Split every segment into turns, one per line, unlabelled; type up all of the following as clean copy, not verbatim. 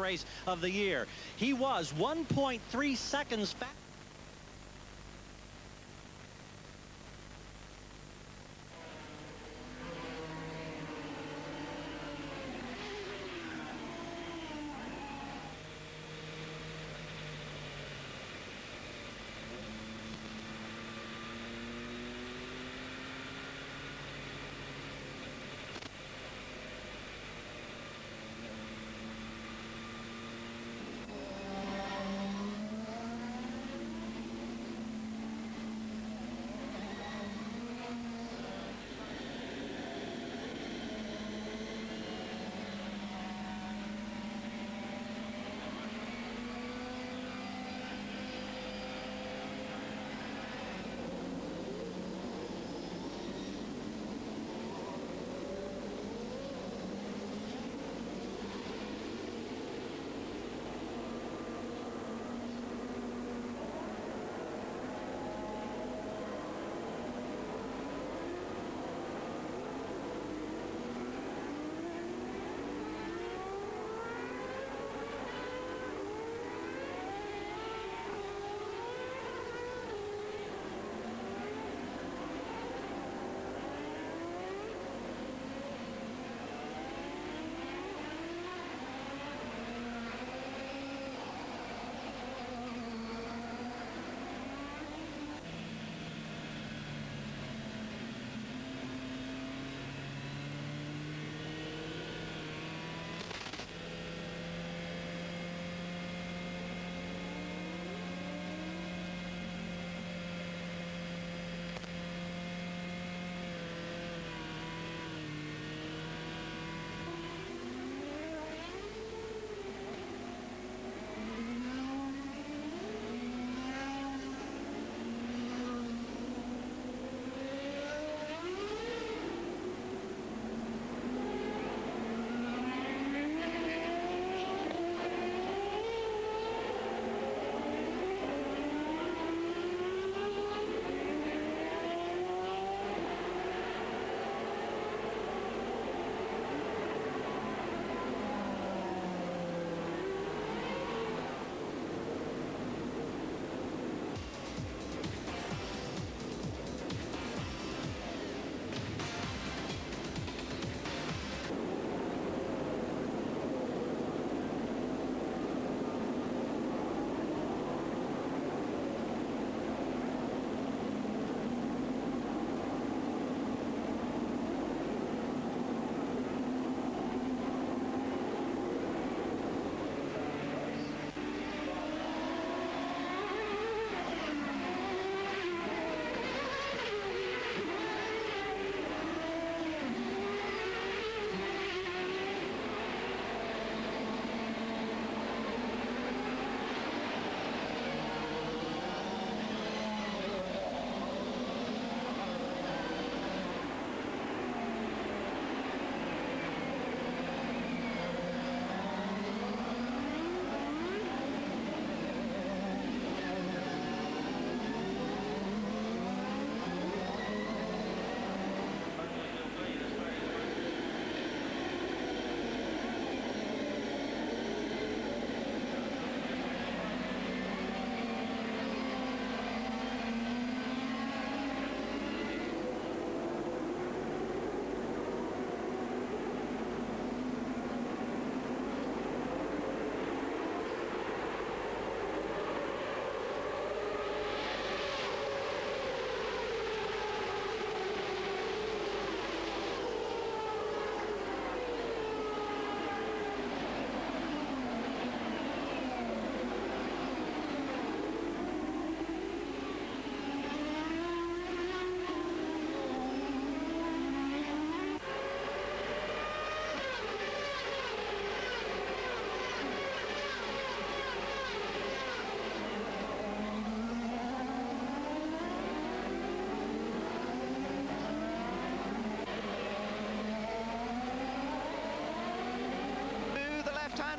race of the year. He was 1.3 seconds fast.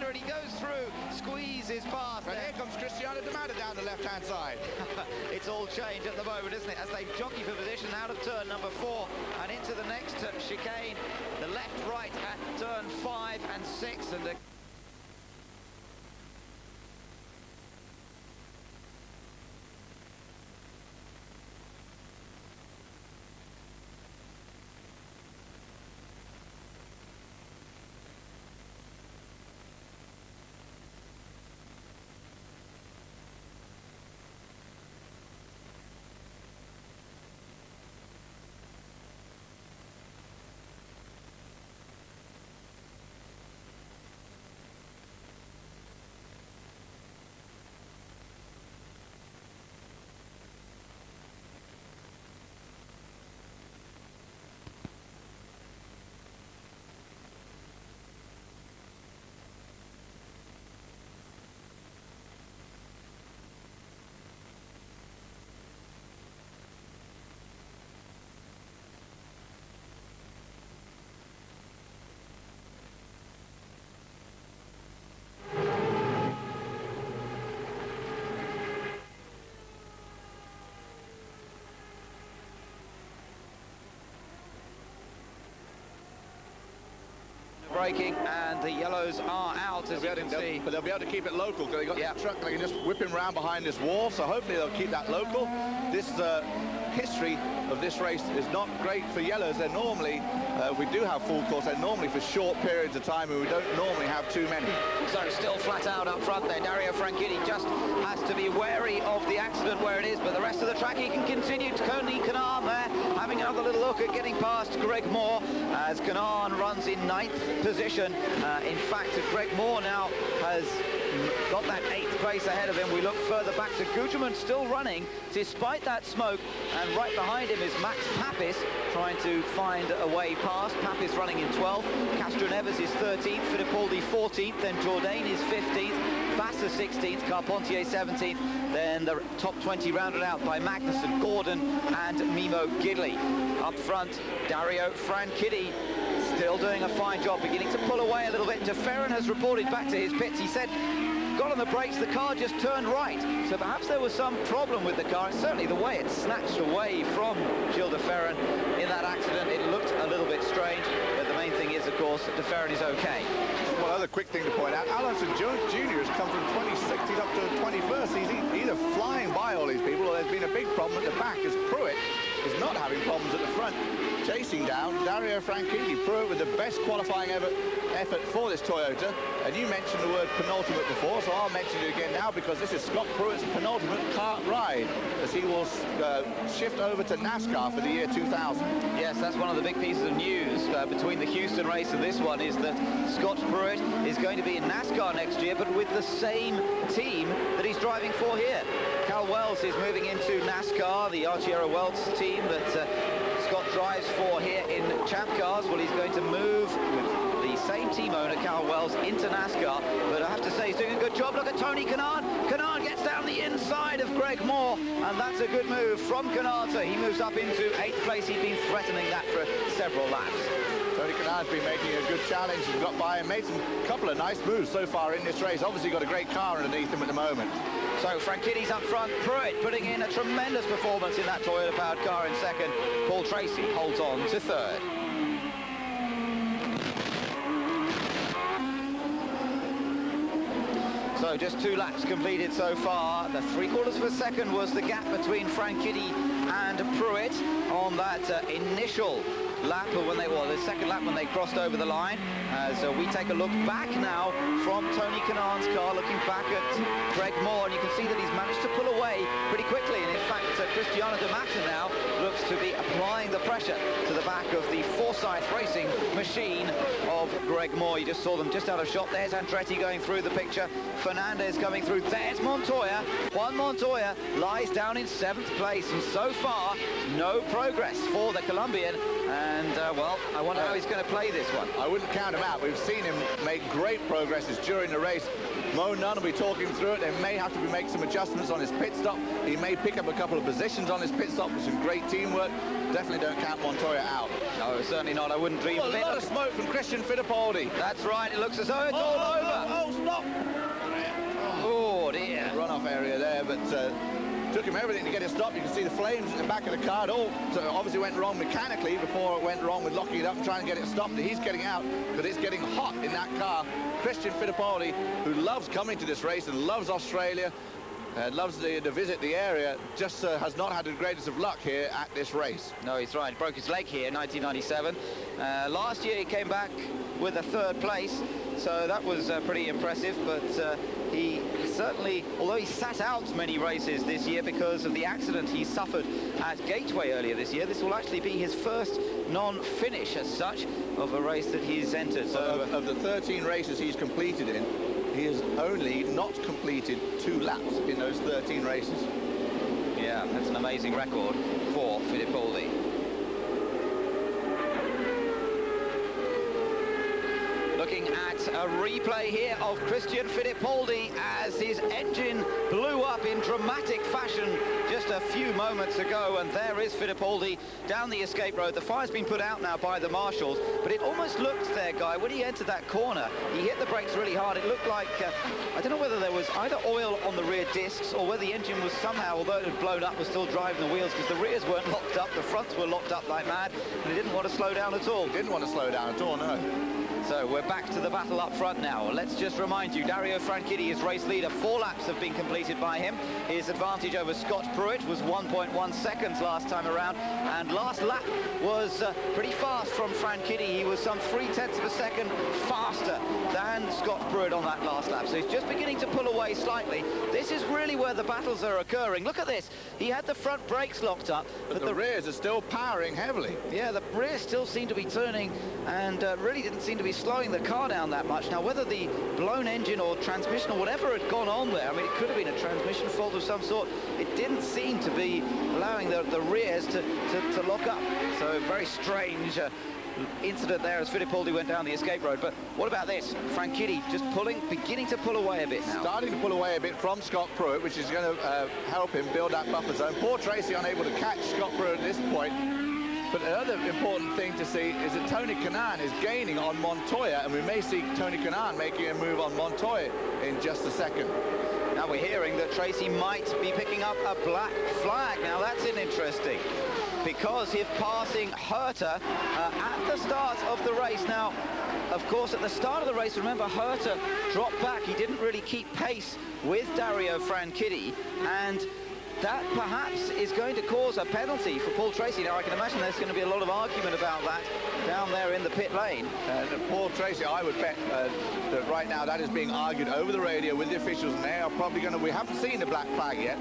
And he goes through, squeezes past.
And here comes Cristiano Demanda down the left-hand side.
It's all change at the moment, isn't it? As they jockey for position out of turn number 4 and into the next chicane. The left-right at turn 5 and 6. And braking, and the yellows are out, as you can see.
But they'll be able to keep it local, because they've got the truck, they can just whip him around behind this wall, so hopefully they'll keep that local. This history of this race is not great for yellows. They're normally, we do have full course, they're normally for short periods of time, and we don't normally have too many.
So still flat out up front there. Dario Franchitti just has to be wary of the accident where it is, but the rest of the track he can continue. Tony Kanaan there having another little look at getting past Greg Moore as Kanaan runs in 9th position. In fact, Greg Moore now has got that 8th place ahead of him. We look further back to Guterman still running despite that smoke, and right behind him is Max Papis trying to find a way past. Papis running in 12th, Castro Neves is 13th, Fittipaldi 14th, then Jourdain is 15th, Vassar 16th, Carpentier 17th, then the top 20 rounded out by Magnussen, Gordon and Mimo Gidley. Up front, Dario Franchitti still doing a fine job, beginning to pull away a little bit. De Ferran has reported back to his pits. He said, got on the brakes, the car just turned right. So perhaps there was some problem with the car, and certainly the way it snatched away from Gilles de Ferran in that accident, it looked a little bit strange. But the main thing is, of course, De Ferran is okay.
One other quick thing to point out, Alonso Jr. has come from 26th up to 21st. He's either flying by all these people, or there's been a big problem at the back, as Pruitt is not having problems at the front. Chasing down Dario Franchitti. Pruitt with the best qualifying effort for this Toyota. And you mentioned the word penultimate before, so I'll mention it again now, because this is Scott Pruitt's penultimate kart ride, as he will shift over to NASCAR for the year 2000.
Yes, that's one of the big pieces of news between the Houston race and this one, is that Scott Pruitt is going to be in NASCAR next year, but with the same team that he's driving for here. Cal Wells is moving into NASCAR, the Arciero Wells team that Scott drives for here in Champ Cars. Well, he's going to move with the same team owner, Cal Wells, into NASCAR. But I have to say, he's doing a good job. Look at Tony Kanaan. Kanaan gets down the inside of Greg Moore, and that's a good move from Kanaan. He moves up into 8th place. He's been threatening that for several laps.
Tony Kanaan's been making a good challenge and got by and made a couple of nice moves so far in this race. Obviously got a great car underneath him at the moment.
So Franchitti's up front, Pruitt putting in a tremendous performance in that Toyota-powered car in 2nd. Paul Tracy holds on to 3rd. So just 2 laps completed so far. The 3/4 of a second was the gap between Franchitti and Pruitt on that initial lap, when they, well, the second lap when they crossed over the line. As we take a look back now from Tony Kanaan's car, looking back at Greg Moore, and you can see that he's managed to pull away pretty quickly. And in fact, Cristiano De Mata now looks to be applying the pressure to the back of the Forsyth Racing machine of Greg Moore. You just saw them just out of shot. There's Andretti going through the picture. Fernandez coming through. There's Montoya. Juan Montoya lies down in 7th place, and so far, no progress for the Colombian. And, well, I wonder how he's going to play this one.
I wouldn't count him out. We've seen him make great progresses during the race. Mo Nunn will be talking through it. They may have to make some adjustments on his pit stop. He may pick up a couple of positions on his pit stop with some great teamwork. Definitely don't count Montoya out.
No, certainly not. I wouldn't dream of it.
A lot of smoke from Christian Fittipaldi.
That's right. It looks as though it's all over.
Oh, stop!
Oh, dear.
Runoff area there, but took him everything to get it stopped. You can see the flames at the back of the car. It all obviously went wrong mechanically before it went wrong with locking it up and trying to get it stopped. He's getting out, but it's getting hot in that car. Christian Fittipaldi, who loves coming to this race and loves Australia, loves to visit the area, just has not had the greatest of luck here at this race.
No, he's right. Broke his leg here in 1997. Last year he came back with a 3rd place, so that was pretty impressive. But he certainly, although he sat out many races this year because of the accident he suffered at Gateway earlier this year, this will actually be his first non-finish as such of a race that he's entered. So
of the 13 races he's competed in, he has only not completed 2 laps in those 13 races.
Yeah, that's an amazing record for Fittipaldi. Looking looking at a replay here of Christian Fittipaldi as his engine blew up in dramatic fashion just a few moments ago, and there is Fittipaldi down the escape road. The fire's been put out now by the marshals, but it almost looked there, Guy, when he entered that corner, he hit the brakes really hard. It looked like, I don't know whether there was either oil on the rear discs or whether the engine was somehow, although it had blown up, was still driving the wheels, because the rears weren't locked up, the fronts were locked up like mad, and he didn't want to slow down at all.
Didn't want to slow down at all, no.
So we're back to the battle up front now. Let's just remind you, Dario Franchitti is race leader. 4 laps have been completed by him. His advantage over Scott Pruitt was 1.1 seconds last time around, and last lap was pretty fast from Franchitti. He was some 0.3 of a second faster than Scott Pruitt on that last lap. So he's just beginning to pull away slightly. This is really where the battles are occurring. Look at this. He had the front brakes locked up,
but the rears are still powering heavily.
Yeah, the rears still seem to be turning, and really didn't seem to be slowing the car down that much. Now, whether the blown engine or transmission or whatever had gone on there, I mean, it could have been a transmission fault of some sort. It didn't seem to be allowing the rears to lock up. So very strange incident there as Fittipaldi went down the escape road. But what about this? Franchitti just beginning to pull away a bit now.
Starting to pull away a bit from Scott Pruitt, which is going to help him build that buffer zone. Poor Tracy unable to catch Scott Pruitt at this point. But another important thing to see is that Tony Kanaan is gaining on Montoya, and we may see Tony Kanaan making a move on Montoya in just a second.
Now we're hearing that Tracy might be picking up a black flag. Now that's interesting, because he's passing Herta at the start of the race. Now, of course, at the start of the race, remember, Herta dropped back. He didn't really keep pace with Dario Franchitti, and that perhaps is going to cause a penalty for Paul Tracy. Now, I can imagine there's going to be a lot of argument about that down there in the pit lane.
Paul Tracy, I would bet that right now that is being argued over the radio with the officials, and they are probably going to, we haven't seen the black flag yet,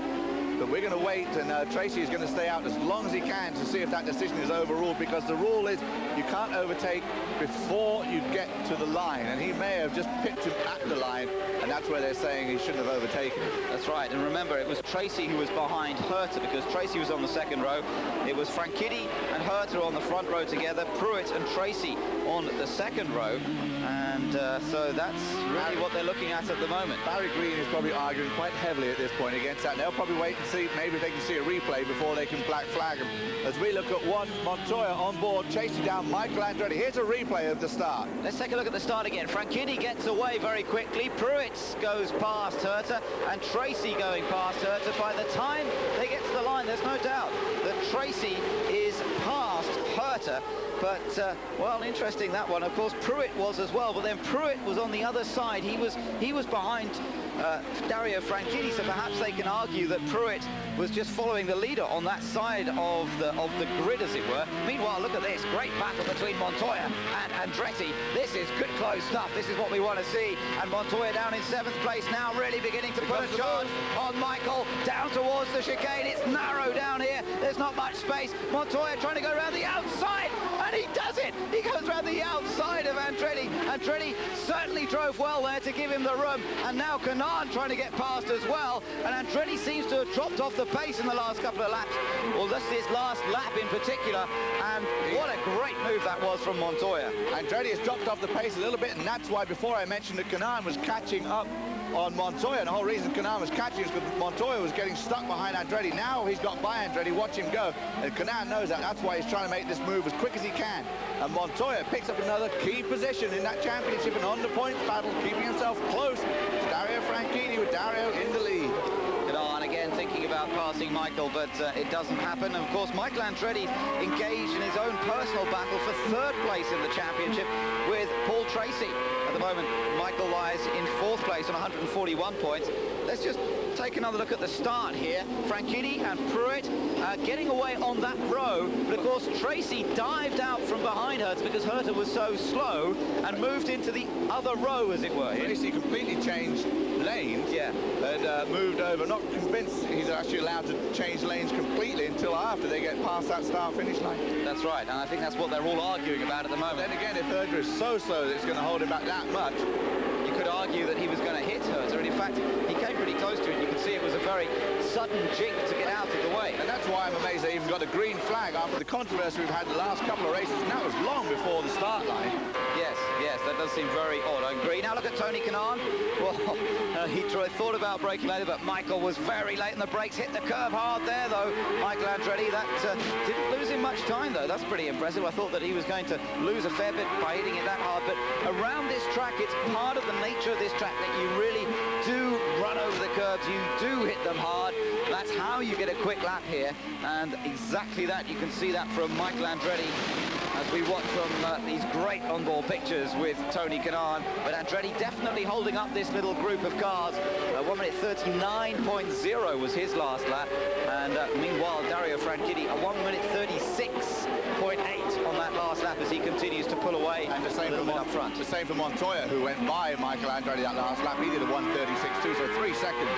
but we're going to wait, and Tracy is going to stay out as long as he can to see if that decision is overruled, because the rule is you can't overtake before you get to the line, and he may have just picked him at the line, and that's where they're saying he shouldn't have overtaken.
That's right, and remember, it was Tracy who was behind Herta, because Tracy was on the second row. It was Franchitti and Herta on the front row together, Pruitt and Tracy on the second row, and so that's really what they're looking at the moment.
Barry Green is probably arguing quite heavily at this point against that. They'll probably wait and see, maybe they can see a replay before they can black flag him. As we look at one, Montoya on board, chasing down Michael Andretti. Here's a replay of the start.
Let's take a look at the start again. Franchitti gets away very quickly. Pruitt goes past Herta, and Tracy going past Herta. By the time they get to the line, there's no doubt that Tracy is past Herta. But, well, interesting, that one. Of course, Pruitt was as well, but then Pruitt was on the other side. He was behind Dario Franchitti, so perhaps they can argue that Pruitt was just following the leader on that side of the grid, as it were. Meanwhile, look at this great battle between Montoya and Andretti. This is good close stuff. This is what we want to see. And Montoya down in 7th place now, really beginning to put a charge on Michael down towards the chicane. It's narrow down here. There's not much space. Montoya trying to go around the outside, and he does it. He goes around the outside of Andretti. Andretti certainly drove well there to give him the room, and now Kanaan trying to get past as well, and Andretti seems to have dropped off the pace in the last couple of laps. Well, this is last lap in particular, and what a great move that was from Montoya.
Andretti has dropped off the pace a little bit, and that's why before I mentioned that Kanaan was catching up on Montoya, and the whole reason Kanaan was catching is because Montoya was getting stuck behind Andretti. Now he's got by Andretti, watch him go, and Kanaan knows that. That's why he's trying to make this move as quick as he can. And Montoya picks up another key position in that championship and on the points battle, keeping himself close to Dario Franchitti, with Dario in the lead.
Kanaan again thinking about passing Michael, but it doesn't happen. And of course, Michael Andretti engaged in his own personal battle for 3rd place in the championship with Paul Tracy. At the moment, Michael lies in 4th place on 141 points. Let's just take another look at the start here. Franchitti and Pruitt getting away on that row, but of course Tracy dived out from behind Herta because Herta was so slow and moved into the other row, as it were.
Tracy completely changed lanes, and moved over. Not convinced he's actually allowed to change lanes completely until after they get past that start-finish line.
That's right, and I think that's what they're all arguing about at the moment.
Then again, if Herta is so slow that it's going to hold him back that much,
you could argue that he was going to hit Herta, and in fact, he came pretty close to it. You can see it was a very sudden jink to get out of the way.
And that's why I'm amazed they even got a green flag after the controversy we've had the last couple of races, and that was long before the start line.
Yes, does seem very odd. I agree. Now look at Tony Kanaan. Well, he thought about braking later, but Michael was very late in the brakes. Hit the curb hard there, though. Michael Andretti, that didn't lose him much time, though. That's pretty impressive. I thought that he was going to lose a fair bit by hitting it that hard, but around this track, it's part of the nature of this track that you really do run over the curbs. You do hit them hard. That's how you get a quick lap here, and exactly that. You can see that from Michael Andretti as we watch from these great onboard pictures with Tony Kanaan. But Andretti definitely holding up this little group of cars. 1 minute 39.0 was his last lap, and meanwhile Dario Franchitti a 1 minute 36.8 on that last lap as he continues to pull away. And the same from up front.
The same for Montoya, who went by Michael Andretti that last lap. He did a 1:36.2, so 3 seconds.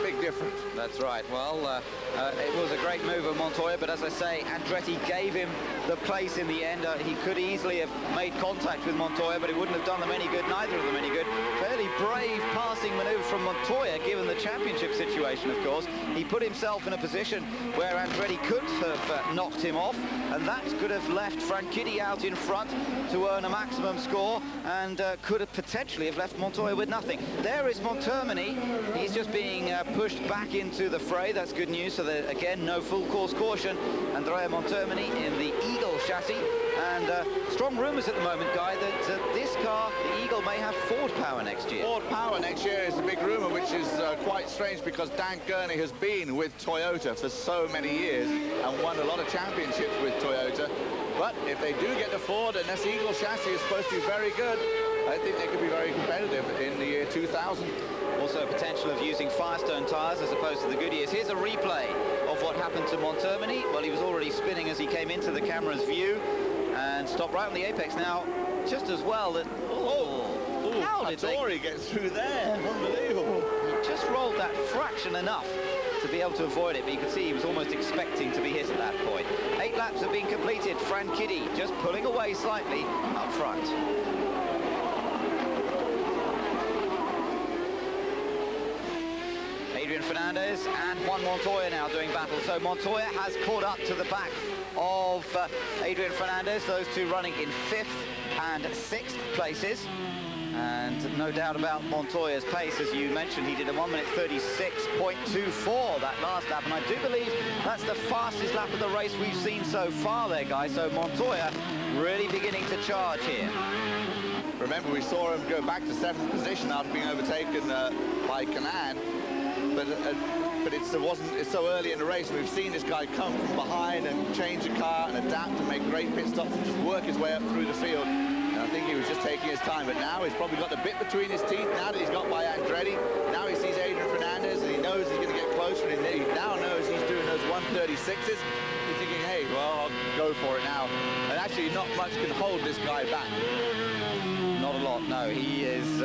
Big difference.
That's right. Well, it was a great move of Montoya, but as I say, Andretti gave him the place in the end. He could easily have made contact with Montoya, but it wouldn't have done them any good, neither of them any good. Fairly brave passing manoeuvre from Montoya, given the championship situation, of course. He put himself in a position where Andretti could have knocked him off, and that could have left Franchitti out in front to earn a maximum score, and could have potentially have left Montoya with nothing. There is Montermini. He's just being pushed back into the fray. That's good news. So that, again, no full course caution. Andrea Montermini in the Eagle chassis, and strong rumours at the moment, Guy, that this car, the Eagle, may have Ford power next year.
Ford power next year is a big rumour, which is quite strange because Dan Gurney has been with Toyota for so many years and won a lot of championships with Toyota. But if they do get the Ford, and this Eagle chassis is supposed to be very good, I think they could be very competitive in the year 2000.
Also potential of using Firestone tyres as opposed to the Goodyears. Here's a replay of what happened to Montermini. Well, he was already spinning as he came into the camera's view and stopped right on the apex. Now, just as well that... how did
Hattori gets through there? Unbelievable.
He just rolled that fraction enough to be able to avoid it, but you can see he was almost expecting to be hit at that point. 8 laps have been completed. Franchitti just pulling away slightly up front. Adrian Fernandez and Juan Montoya now doing battle. So Montoya has caught up to the back of Adrian Fernandez, those two running in 5th and 6th places. And no doubt about Montoya's pace, as you mentioned, he did a 1 minute 36.24 that last lap, and I do believe that's the fastest lap of the race we've seen so far there, guys. So Montoya really beginning to charge here.
Remember, we saw him go back to 7th position after being overtaken by Kanaan. But it's so early in the race. We've seen this guy come from behind and change the car and adapt and make great pit stops and just work his way up through the field. And I think he was just taking his time. But now he's probably got the bit between his teeth. Now that he's got by Andretti, now he sees Adrian Fernandez and he knows he's going to get closer. And he now knows he's doing those 136s. He's thinking, hey, well, I'll go for it now. And actually, not much can hold this guy back.
Not a lot, no. He is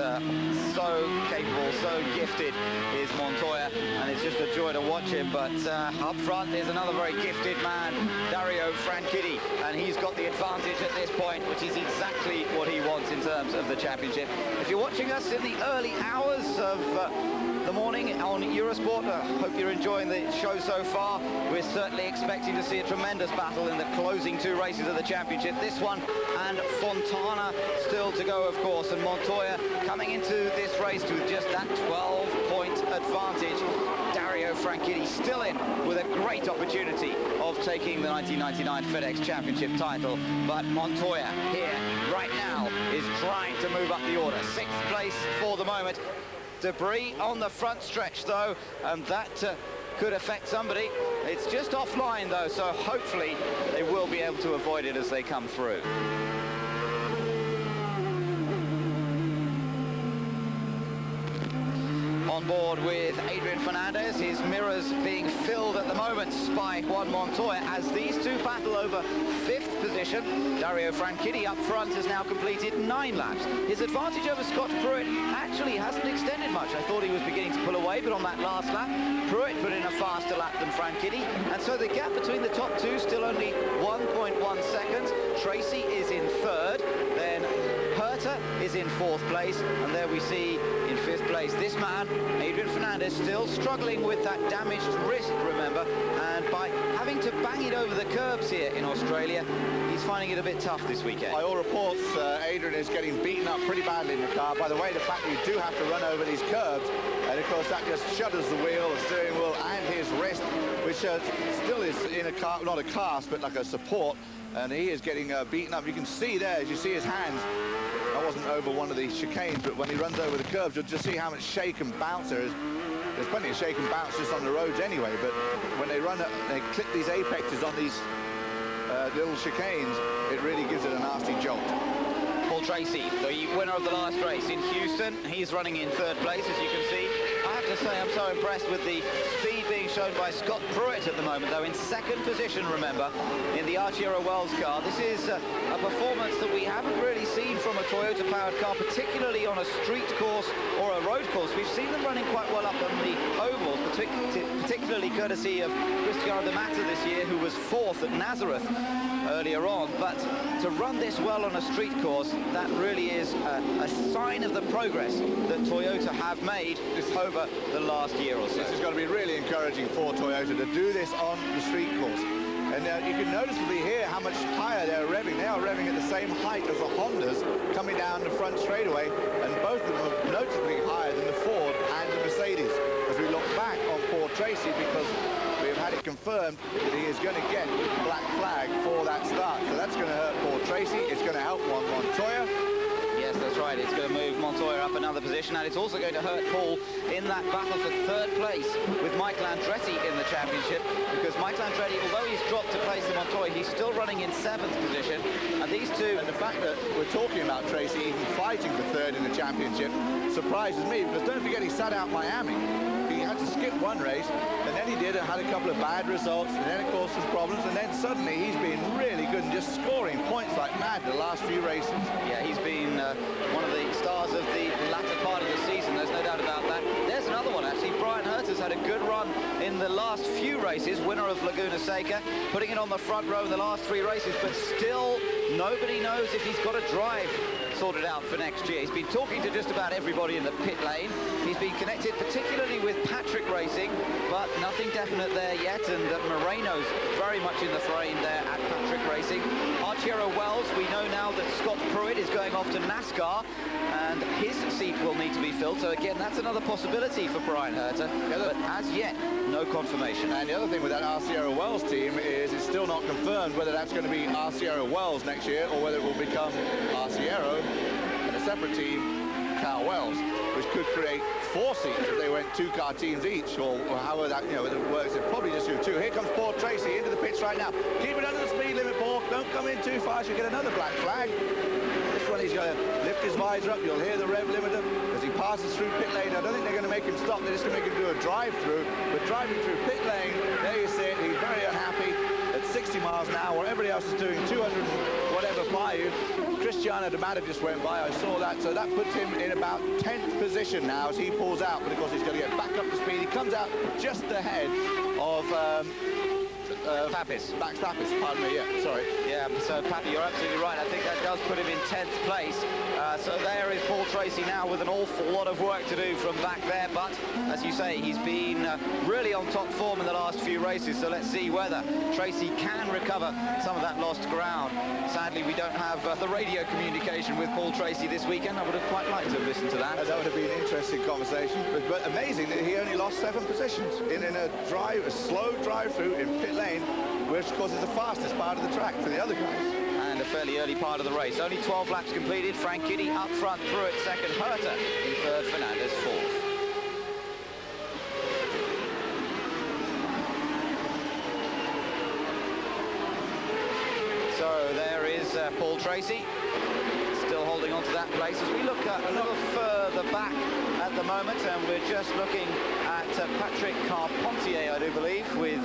so capable, so gifted is Montoya, and it's just a joy to watch him. But up front is another very gifted man, Dario Franchitti, and he's got the advantage at this point, which is exactly what he wants in terms of the championship. If you're watching us in the early hours of the morning on Eurosport, I hope you're enjoying the show so far. We're certainly expecting to see a tremendous battle in the closing 2 races of the championship. This one and Fontana still to go, of course, and Montoya coming into this race with just that 12-point advantage. Dario Franchitti still in with a great opportunity of taking the 1999 FedEx Championship title, but Montoya here right now is trying to move up the order. 6th place for the moment. Debris on the front stretch, though, and that could affect somebody. It's just offline, though, so hopefully they will be able to avoid it as they come through. On board with Adrian Fernandez, his mirrors being filled at the moment by Juan Montoya as these two battle over 5th position. Dario Franchitti up front has now completed 9 laps. His advantage over Scott Pruitt actually hasn't extended much. I thought he was beginning to pull away, but on that last lap, Pruitt put in a faster lap than Franchitti, and so the gap between the top two still only 1.1 seconds. Tracy is in 3rd, then Herta is in 4th place, and there we see in 5th fifth place. This man, Adrian Fernandez, still struggling with that damaged wrist, remember, and by having to bang it over the curbs here in Australia, he's finding it a bit tough this weekend.
By all reports, Adrian is getting beaten up pretty badly in the car. By the way, the fact that you do have to run over these curbs, and of course that just shudders the wheel, the steering wheel, and his wrist, which still is in a car, not a cast, but like a support, and he is getting beaten up. You can see there, as you see his hands, that wasn't over one of the chicanes, but when he runs over the curbs, you'll just see how much shake and bounce there is. There's plenty of shake and bounce just on the roads anyway, but when they run, they clip these apexes on these little chicanes, it really gives it a nasty jolt.
Paul Tracy, the winner of the last race in Houston, he's running in third place, as you can see. I have to say, I'm so impressed with the speed being shown by Scott Pruitt at the moment, though in second position, remember, in the Arciero Wells car. This is a performance that we haven't really seen from a Toyota-powered car, particularly on a street course or a road course. We've seen them running quite well up on the ovals, particularly courtesy of Cristiano De Mata this year, who was fourth at Nazareth earlier on. But to run this well on a street course, that really is a sign of the progress that Toyota have made over the last year or so.
This is going to be really encouraging for Toyota to do this on the street course. And you can noticeably hear how much higher they're revving. They are revving at the same height as the Hondas coming down the front straightaway, and both of them are noticeably higher than the Ford and the Mercedes. As we look back on Paul Tracy, because we've had it confirmed that he is going to get black flag for that start. So that's going to hurt Paul Tracy. It's going to help Montoya.
Yes, that's right. It's going to move Montoya up another position, and it's also going to hurt Paul in that battle for third place with Michael Andretti in the championship, because Michael Andretti, although he's dropped to place in Montoya, he's still running in seventh position, and these two...
And the fact that we're talking about Tracy even fighting for third in the championship surprises me, because don't forget he sat out Miami. He had to skip one race, and then he did and had a couple of bad results, and then it caused some problems, and then suddenly he's been really good and just scoring points like mad the last few races.
Yeah, he's been one of the stars of the latter part of the season, there's no doubt about that. There's another one, actually. Brian Herta's had a good run in the last few races, winner of Laguna Seca, putting it on the front row in the last three races, but still nobody knows if he's got a drive sorted out for next year. He's been talking to just about everybody in the pit lane. He's been connected particularly with Patrick Racing, but nothing definite there yet, and Moreno's very much in the frame there at Patrick Racing. Arciero Wells, we know now that Scott Pruitt is going off to NASCAR, and his seat will need to be filled, so again, that's another possibility for Brian Herta, but as yet, no confirmation.
And the other thing with that Arciero Wells team is it's still not confirmed whether that's going to be Arciero Wells next year or whether it will become Arciero and a separate team, Cal Wells, which could create 4 seats if they went 2-car teams each, or however that, you know, it works. It'd probably just do 2. Here comes Paul Tracy into the pits right now. Keep it under the speed limit, Paul. Don't come in too fast. You'll get another black flag. This one he's going to lift his visor up. You'll hear the rev limiter as he passes through pit lane. I don't think they're going to make him stop. They're just going to make him do a drive-through. But driving through pit lane, there you see it. He's very unhappy at 60 miles an hour. Everybody else is doing 200 whatever by you. Cristiano De Mata just went by. I saw that. So that puts him in about 10th position now as he pulls out. But of course, he's going to get back up to speed. He comes out just ahead of
Papis.
Max Papis, pardon me, yeah, sorry.
Yeah, so Pappy, you're absolutely right. I think that does put him in 10th place. So there is Paul Tracy now with an awful lot of work to do from back there. But, as you say, he's been really on top form in the last few races. So let's see whether Tracy can recover some of that lost ground. Sadly, we don't have the radio communication with Paul Tracy this weekend. I would have quite liked to have listened to that.
That would have been an interesting conversation. But amazing that he only lost 7 positions in a slow drive-through in pit lane, which of course is the fastest part of the track for the other guys.
And a fairly early part of the race. Only 12 laps completed. Franchitti up front, Pruitt second, Herta in third, Fernandez fourth. So there is Paul Tracy, still holding on to that place. As we look a little further back at the moment, and we're just looking at Patrick Carpentier, I do believe, with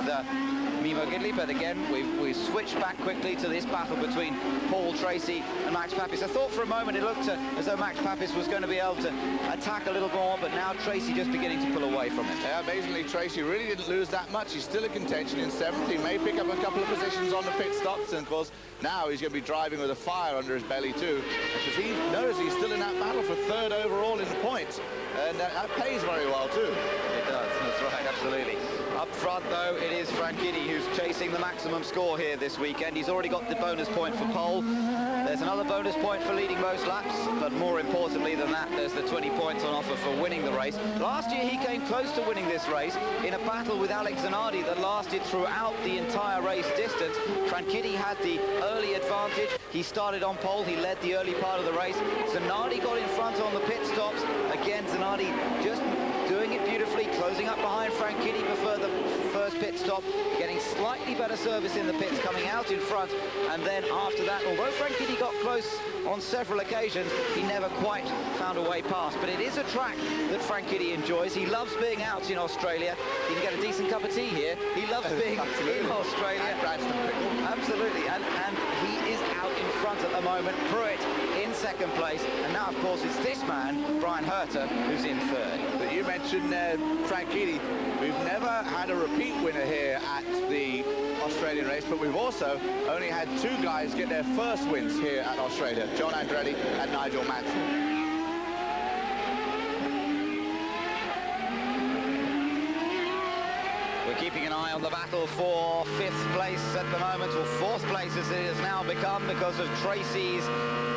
Mimo Gidley, but again, we've switched back quickly to this battle between Paul Tracy and Max Papis. I thought for a moment it looked as though Max Papis was going to be able to attack a little more, but now Tracy just beginning to pull away from it.
Yeah, amazingly, Tracy really didn't lose that much. He's still in contention in 7th. He may pick up a couple of positions on the pit stops, and of course, now he's going to be driving with a fire under his belly too, because he knows he's still in that battle for 3rd overall in points, and that pays very well too.
It does, that's right, absolutely. Up front, though, it is Franchitti who's chasing the maximum score here this weekend. He's already got the bonus point for pole. There's another bonus point for leading most laps, but more importantly than that, there's the 20 points on offer for winning the race. Last year, he came close to winning this race in a battle with Alex Zanardi that lasted throughout the entire race distance. Franchitti had the early advantage. He started on pole. He led the early part of the race. Zanardi got in front on the pit stops. Again, Zanardi just doing it beautifully, closing up behind Franchitti before the first pit stop, getting slightly better service in the pits, coming out in front, and then after that, although Franchitti got close on several occasions, he never quite found a way past. But it is a track that Franchitti enjoys. He loves being out in Australia. He can get a decent cup of tea here. He loves being in Australia. Absolutely, and he is out in front at the moment. Pruitt in 2nd place, and now, of course, it's this man, Brian Herter, who's in 3rd.
But you mentioned Franchitti. We've never had a repeat winner here at the Australian race, but we've also only had 2 guys get their first wins here at Australia, John Andretti and Nigel Mansell.
Keeping an eye on the battle for 5th place at the moment, or 4th place as it has now become, because of Tracy's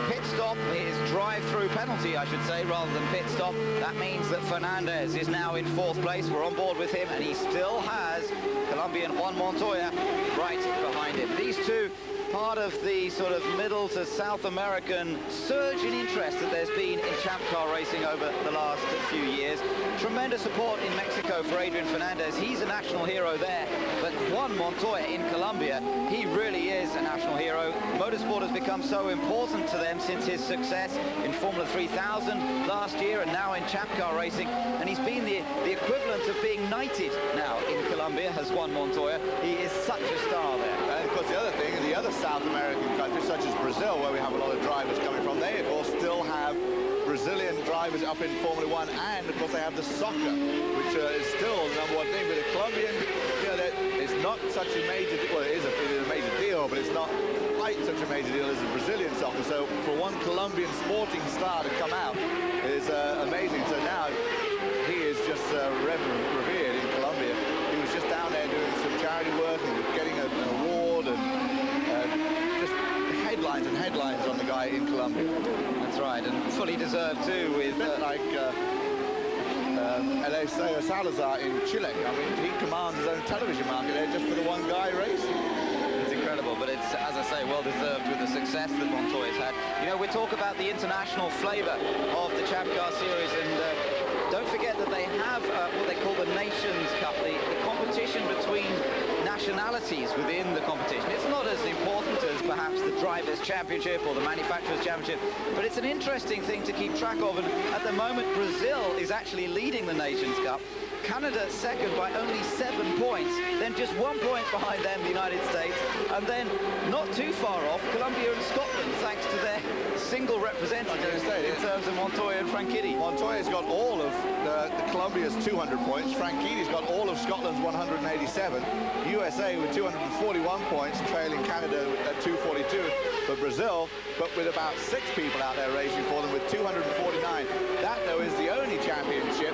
pit stop, his drive-through penalty, I should say, rather than pit stop. That means that Fernandez is now in 4th place. We're on board with him, and he still has Colombian Juan Montoya right behind him. These two, part of the sort of middle to South American surge in interest that there's been in champ car racing over the last few years. Tremendous support in Mexico for Adrian Fernandez. He's a national hero there, but Juan Montoya in Colombia, he really is a national hero. Motorsport has become so important to them since his success in Formula 3000 last year and now in champ car racing, and he's been the equivalent of being knighted now in Colombia as Juan Montoya. He is such a star there.
And of course, the other thing, the other South American countries, such as Brazil, where we have a lot of drivers coming from, they, of course, still have Brazilian drivers up in Formula 1, and, of course, they have the soccer, which is still the #1 thing. But the Colombian, you know, it's not such a major, well, it is a major deal, but it's not quite such a major deal as the Brazilian soccer. So for one Colombian sporting star to come out is amazing. So now he is just revered in Colombia. He was just down there doing some charity work and getting an award, and just headlines and headlines on the guy in Colombia.
That's right, and fully deserved too, with
like Eliseo Salazar in Chile. I mean, he commands his own television market there just for the one guy racing.
It's incredible, but it's, as I say, well deserved with the success that Montoya's had. You know, we talk about the international flavour of the Champ Car Series, and don't forget that they have what they call the Nations Cup, the competition between nationalities within the competition. It's not as important as perhaps the Drivers' Championship or the Manufacturers' Championship, but it's an interesting thing to keep track of, and at the moment Brazil is actually leading the Nations Cup. Canada second by only 7 points, then just 1 point behind them, the United States, and then not too far off, Colombia and Scotland, thanks to their single representatives in terms of Montoya and Franchitti.
Montoya's got all of the Colombia's 200 points. Franchitti's got all of Scotland's 187. USA with 241 points, trailing Canada at 242. But Brazil, but with about 6 people out there racing for them with 249. That, though, is the only championship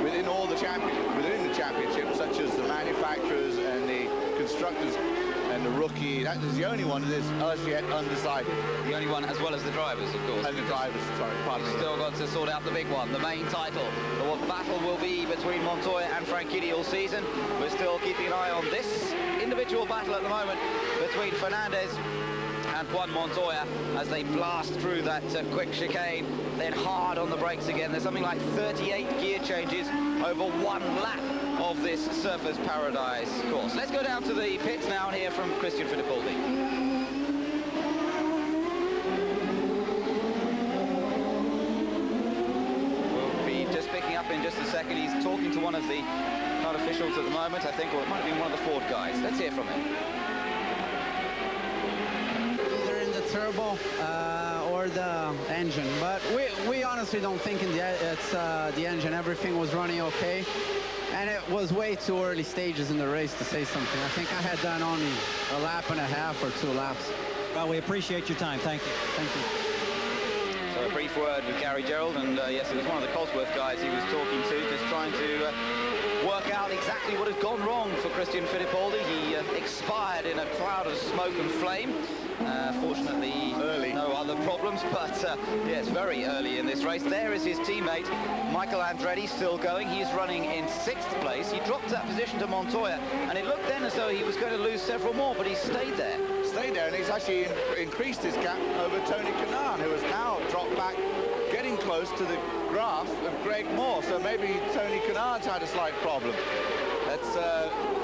within all the championship, such as the manufacturers and the constructors and the rookie. That is the only one that is as yet undecided.
The only one, as well as the drivers, of course.
And the drivers, sorry, pardon me.
Still got to sort out the big one, the main title. What battle will be between Montoya and Franchitti all season. We're still keeping an eye on this individual battle at the moment between Fernandez and Juan Montoya as they blast through that quick chicane, then hard on the brakes again. There's something like 38 gear changes over 1 lap of this Surfers Paradise course. Let's go down to the pits now and hear from Christian Fittipaldi. We'll be just picking up in just just a second. He's talking to one of the card officials at the moment, I think, or it might have been one of the Ford guys. Let's hear from him.
Either in the turbo or the engine, but we honestly don't think it's the engine. Everything was running okay, and it was way too early stages in the race to say something. I think I had done only a lap and a half or 2 laps.
Well, we appreciate your time. Thank you.
Thank you.
So a brief word with Gary Gerald, and yes, it was one of the Cosworth guys he was talking to, just trying to work out exactly what had gone wrong for Christian Fittipaldi. He expired in a cloud of smoke and flame. Fortunately, no other problems, but yes, very early in this race. There is his teammate, Michael Andretti, still going. He's running in 6th place. He dropped that position to Montoya, and it looked then as though he was going to lose several more, but he stayed there.
Stayed there, and he's actually increased his gap over Tony Kanaan, who has now dropped back, getting close to the graph of Greg Moore. So maybe Tony Kanaan's had a slight problem. That's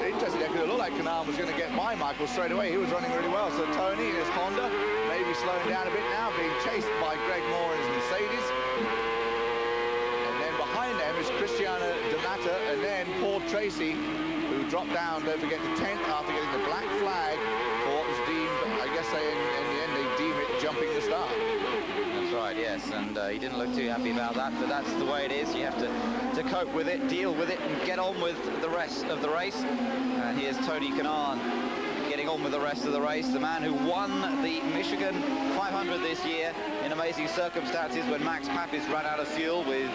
interesting, because it looked like Kanaan was going to get by Michael straight away. He was running really well. So Tony in his Honda, maybe slowing down a bit now, being chased by Greg Moore in his Mercedes. And then behind them is Cristiano Donata, and then Paul Tracy, who dropped down, don't forget, to 10th after getting the black flag for what was deemed, I guess in the end they deem it jumping the start.
That's right, yes, and he didn't look too happy about that, but that's the way it is. You have to cope with it, deal with it, and get on with the rest of the race. And here's Tony Kanaan getting on with the rest of the race, the man who won the Michigan 500 this year in amazing circumstances when Max Papis ran out of fuel with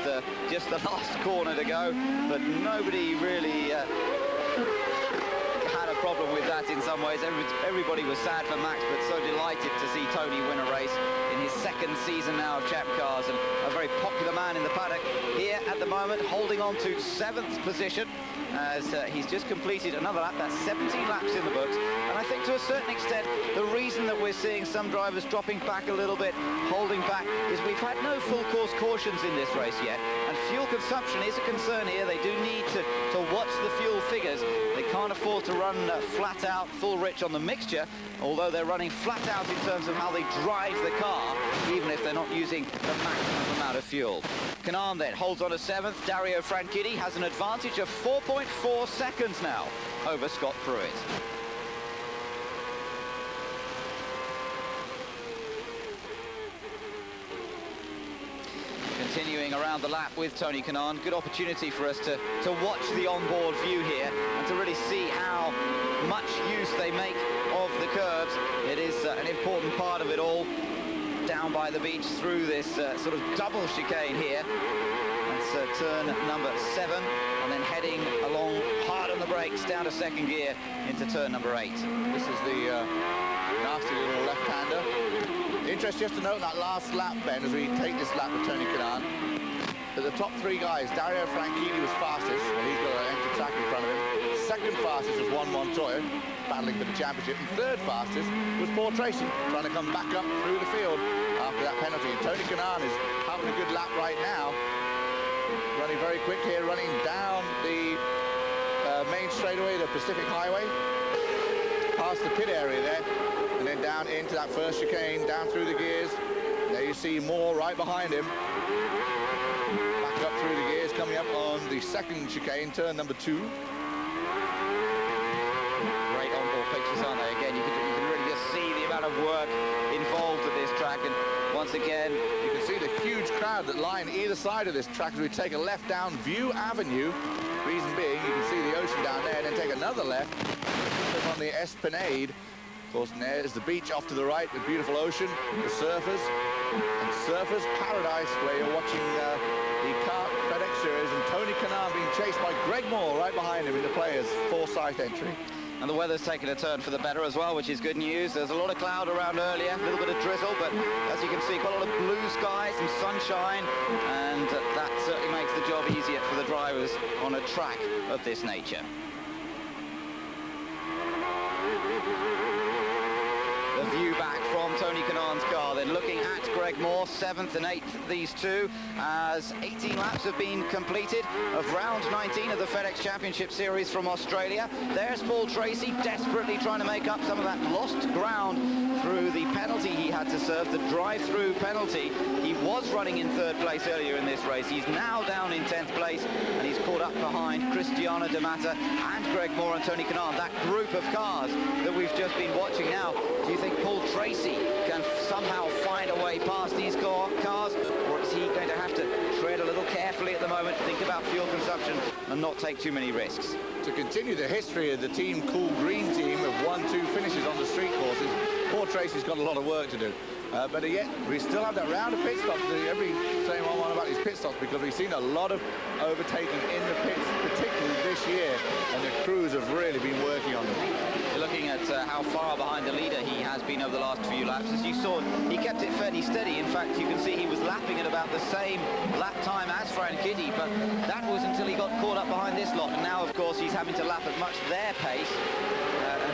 just the last corner to go, but nobody really had a problem with that in some ways. Everybody was sad for Max, but so delighted to see Tony win a race in his 2nd season now of Champ Cars, and a very popular man in the paddock here at the moment, holding on to 7th position as he's just completed another lap. That's 17 laps in the books, and I think to a certain extent the reason that we're seeing some drivers dropping back a little bit, holding back, is we've had no full course cautions in this race yet, and fuel consumption is a concern here. They do need to watch the fuel figures. They can't afford to run flat out, full rich on the mixture, although they're running flat out in terms of how they drive the car, even if they're not using the maximum amount of fuel. Kanaan then holds on to 7th. Dario Franchitti has an advantage of 4.4 seconds now over Scott Pruitt. Continuing around the lap with Tony Kanaan, good opportunity for us to watch the onboard view here and to really see how much use they make of the curbs. It is an important part of it all, down by the beach through this sort of double chicane here. That's turn number 7, and then heading along hard on the brakes down to 2nd gear into turn number 8.
This is the nasty little left-hander. Interesting just to note that last lap, Ben, as we take this lap with Tony Kanaan, that the top 3 guys, Dario Franchitti was fastest, and he's got an empty track in front of him. 2nd fastest was Juan Montoya, battling for the championship, and 3rd fastest was Paul Tracy, trying to come back up through the field after that penalty. And Tony Kanaan is having a good lap right now, running very quick here, running down the main straightaway, the Pacific Highway, past the pit area there, and then down into that first chicane, down through the gears. There you see Moore right behind him. Back up through the gears, coming up on the 2nd chicane, turn number 2.
Great onboard pictures, aren't they? Again, you can really just see the amount of work involved at this track, and once again,
you can see the huge crowd that line either side of this track as we take a left down View Avenue. Reason being, you can see the ocean down there, and then take another left on the Esplanade. Of course, and there's the beach off to the right, the beautiful ocean, the surfers, and Surfers Paradise, where you're watching the kart FedEx Series, and Tony Kanaan being chased by Greg Moore right behind him in the players' Forsyth entry.
And the weather's taken a turn for the better as well, which is good news. There's a lot of cloud around earlier, a little bit of drizzle, but as you can see, quite a lot of blue skies, some sunshine, and that certainly makes the job easier for the drivers on a track of this nature. The view back from Tony Kanaan's car, then looking at Greg Moore, 7th and 8th, these two, as 18 laps have been completed of round 19 of the FedEx Championship Series from Australia. There's Paul Tracy, desperately trying to make up some of that lost ground through the penalty he had to serve, the drive-through penalty. He was running in 3rd place earlier in this race. He's now down in 10th place, and he's caught up behind Cristiano De Mata and Greg Moore and Tony Kanaan. That group of cars that we've just been watching now. Do you think Paul Tracy can somehow find a way past these cars, or is he going to have to tread a little carefully at the moment, think about fuel consumption and not take too many risks?
To continue the history of the Team Cool Green team of 1-2 finishes on the street courses, Paul Tracy's got a lot of work to do. But yet, we still have that round of pit stops. Every saying one about these pit stops, because we've seen a lot of overtaking in the pits, particularly this year, and the crews have really been working on them.
You're looking at how far behind the leader he has been over the last few laps. As you saw, he kept it fairly steady. In fact, you can see he was lapping at about the same lap time as Franchitti, but that was until he got caught up behind this lot. And now, of course, he's having to lap at much their pace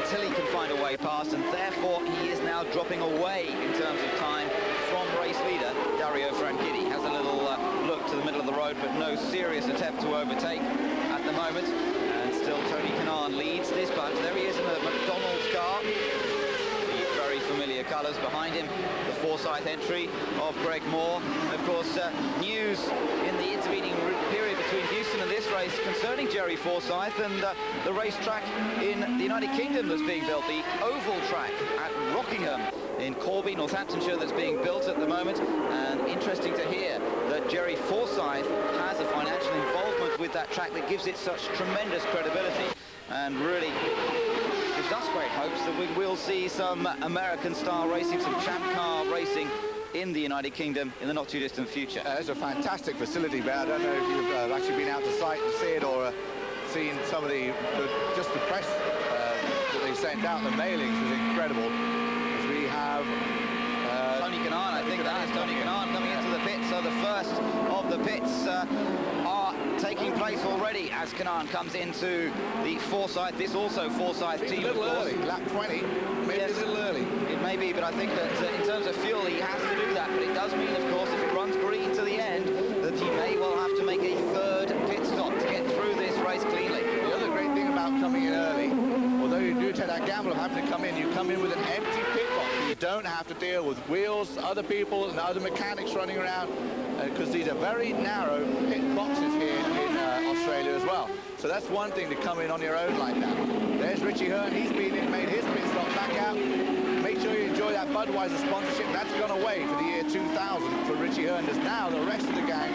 until he can find a way past, and therefore he is now dropping away in terms of time from race leader Dario Franchitti. Has a little look to the middle of the road, but no serious attempt to overtake at the moment. And still Tony Kanaan leads this bunch. There he is in the McDonald's car. The very familiar colours behind him. The Forsyth entry of Greg Moore. Of course, news in the intervening period between Houston and this race concerning Jerry Forsyth and the racetrack in the United Kingdom that's being built, the oval track at Rockingham in Corby, Northamptonshire, that's being built at the moment. And interesting to hear that Jerry Forsyth has a financial involvement with that track that gives it such tremendous credibility, and really gives us great hopes that we will see some American-style racing, some champ car racing in the United Kingdom in the not-too-distant future.
It's a fantastic facility, but I don't know if you've actually been out to site to see it, or seen some of just the press that they sent out. The mailings was incredible. As we have
Tony Kanaan, I think that is Tony Kanaan coming into the pits. So the first of the pits are taking place already as Kanaan comes into the Forsyth. This also Forsyth team,
a little early, lap 20, maybe
yes,
a little early.
It may be, but I think that in terms of fuel, he has to do that. But it does mean, of course, if it runs green to the end, that he may well have to make a 3rd pit stop to get through this race cleanly.
The other great thing about coming in early, although you do take that gamble of having to come in, you come in with an empty pit box. You don't have to deal with wheels, other people and other mechanics running around, because these are very narrow pit boxes here in Australia as well. So that's one thing to come in on your own like that. There's Richie Hearn. He's been in, made his pit stop, back out. Make sure you enjoy that Budweiser sponsorship. That's gone away for the year 2000 for Richie Hearn. As now the rest of the gang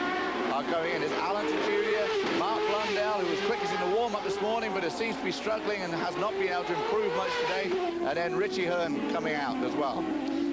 are going in. There's Alan Jr., Mark Blundell, who was quickest in the warm-up this morning, but it seems to be struggling and has not been able to improve much today. And then Richie Hearn coming out as well.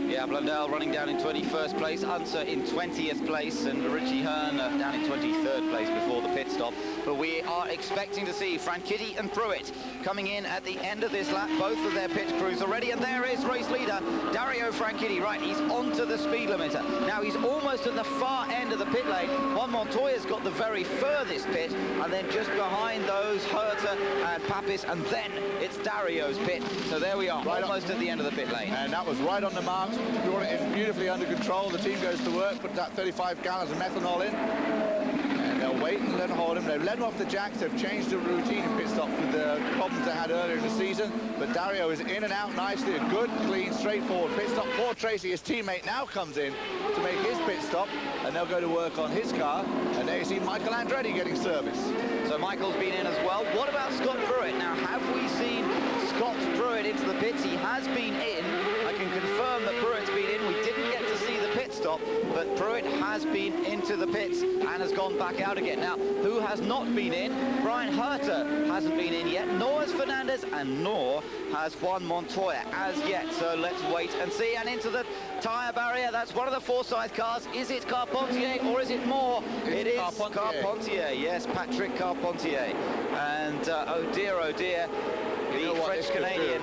Yeah, Blundell running down in 21st place, Unser in 20th place, and Richie Hearn down in 23rd place before the pit stop. But we are expecting to see Franchitti and Pruitt coming in at the end of this lap, both of their pit crews already. And there is race leader Dario Franchitti. Right, he's onto the speed limiter. Now he's almost at the far end of the pit lane. Juan Montoya's got the very furthest pit, and then just behind those, Herta and Papis, and then it's Dario's pit. So there we are, right almost at the end of the pit lane.
And that was right on the mark. Brought it in beautifully under control. The team goes to work, put that 35 gallons of methanol in, and they'll wait and let him hold him. They've let him off the jacks. They've changed the routine in pit stops with the problems they had earlier in the season. But Dario is in and out nicely. A good, clean, straightforward pit stop. Poor Tracy, his teammate, now comes in to make his pit stop, and they'll go to work on his car. And there you see Michael Andretti getting service.
So Michael's been in as well. What about Scott Pruitt? Now, have we seen Scott Pruitt into the pits? He has been in. I can confirm that Pruitt's been in. We didn't get to see the pit stop, but Pruitt has been into the pits and has gone back out again. Now, who has not been in? Brian Herta hasn't been in yet, nor has Fernandez, and nor has Juan Montoya as yet. So let's wait and see. And into the tyre barrier, that's one of the Forsyth cars. Is it Carpentier or is it Moore? It is Carpentier. Yes, Patrick Carpentier. And oh dear, the French-Canadian.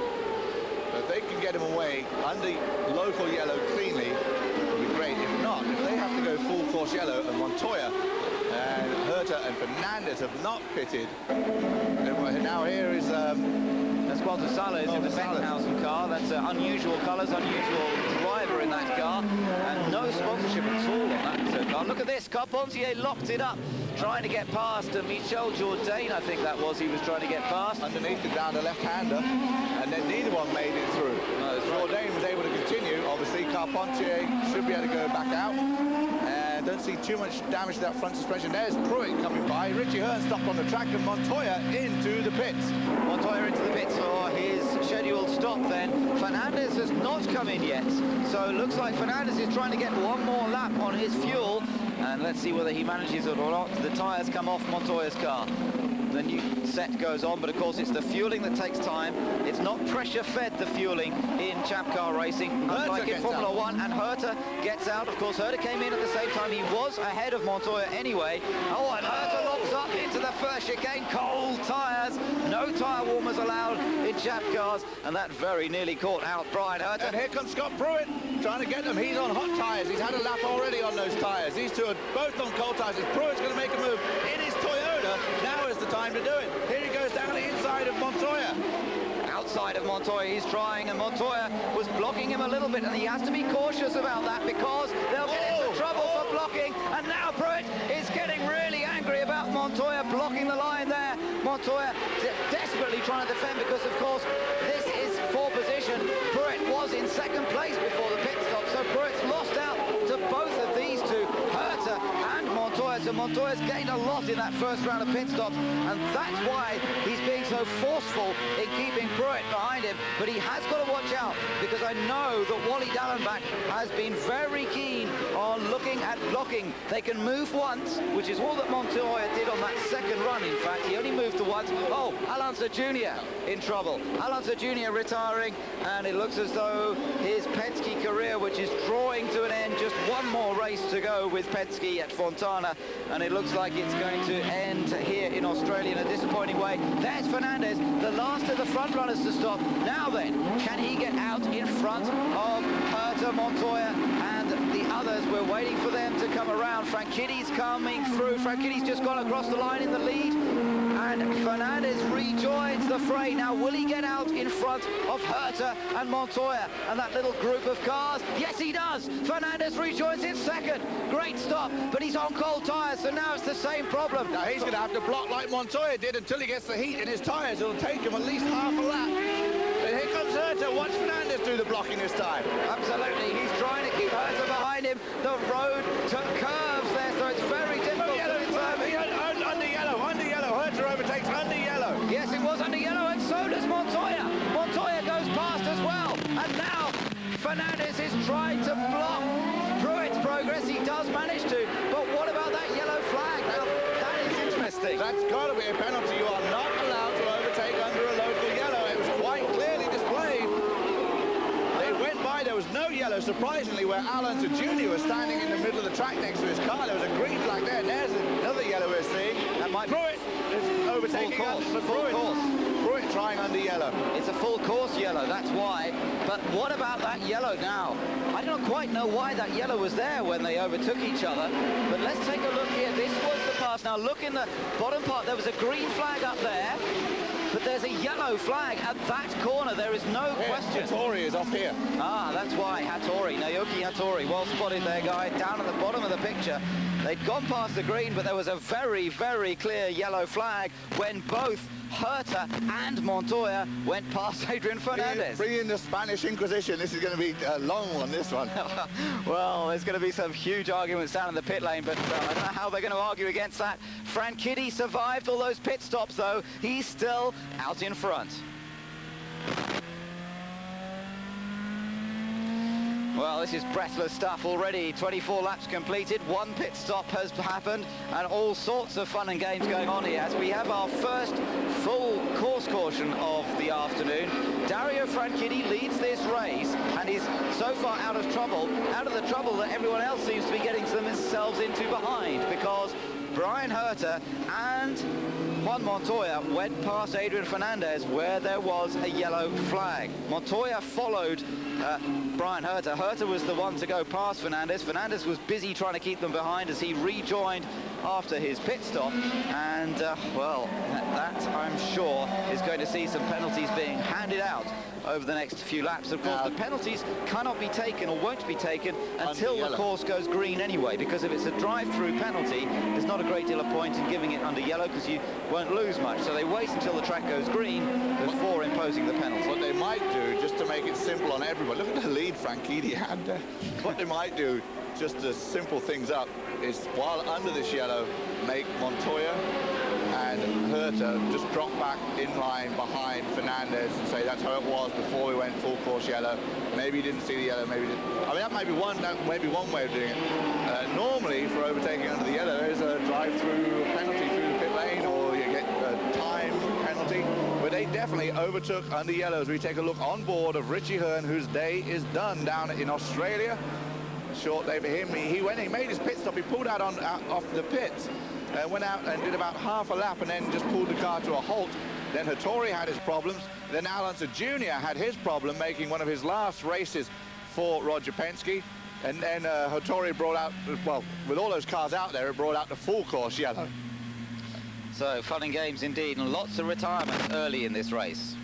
If they can get him away under local yellow cleanly, it would be great. If not, if they have to go full course yellow, and Montoya and Herta and Fernandez have not pitted, then now here is
Pasquale Salas in the Bettenhausen car. That's unusual colours, unusual driver in that car, and no sponsorship at all on that car. Look at this, Carpentier locked it up, trying to get past Michel Jourdain, I think that was, he was trying to get past.
Underneath him down the left-hander, and then neither one made it through. No, Jourdain was able to continue we see Carpentier should be able to go back out. And don't see too much damage to that front suspension. There's Pruitt coming by. Richie Hearn stopped on the track, and Montoya into the pits.
Montoya into the pits for his scheduled stop then. Fernandez has not come in yet, so it looks like Fernandez is trying to get one more lap on his fuel, and let's see whether he manages it or not. The tyres come off Montoya's car. The new set goes on, but of course it's the fueling that takes time. It's not pressure-fed, the fueling in Champ Car racing, unlike in Formula 1, and Herta gets out. Of course, Herta came in at the same time. He was ahead of Montoya anyway. Oh, and Herta locks up into the first chicane. Cold tyres. No tyre warmers allowed in Champ Cars, and that very nearly caught out Brian Herta.
And here comes Scott Pruitt trying to get them. He's on hot tyres. He's had a lap already on those tyres. These two are both on cold tyres. Pruitt's going to make a move in his Toyota. Now is the time to do it. Here he goes down the inside of Montoya.
Outside of Montoya, he's trying, and Montoya was blocking him a little bit, and he has to be cautious about that because they'll get into trouble for blocking. And now Pruitt is getting really angry about Montoya blocking the line there. Montoya desperately trying to defend because, of course, this is for position. Pruitt was in second place before the pit stop, so Pruitt's lost out to both of these two, Herta and Montoya. So Montoya's gained a lot in that first round of pit stops, and that's why he's being so forceful in keeping Pruitt behind him. But he has got to watch out, because I know that Wally Dallenbach has been very keen on looking at blocking. They can move once, which is all that Montoya did on that second run. In fact, he only moved to once. Oh, Alonso Jr. in trouble. Alonso Jr. retiring, and it looks as though his Penske career, which is drawing to an end, just one more race to go with Penske at Fontana, and it looks like it's going to end here in Australia in a disappointing way. There's Fernandez, the last of the front runners to stop. Now then, can he get out in front of Herta, Montoya, and the others? We're waiting for them to come around. Franchitti's coming through. Franchitti's just gone across the line in the lead, and Fernandez rejoins the fray. Now, will he get out in front of Herta and Montoya and that little group of cars? Yes, he does. Fernandez rejoins in second. Great stop, but he's on cold tyres, so now it's the same problem.
Now, he's going to have to block like Montoya did until he gets the heat in his tyres. It'll take him at least half a lap. And here comes Herta. Watch Fernandez do the blocking this time.
Absolutely. He's trying to keep Herta behind him. The road curves there, so it's very difficult to determine.
Under yellow. Herta overtakes under yellow.
Yes, it was under yellow, and so does Montoya. Montoya goes past as well. And now Fernandez is trying to block Pruitt's progress. He does manage to. But what about that yellow flag? Now, that is interesting.
That's got to be a penalty. You are not allowed to overtake under a local yellow. It was quite clearly displayed. They went by. There was no yellow, surprisingly, where Alonso Jr. was standing in the middle of the track next to his car. There was a green flag there, and there's another yellow we're seeing.
That might
Pruitt is overtaking
full course.
Pruitt trying under yellow.
It's a full course yellow, that's why. But what about that yellow now? I don't quite know why that yellow was there when they overtook each other. But let's take a look here. This was the pass. Now look in the bottom part. There was a green flag up there, but there's a yellow flag at that corner. There is no question.
Hattori is off here.
Ah, that's why. Hattori, Naoki Hattori. Well spotted there, guy. Down at the bottom of the picture. They'd gone past the green, but there was a very, very clear yellow flag when both Herta and Montoya went past Adrian Fernandez.
Bring in the Spanish Inquisition. This is going to be a long one, this one.
Well, there's going to be some huge arguments down in the pit lane, but I don't know how they're going to argue against that. Franchitti survived all those pit stops, though. He's still out in front. Well, this is breathless stuff already. 24 laps completed, one pit stop has happened, and all sorts of fun and games going on here as we have our first full course caution of the afternoon. Dario Franchitti leads this race and is so far out of the trouble that everyone else seems to be getting themselves into behind, because Brian Herta and Juan Montoya went past Adrian Fernandez where there was a yellow flag. Montoya followed Brian Herta. Herta was the one to go past Fernandez. Fernandez was busy trying to keep them behind as he rejoined after his pit stop. And, well, that I'm sure is going to see some penalties being handed out over the next few laps. Of course, the penalties cannot be taken or won't be taken until the course goes green anyway, because if it's a drive-through penalty, there's not not a great deal of point in giving it under yellow because you won't lose much. So they wait until the track goes green before imposing the penalty.
What they might do, just to make it simple on everyone, look at the lead Franchitti had there. What they might do, just to simple things up, is while under this yellow, make Montoya and Herta just drop back in line behind Fernandez and say that's how it was before we went full course yellow. Maybe you didn't see the yellow, maybe you didn't. I mean, that might be one way of doing it. Normally, for overtaking under the yellow, there's a drive-through penalty through the pit lane, or you get a time penalty. But they definitely overtook under yellow. As we take a look on board of Richie Hearn, whose day is done down in Australia. Short day for him. He made his pit stop. He pulled out off the pits. Went out and did about half a lap and then just pulled the car to a halt. Then Hattori had his problems. Then Alonso Jr. had his problem, making one of his last races for Roger Penske. And then Hattori brought out, well, with all those cars out there, it brought out the full course yellow.
So fun and games indeed, and lots of retirements early in this race.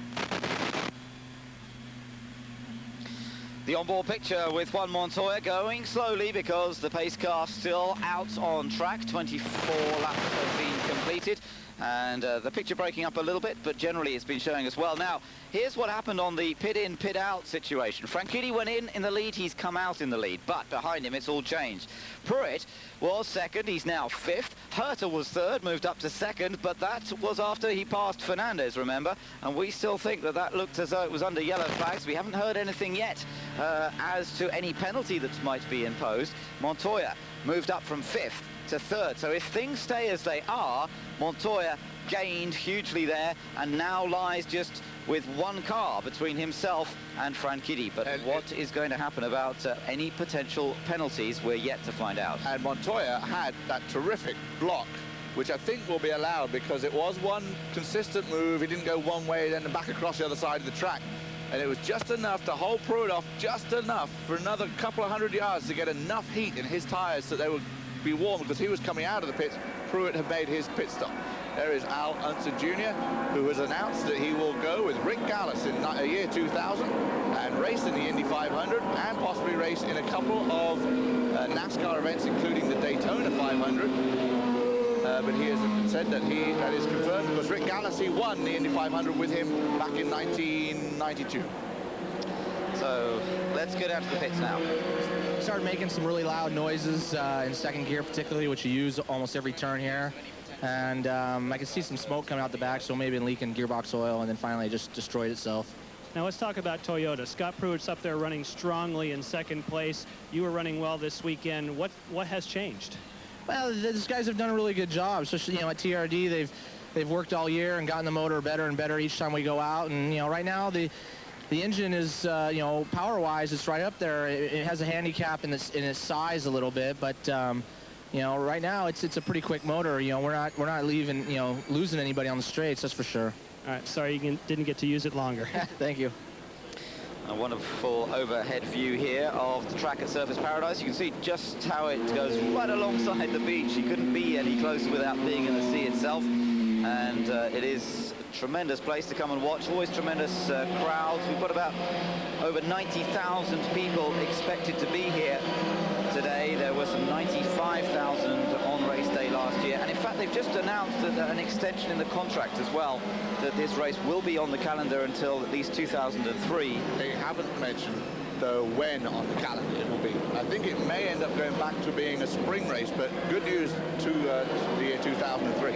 The onboard picture with Juan Montoya going slowly because the pace car still out on track. 24 laps have been completed, and the picture breaking up a little bit, but generally it's been showing us well. Now, here's what happened on the pit-in, pit-out situation. Franchitti went in the lead, he's come out in the lead, but behind him it's all changed. Pruitt was second, he's now fifth. Herta was third, moved up to second, but that was after he passed Fernandez, remember? And we still think that that looked as though it was under yellow flags. We haven't heard anything yet as to any penalty that might be imposed. Montoya moved up from fifth to third. So if things stay as they are, Montoya gained hugely there and now lies just with one car between himself and Franchitti. But what is going to happen about any potential penalties, we're yet to find out.
And Montoya had that terrific block, which I think will be allowed because it was one consistent move. He didn't go one way, then back across the other side of the track. And it was just enough to hold Pruitt off, just enough for another couple of 100 yards to get enough heat in his tyres so they would be warm, because he was coming out of the pits. Pruitt had made his pit stop. There is Al Unser Jr., who has announced that he will go with Rick Gallis in year 2000 and race in the Indy 500 and possibly race in a couple of NASCAR events, including the Daytona 500. But he has said that that is confirmed because Rick Gallis, he won the Indy 500 with him back in 1992.
So let's go down to the pits now.
Started making some really loud noises in second gear particularly, which you use almost every turn here. And I could see some smoke coming out the back, so maybe leaking gearbox oil, and then finally it just destroyed itself.
Now let's talk about Toyota. Scott Pruitt's up there running strongly in second place. You were running well this weekend. What has changed?
Well, these guys have done a really good job, especially at TRD. They've worked all year and gotten the motor better and better each time we go out. And right now the engine is power-wise, it's right up there. It has a handicap in its size a little bit, but right now it's a pretty quick motor. We're not losing anybody on the straights, that's for sure.
All right, sorry you didn't get to use it longer.
Thank you.
A wonderful overhead view here of the track at Surface Paradise. You can see just how it goes right alongside the beach. You couldn't be any closer without being in the sea itself. And it is a tremendous place to come and watch. Always tremendous crowds. We've got about over 90,000 people expected to be here today. There were some 95,000 on race day last year. And in fact, they've just announced that an extension in the contract as well, that this race will be on the calendar until at least 2003.
They haven't mentioned, though, when on the calendar it will be. I think it may end up going back to being a spring race, but good news to the year 2003.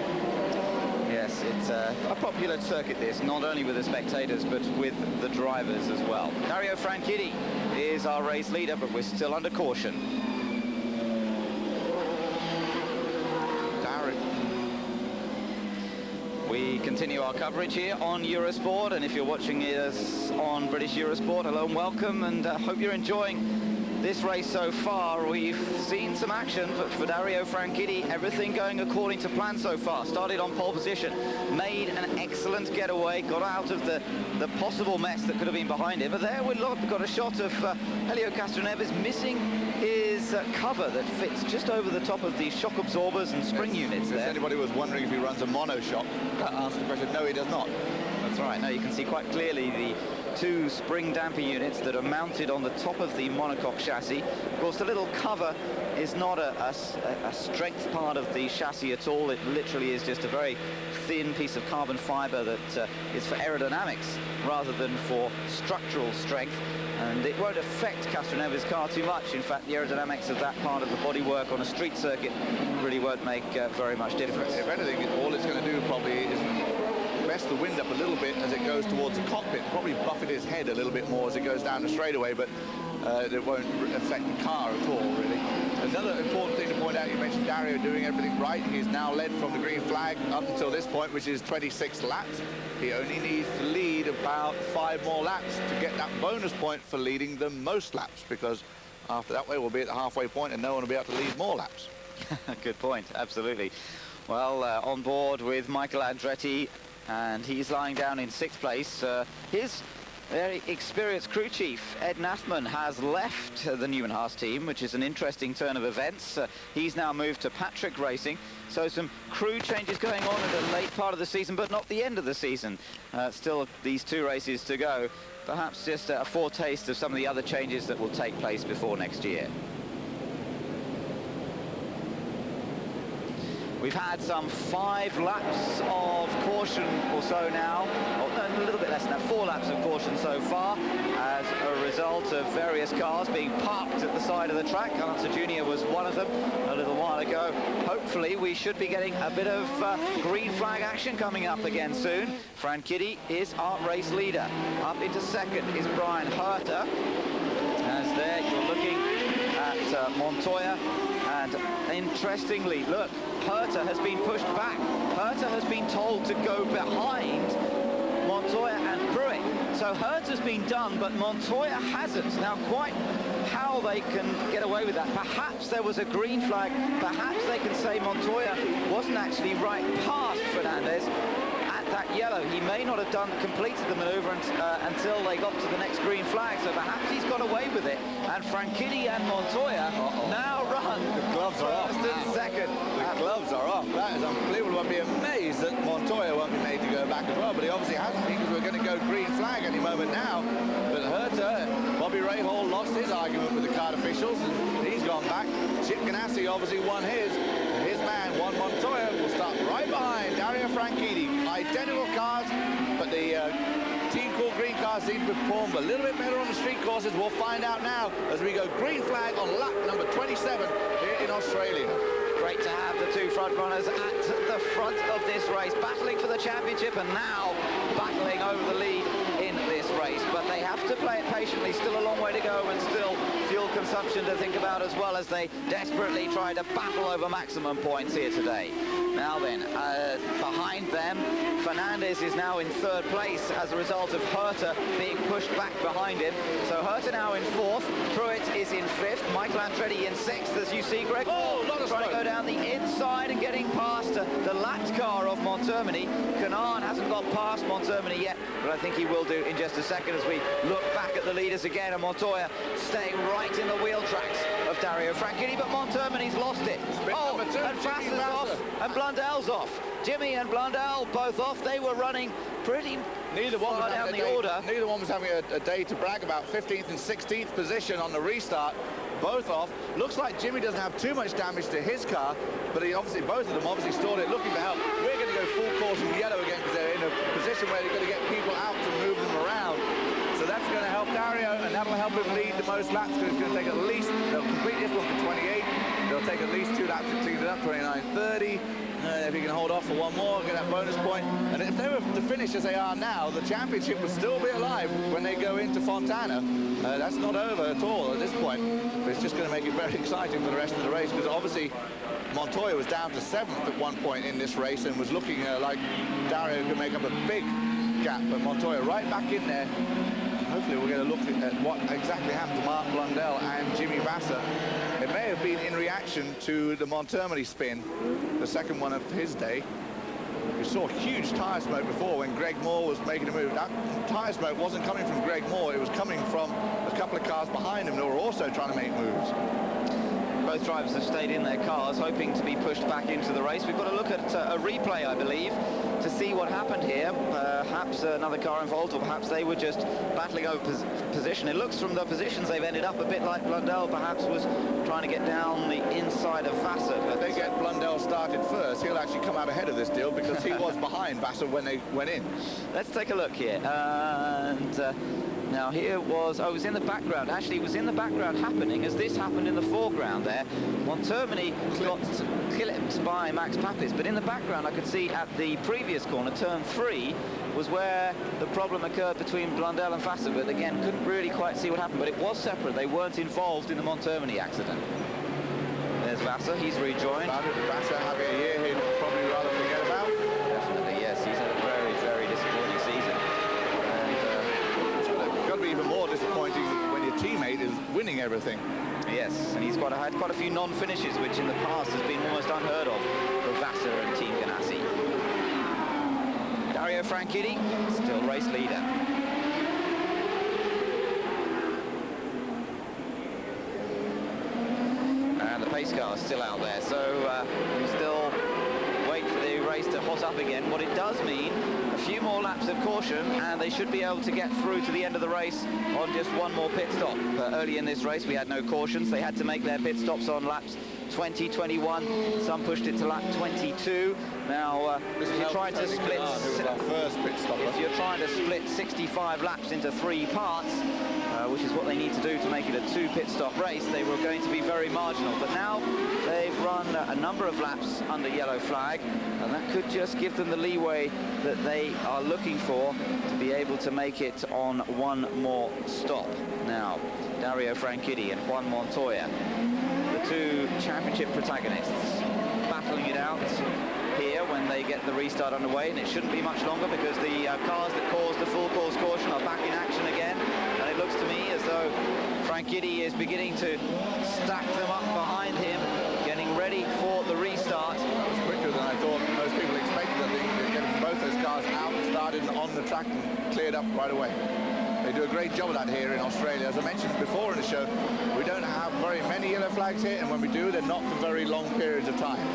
Yes, it's a popular circuit, this, not only with the spectators, but with the drivers as well. Dario Franchitti is our race leader, but we're still under caution. We continue our coverage here on Eurosport, and if you're watching us on British Eurosport, hello and welcome, and hope you're enjoying this race so far. We've seen some action, but for Dario Franchitti, everything going according to plan so far. Started on pole position, made an excellent getaway, got out of the possible mess that could have been behind him. But there we've got a shot of Helio Castroneves missing his cover that fits just over the top of the shock absorbers and spring units there.
If anybody was wondering if he runs a monoshock, that answers the question. No, he does not.
That's right. Now you can see quite clearly the two spring damper units that are mounted on the top of the monocoque chassis. Of course, the little cover is not a strength part of the chassis at all. It literally is just a very thin piece of carbon fiber that is for aerodynamics rather than for structural strength. And it won't affect Castroneva's car too much. In fact, the aerodynamics of that part of the bodywork on a street circuit really won't make very much difference.
If anything, all it's going to do probably is best the wind up a little bit as it goes towards the cockpit, probably buffet his head a little bit more as it goes down the straightaway, but it won't affect the car at all, really. Another important thing to point out, you mentioned Dario doing everything right. He's now led from the green flag up until this point, which is 26 laps. He only needs to lead about 5 more laps to get that bonus point for leading the most laps, because after that way we'll be at the halfway point and no one will be able to lead more laps.
Good point, absolutely. Well, on board with Michael Andretti, and he's lying down in 6th place. His very experienced crew chief, Ed Nathman, has left the Newman Haas team, which is an interesting turn of events. He's now moved to Patrick Racing, so some crew changes going on in the late part of the season, but not the end of the season. Still these 2 races to go. Perhaps just a foretaste of some of the other changes that will take place before next year. We've had some 5 laps of caution or so now, or no, a little bit less than that, 4 laps of caution so far, as a result of various cars being parked at the side of the track. Cancer Jr. was one of them a little while ago. Hopefully we should be getting a bit of green flag action coming up again soon. Franchitti is our race leader. Up into 2nd is Brian Herter. As there you're looking at Montoya, and interestingly, look, Herter has been pushed back. Herter has been told to go behind Montoya and Pruitt. So Herter's been done, but Montoya hasn't. Now, quite how they can get away with that. Perhaps there was a green flag. Perhaps they can say Montoya wasn't actually right past Fernandez at that yellow. He may not have completed the maneuver until they got to the next green flag. So perhaps he's got away with it. And Franchitti and Montoya now run.
The gloves are off.
First and second.
The gloves are off. That is unbelievable. I'd be amazed that Montoya won't be made to go back as well, but he obviously hasn't, because we're going to go green flag any moment now. But Herter, Bobby Rahal lost his argument with the card officials, and he's gone back. Chip Ganassi obviously won his. And his man, Juan Montoya, will start right behind Dario Franchitti. Identical cars, but the Team Cool Green cars seem to perform a little bit better on the street courses. We'll find out now as we go green flag on lap number 27 here in Australia.
Great to have the 2 front runners at the front of this race, battling for the championship and now battling over the lead in this race. But they have to play it patiently. Still a long way to go, and still fuel consumption to think about, as well as they desperately try to battle over maximum points here today. Now then, behind them, Fernandez is now in 3rd place as a result of Herter being pushed back behind him. So Herter now in 4th, Pruitt is in 5th, Michael Andretti in 6th, as you see, Greg.
Oh, lot of
trying
smoke.
to go down the inside and getting past the lapped car of Montermini. Canaan hasn't got past Montermini yet, but I think he will do in just a second as we look back at the leaders again, and Montoya staying right in the wheel tracks of Dario Franchitti, but Montermini's lost it. Oh,
number 2,
and Vassar's off, and Blundell's off. Jimmy and Blundell both off. They were running pretty far down the order.
Neither one was having a day to brag about. 15th and 16th position on the restart, both off. Looks like Jimmy doesn't have too much damage to his car, but both of them obviously stored it looking for help. We're going to go full course in yellow again because they're in a position where they're going to get people out to move them around. So that's going to help Dario, and that'll help him lead the most laps, because it's going to take at least, they'll complete this one for 28. They'll take at least 2 laps to clean it up, 29.30. If he can hold off for 1 more, get that bonus point. And if they were to finish as they are now, the championship would still be alive when they go into Fontana. That's not over at all at this point, but it's just going to make it very exciting for the rest of the race, because obviously Montoya was down to 7th at one point in this race and was looking like Dario could make up a big gap, but Montoya right back in there. Hopefully we'll get a look at what exactly happened to Mark Blundell and Jimmy Vassar. It may have been in reaction to the Montermini spin, the second one of his day. We saw huge tyre smoke before when Greg Moore was making a move. That tyre smoke wasn't coming from Greg Moore, it was coming from a couple of cars behind him that were also trying to make moves.
both drivers have stayed in their cars, hoping to be pushed back into the race. We've got to look at a replay, I believe, to see what happened here. Perhaps another car involved, or perhaps they were just battling over position. It looks from the positions they've ended up a bit like Blundell perhaps was trying to get down the inside of Vassar. But
if they get Blundell started first, he'll actually come out ahead of this deal, because he was behind Vassar when they went in.
Let's take a look here. And now here was, it was in the background. Actually, it was in the background happening as this happened in the foreground there. Montermini got clipped by Max Papis, but in the background I could see at the previous corner, turn 3, was where the problem occurred between Blundell and Vassar, but again, couldn't really quite see what happened, but it was separate. They weren't involved in the Montermini accident. There's Vassar, he's rejoined.
Vassar having a year he'd probably rather forget about.
Definitely, yes, he's had a very, very disappointing season.
It's got to be even more disappointing when your teammate is winning everything.
Yes, and he's had quite a few non-finishes, which in the past has been almost unheard of for Vassar and Team Ganassi. Dario Franchitti, still race leader. And the pace car is still out there, so we still wait for the race to hot up again. What it does mean, a few more laps of caution, and they should be able to get through to the end of the race on just one more pit stop. Early in this race, we had no cautions. They had to make their pit stops on laps 20, 21. Some pushed it to lap 22. Now, if you're trying to split, if you're trying to split 65 laps into 3 parts, which is what they need to do to make it a 2 pit stop race, they were going to be very marginal. But now they've run a number of laps under yellow flag, and that could just give them the leeway that they are looking for to be able to make it on one more stop. Now, Dario Franchitti and Juan Montoya, the 2 championship protagonists, battling it out here when they get the restart underway, and it shouldn't be much longer because the cars that caused the full course caution are back in action again, and it looks to me as though Franchitti is beginning to stack them up behind him, getting ready for the restart.
It's quicker than I thought most people expected. I think they're getting both those cars out and started on the track and cleared up right away. They do a great job of that here in Australia. As I mentioned before in the show, we don't have very many yellow flags here, and when we do, they're not for very long periods of time.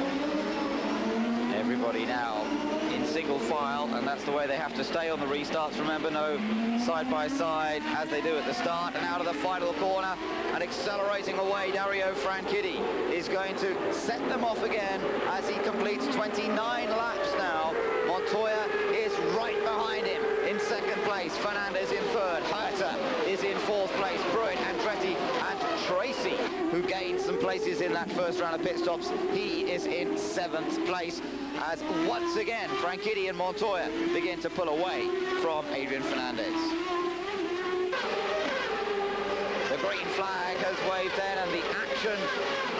Everybody now in single file, and that's the way they have to stay on the restarts. Remember, no side-by-side as they do at the start. And out of the final corner and accelerating away, Dario Franchitti is going to set them off again as he completes 29 laps now. Montoya is right behind him in 2nd place. Fernandez in 3rd. Herta is in 4th place. Pruitt, Andretti and Tracy, who gained some places in that first round of pit stops, he is in 7th place, as once again Franchitti and Montoya begin to pull away from Adrian Fernandez. The green flag has waved in, and the action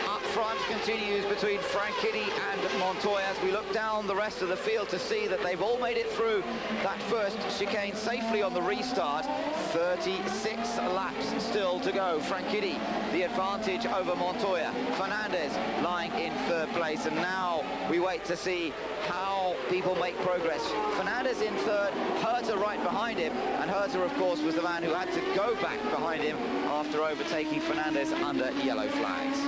up front continues between Franchitti and Montoya as we look down the rest of the field to see that they've all made it through that first chicane safely on the restart. 36 laps still to go. Franchitti the advantage over Montoya. Fernandez lying in 3rd place, and now we wait to see how people make progress. Fernandez in 3rd, Herta right behind him, and Herta of course was the man who had to go back behind him after overtaking Fernandez under yellow flags.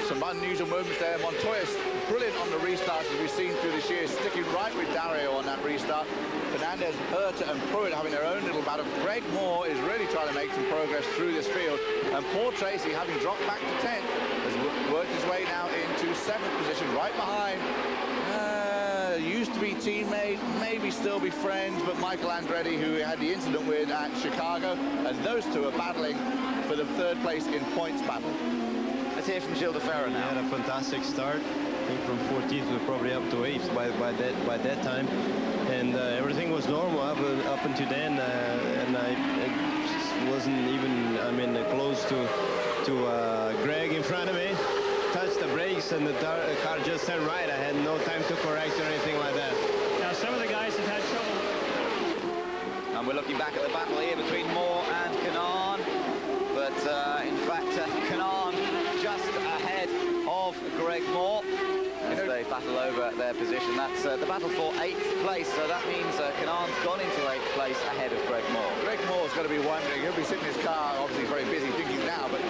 Some unusual movements there. Montoya's brilliant on the restarts as we've seen through this year, sticking right with Dario on that restart. Fernandez, Herta and Pruitt having their own little battle. Greg Moore is really trying to make some progress through this field, and poor Tracy, having dropped back to 10th, has worked his way now into 7th position, right behind used to be teammate, maybe still be friends, but Michael Andretti, who we had the incident with at Chicago, and those two are battling for the 3rd place in points battle.
Let's hear from Gilles de Ferrer now.
He had a fantastic start. I think from 14th we're probably up to 8th by that time, and everything was normal up until then, and I wasn't even close to Greg in front of me. Touched the brakes and the car just turned right. I had no time to correct or anything like that.
Now some of the guys have had trouble.
And we're looking back at the battle here between Moore and Kanaan, but in fact Kanaan just ahead of Greg Moore as they battle over their position. That's the battle for 8th place, so that means Kanaan's gone into 8th place ahead of Greg Moore.
Greg Moore's got to be wondering, he'll be sitting in his car, obviously very busy thinking now, but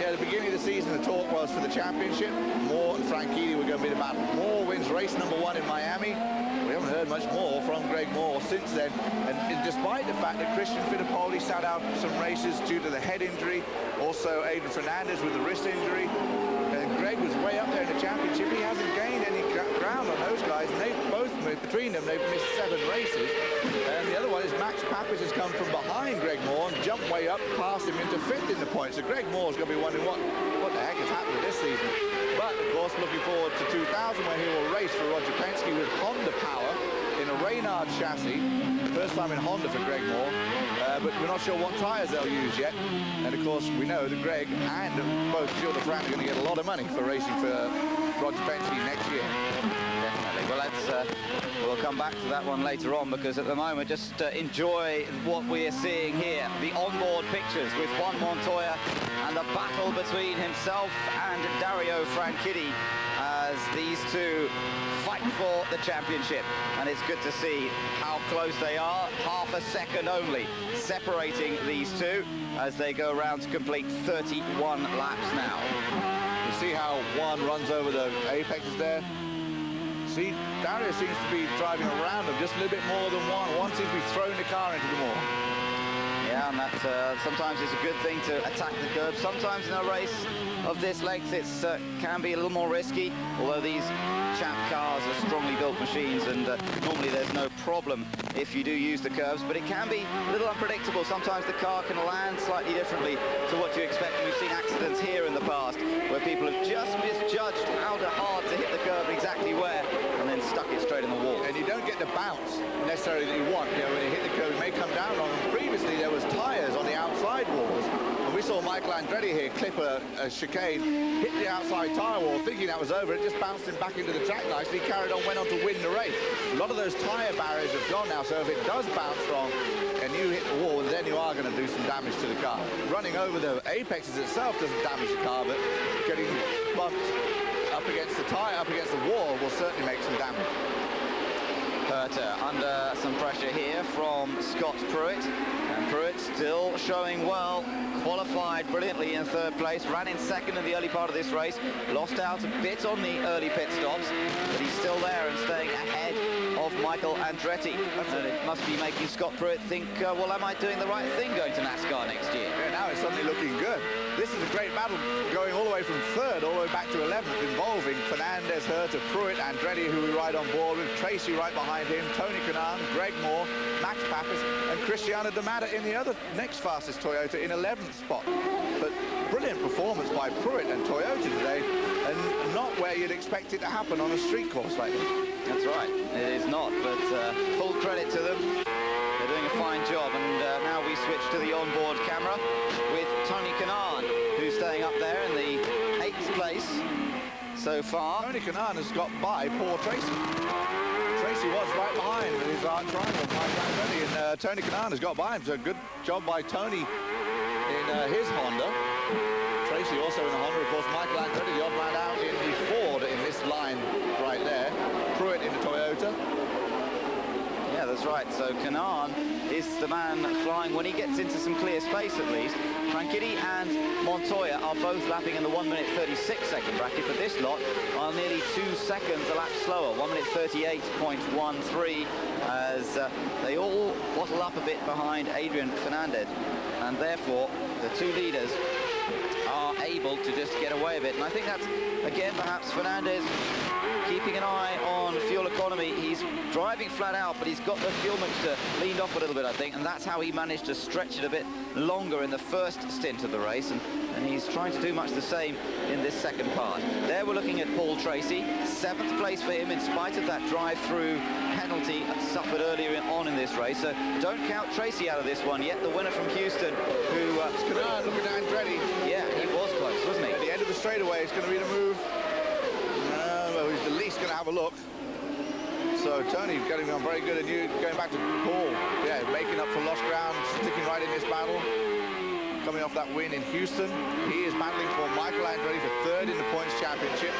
yeah, beginning of the season, the talk was for the championship. Moore and Franchitti were going to be the battle. Moore wins race #1 in Miami. We haven't heard much more from Greg Moore since then. And despite the fact that Christian Fittipaldi sat out some races due to the head injury, also Adrian Fernandez with the wrist injury, and Greg was way up there in the championship. He hasn't gained any ground on those guys, and they've both, between them, they've missed 7 races. And the other one is Max Pappas has come from behind Greg Moore and jumped way up, passed him into 5th in the points. So Greg Moore's going to be wondering what the heck has happened with this season. But, of course, looking forward to 2000, where he will race for Roger Penske with Honda power in a Reynard chassis. First time in Honda for Greg Moore. But we're not sure what tyres they'll use yet. And, of course, we know that Greg and both Gilles de France are going to get a lot of money for racing for Roger Penske next year.
Definitely. Well, we'll come back to that one later on, because at the moment, just enjoy what we are seeing here. The onboard pictures with Juan Montoya and the battle between himself and Dario Franchitti as these two fight for the championship. And it's good to see how close they are. Half a second only separating these two as they go around to complete 31 laps now.
You see how Juan runs over the apexes there? See, Dario seems to be driving around them just a little bit more than Juan. Juan seems to be throwing the car into them all.
Yeah, and that sometimes it's a good thing to attack the curb. Sometimes in a race of this length, it can be a little more risky, although these champ cars are strongly built machines, and normally there's no problem if you do use the curves, but it can be a little unpredictable. Sometimes the car can land slightly differently to what you expect, and we've seen accidents here in the past where people have just misjudged how hard to hit the curve and exactly where, and then stuck it straight in the wall.
And you don't get the bounce necessarily that you want. You know, when you hit the curve, it may come down wrong. Previously, there was tyres on the outside walls, and we saw Michael Andretti here clip a chicane, hit the outside tyre wall, thinking that was over. It just bounced him back into the track nicely. He carried on, went on to win the race. A lot of those tyre barriers have gone now, so if it does bounce wrong and you hit the wall, then you are going to do some damage to the car. Running over the apexes itself doesn't damage the car, but getting bumped up against the tyre, up against the wall, will certainly make some damage.
But under some pressure here from Scott Pruitt, and Pruitt still showing well, qualified brilliantly in 3rd place, ran in 2nd in the early part of this race, lost out a bit on the early pit stops, but he's still there and staying ahead of Michael Andretti. And it must be making Scott Pruitt think, well, am I doing the right thing going to NASCAR next year?
Yeah, now it's suddenly looking good. This is a great battle going all the way from 3rd all the way back to 11th, involving Fernandez, Herta, Pruitt, Andretti, who we ride on board with, Tracy right behind him, Tony Kanaan, Greg Moore, Max Pappas, and Cristiano D'Amato in the other next fastest Toyota in 11th spot. But brilliant performance by Pruitt and Toyota today, and not where you'd expect it to happen on a street course like this.
That's right, it is not, but full credit to them. They're doing a fine job, and now we switch to the onboard camera with Tony Kanaan, who's staying up there in the 8th place so far.
Tony Kanaan has got by poor Tracy. Tracy was right behind with his arc triangle, and Tony Kanaan has got by him, so good job by Tony in his Honda. Tracy also in the Honda, of course. Michael Andretti, the odd man out in the Ford in this line right there. Pruitt in the Toyota.
Yeah, that's right. So Kanaan is the man flying when he gets into some clear space, at least. Franchitti and Montoya are both lapping in the 1 minute 36 second bracket, but this lot are nearly 2 seconds a lap slower, 1 minute 38.13, as they all bottle up a bit behind Adrian Fernandez, and therefore the two leaders are able to just get away a bit. And I think that's, again, perhaps Fernandez keeping an eye on fuel economy. He's driving flat out, but he's got the fuel mixture leaned off a little bit, I think, and that's how he managed to stretch it a bit longer in the first stint of the race, and he's trying to do much the same in this second part. There we're looking at Paul Tracy, 7th place for him in spite of that drive-through penalty suffered earlier on in this race. So don't count Tracy out of this one yet. The winner from Houston, who...
Kanaan looking at Andretti.
Yeah, he was close, wasn't he?
At the end of the straightaway, it's going to be the move. Well, he's the least going to have a look. So Tony getting on very good, and you going back to Paul. Yeah, making up for lost ground, sticking right in this battle. Coming off that win in Houston, he is battling for Michael Andretti for 3rd in the points championship.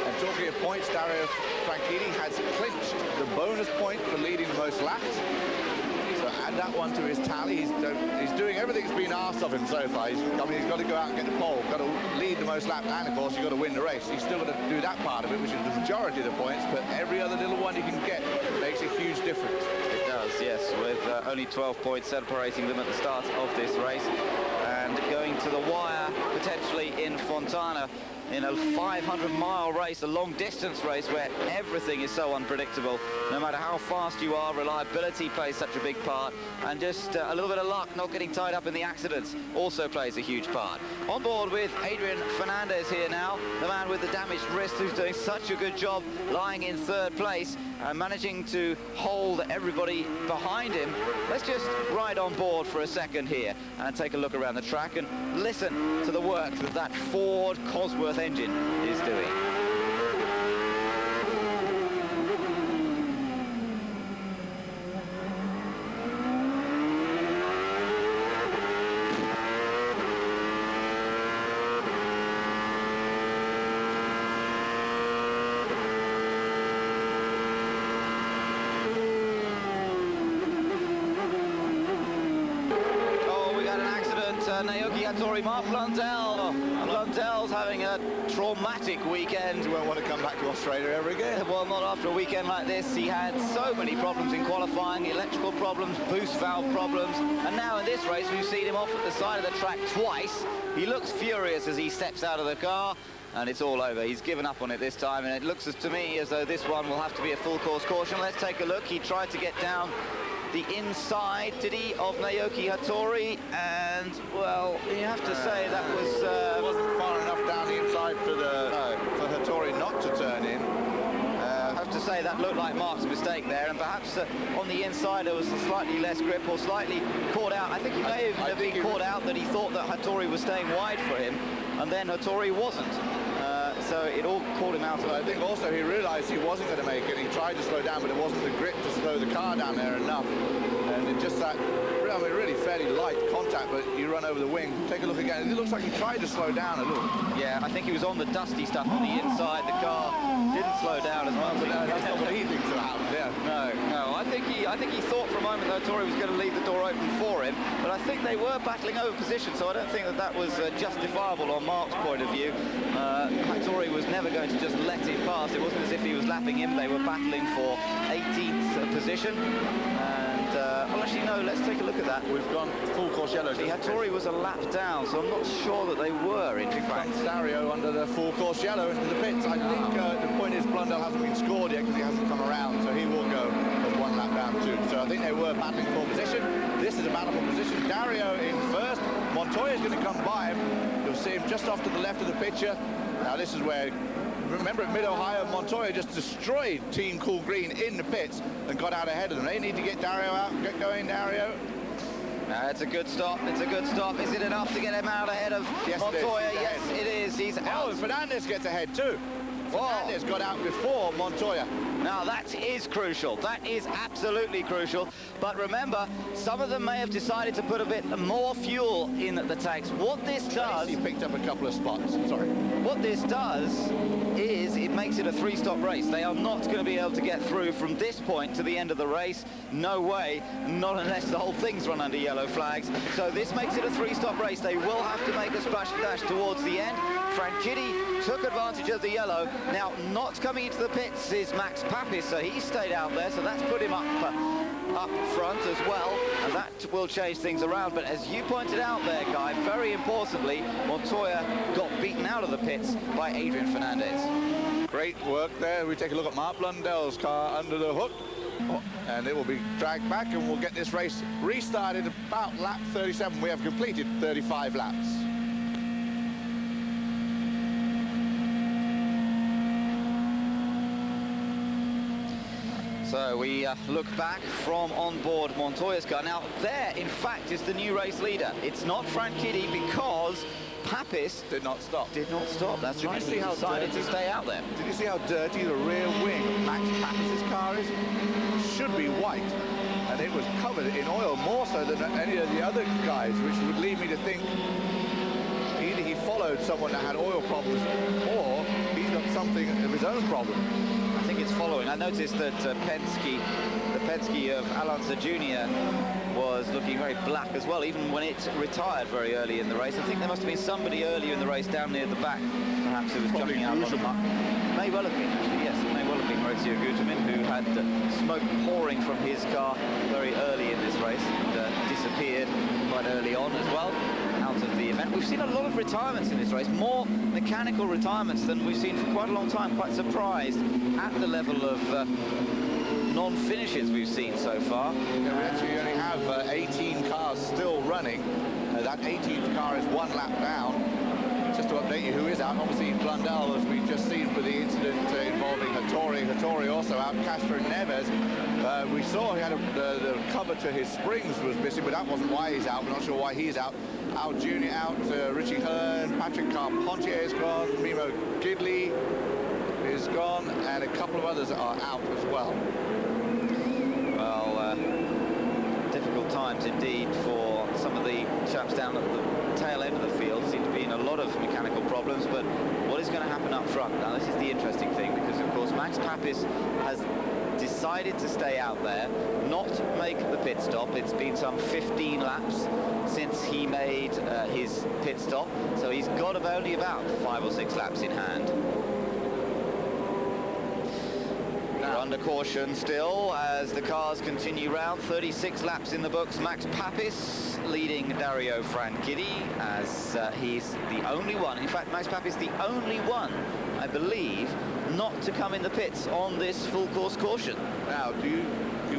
And talking of points, Dario Franchitti has clinched the bonus point for leading the most laps. So add that one to his tally. He's doing everything that's been asked of him so far. He's got to go out and get the pole, got to lead the most laps, and of course you've got to win the race. He's still got to do that part of it, which is the majority of the points, but every other little one you can get makes a huge difference.
It does, yes, with only 12 points separating them at the start of this race, and going to the wire potentially in Fontana in a 500-mile race, a long-distance race where everything is so unpredictable. No matter how fast you are, reliability plays such a big part, and just a little bit of luck, not getting tied up in the accidents, also plays a huge part. On board with Adrian Fernandez here now, the man with the damaged wrist, who's doing such a good job lying in third place and managing to hold everybody behind him. Let's just ride on board for a second here and take a look around the track and listen to the work that that Ford Cosworth engine is doing. Naoki Hattori, Mark Blundell. Blundell's having a traumatic weekend.
He won't want to come back to Australia ever again.
Well, not after a weekend like this. He had so many problems in qualifying, electrical problems, boost valve problems, and now in this race we've seen him off at the side of the track twice. He looks furious as he steps out of the car, and it's all over. He's given up on it this time, and it looks to me as though this one will have to be a full course caution. Let's take a look. He tried to get down the inside, did he, of Naoki Hattori, and well, you have to say that was
wasn't far enough down the inside for Hattori not to turn in.
I have to say that looked like Mark's mistake there, and perhaps on the inside there was a slightly less grip or slightly caught out. I think he may have been caught out that he thought that Hattori was staying wide for him, and then Hattori wasn't. So it all caught him out.
I think also he realised he wasn't going to make it. He tried to slow down, but it wasn't the grip to slow the car down there enough. And it just that, I mean, really fairly light contact, but you run over the wing. Take a look again. It looks like he tried to slow down a little.
Yeah, I think he was on the dusty stuff on the inside. The car didn't slow down as much.
But that's not what he thinks will happen. Yeah.
No. I think he thought for a moment that Hattori was going to leave the door open for him, but I think they were battling over position, so I don't think that was justifiable on Mark's point of view. Hattori was never going to just let him pass. It wasn't as if he was lapping him. They were battling for 18th position. And well, actually, no, let's take a look at that.
We've gone full course yellow.
Hattori was a lap down, so I'm not sure that they were, in fact.
Dario under the full course yellow into the pits. I think the point is Blundell hasn't been scored yet because he hasn't come around, so he will go as one lap down too. So I think they were battling for position. This is a battle for position. Dario in first. Montoya is going to come by him. You'll see him just off to the left of the picture. Now this is where, remember at Mid-Ohio, Montoya just destroyed Team Cool Green in the pits and got out ahead of them. They need to get Dario out. Get going, Dario.
No, it's a good stop. It's a good stop. Is it enough to get him out ahead of Montoya? Yes, it is. He's out.
Oh, and Fernandez gets ahead too. Fernandez got out before Montoya.
Now that is crucial. That is absolutely crucial. But remember, some of them may have decided to put a bit more fuel in the tanks. What this does...
He picked up a couple of spots. Sorry.
What this does is it makes it a three-stop race. They are not going to be able to get through from this point to the end of the race. No way. Not unless the whole thing's run under yellow flags. So this makes it a three-stop race. They will have to make a splash and dash towards the end. Franchitti took advantage of the yellow. Now, not coming into the pits is Max Papis, so he stayed out there, so that's put him up front as well, and that will change things around. But as you pointed out there, Guy, very importantly, Montoya got beaten out of the pits by Adrian Fernandez.
Great work there. We take a look at Mark Blundell's car under the hook, and it will be dragged back, and we'll get this race restarted about lap 37. We have completed 35 laps.
So we look back from on board Montoya's car. Now there, in fact, is the new race leader. It's not Franchitti because Papis
did not stop.
That's right. He decided to stay out there.
Did you see how dirty the rear wing of Max Papis' car is? It should be white, and it was covered in oil more so than any of the other guys, which would lead me to think either he followed someone that had oil problems or he's got something of his own problem.
I think it's following. I noticed that Penske, the Penske of Alonso Jr. was looking very black as well, even when it retired very early in the race. I think there must have been somebody earlier in the race down near the back, perhaps, who was jumping out on the muck. May well have been, actually, yes, it may well have been Maurizio Guterman, who had smoke pouring from his car very early in this race and disappeared quite early on as well out of the event. We've seen a lot of retirements in this race, more mechanical retirements than we've seen for quite a long time. Quite surprised at the level of non-finishes we've seen so far.
Yeah, we actually only have 18 cars still running. That 18th car is one lap down. Just to update you who is out, obviously Blundell, as we've just seen for the incident involving Hattori also out. Castro Neves, we saw he had the cover to his springs was missing, but that wasn't why he's out. We're not sure why he's out. Al Jr. out, Richie Hearn, Patrick Carpentier is gone, Mimo Gidley is gone, and a couple of others are out as well.
Well, difficult times indeed for some of the chaps down at the tail end of the field. Seem to be in a lot of mechanical problems, but what is going to happen up front? Now, this is the interesting thing, because of course Max Papis has decided to stay out there, not make the pit stop. It's been some 15 laps since he made his pit stop, so he's got only about 5 or 6 laps in hand. Under caution still as the cars continue round. 36 laps in the books. Max Papis leading Dario Franchitti as he's the only one. In fact, Max Papis the only one, I believe, not to come in the pits on this full course caution.
Now, you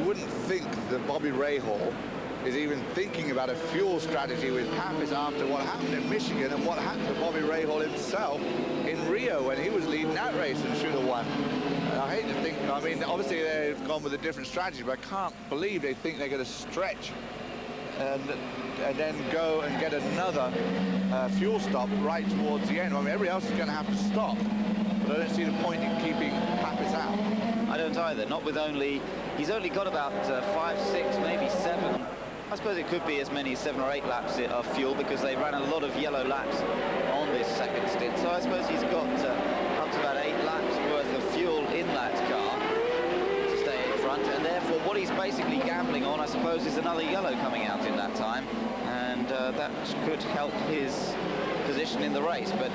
wouldn't think that Bobby Rahal is even thinking about a fuel strategy with Papis after what happened in Michigan and what happened to Bobby Rahal himself in Rio when he was leading that race and should have won. I hate to think, I mean, obviously they've gone with a different strategy, but I can't believe they think they're going to stretch and then go and get another fuel stop right towards the end. I mean, everybody else is going to have to stop, but I don't see the point in keeping Papis out.
I don't either, not with he's only got about 5, 6, maybe 7. I suppose it could be as many as 7 or 8 laps of fuel, because they ran a lot of yellow laps on this second stint. So I suppose he's got up to about 8 laps worth of fuel in that car to stay in front. And therefore, what he's basically gambling on, I suppose, is another yellow coming out in that time. And that could help his position in the race. But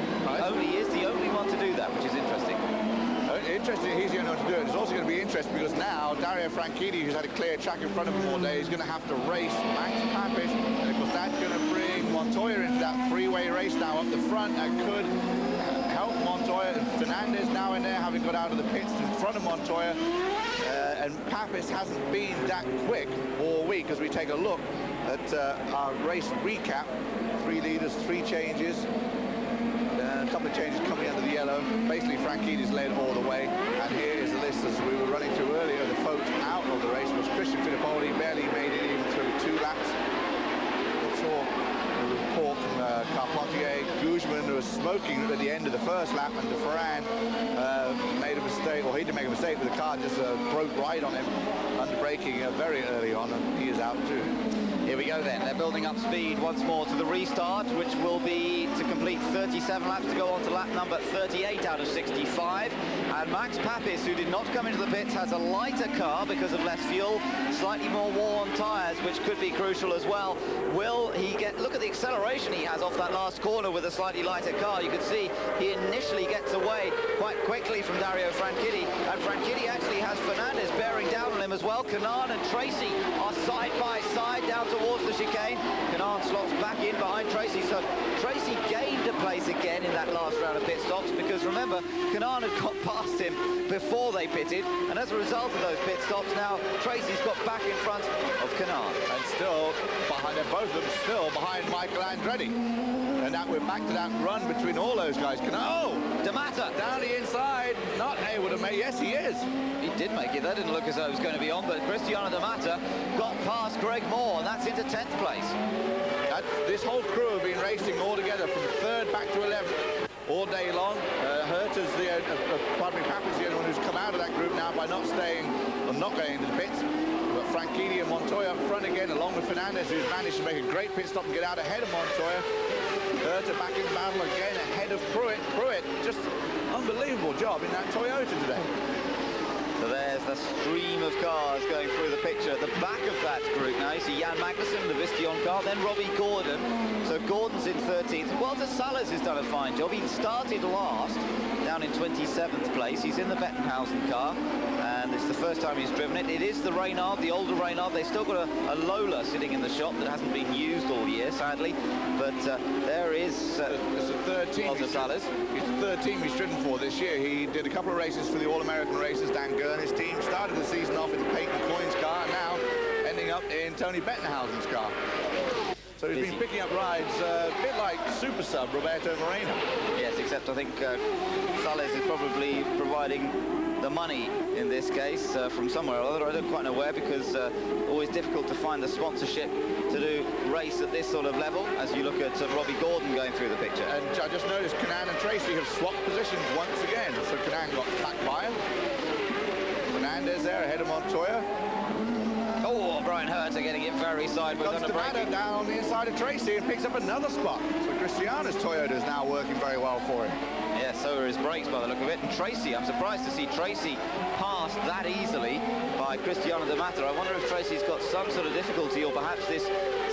he is the only one to do that, which is interesting.
Interesting, he's the only one to do it. It's also going to be interesting because now Dario Franchitti, who's had a clear track in front of him all day, is going to have to race Max Papis, and of course that's going to bring Montoya into that three-way race now up the front. That could help Montoya, and Fernandez now in there, having got out of the pits in front of Montoya, and Papis hasn't been that quick all week. As we take a look at our race recap, 3 leaders, 3 changes. A couple of changes coming under the yellow. Basically, Franchitti's led all the way. And here is the list as we were running through earlier. The folks out of the race was Christian Fittipaldi, barely made it even through 2 laps. I saw a report from Carpentier. Guzman was smoking at the end of the first lap, and de Ferran made a mistake, or he didn't make a mistake, but the car just broke right on him under braking very early on, and he is out too.
Here we go then. They're building up speed once more to the restart, which will be to complete 37 laps to go on to lap number 38 out of 65. And Max Papis, who did not come into the pits, has a lighter car because of less fuel, slightly more worn tyres, which could be crucial as well. Will he get... Look at the acceleration he has off that last corner with a slightly lighter car. You can see he initially gets away quite quickly from Dario Franchitti, and Franchitti actually has Fernandez bearing down on him as well. Canaan and Tracy are side by side down towards the chicane. Canaan slots back in behind Tracy, so Tracy gained a place again in that last round of pit stops, because remember, Canaan had got past him before they pitted, and as a result of those pit stops, now Tracy's got back in front of Canaan.
And still behind them, both of them still behind Michael Andretti. And now we're back to that run between all those guys. Oh,
D'Amata
down the inside, not able to make. Yes, he is.
He did make it. That didn't look as though it was going to be on, but Cristiano D'Amata got past Greg Moore, and that's into 10th place.
This whole crew have been racing all together from 3rd back to 11th all day long. Herta's Papis the only one who's come out of that group now by not staying or not going into the pits. But Franchitti and Montoya up front again, along with Fernandez, who's managed to make a great pit stop and get out ahead of Montoya. Herta back in battle again, ahead of Pruitt. Pruitt, just unbelievable job in that Toyota today.
So there's the stream of cars going through the picture. At the back of that group now, you see Jan Magnussen, the Vistion car, then Robbie Gordon. So Gordon's in 13th. Walter Salas has done a fine job. He started last, down in 27th place. He's in the Bettenhausen car, and it's the first time he's driven it. It is the Reynard, the older Reynard. They've still got a Lola sitting in the shop that hasn't been used all year, sadly. But there is
it's the third team.
Walter Salas.
It's the third team he's driven for this year. He did a couple of races for the All-American races, Dan Gurney's team. Started the season off in the Peyton Coyne's car, and now ending up in Tony Bettenhausen's car. So he's been picking up rides a bit like super sub Roberto Moreno.
Yes, except I think Salas is probably providing the money in this case from somewhere or other. I don't quite know where, because always difficult to find the sponsorship to do race at this sort of level, as you look at Robbie Gordon going through the picture.
And I just noticed Canan and Tracy have swapped positions once again. So Canan got back by him. Fernandez there ahead of Montoya.
Oh, Brian Herter getting it very sideways.
Comes D'Amato down on the inside of Tracy and picks up another spot. So Cristiano's Toyota is now working very well for him.
Yeah, so are his brakes by the look of it. And Tracy, I'm surprised to see Tracy passed that easily by Cristiano D'Amato. I wonder if Tracy's got some sort of difficulty, or perhaps this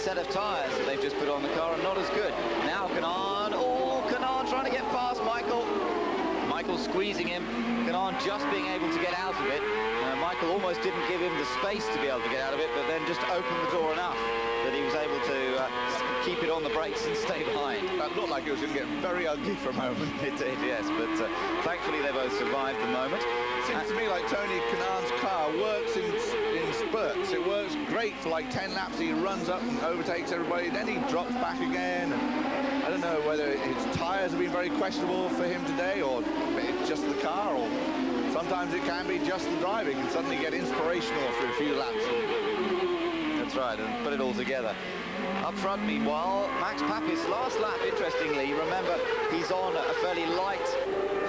set of tyres that they've just put on the car are not as good. Now Canan, oh, Canan trying to get past Michael. Michael squeezing him. Canan just being able to get out of it. Michael almost didn't give him the space to be able to get out of it, but then just opened the door enough that he was able to keep it on the brakes and stay behind.
That looked like it was going to get very ugly for a moment.
It did, yes, but thankfully they both survived the moment.
Seems to me like Tony Kanan's car works in spurts. It works great for like 10 laps. He runs up and overtakes everybody, then he drops back again. And I don't know whether his tyres have been very questionable for him today, or it's just the car, or sometimes it can be just the driving and suddenly get inspirational for a few laps.
That's right, and put it all together. Up front, meanwhile, Max Papis, last lap, interestingly, remember, he's on a fairly light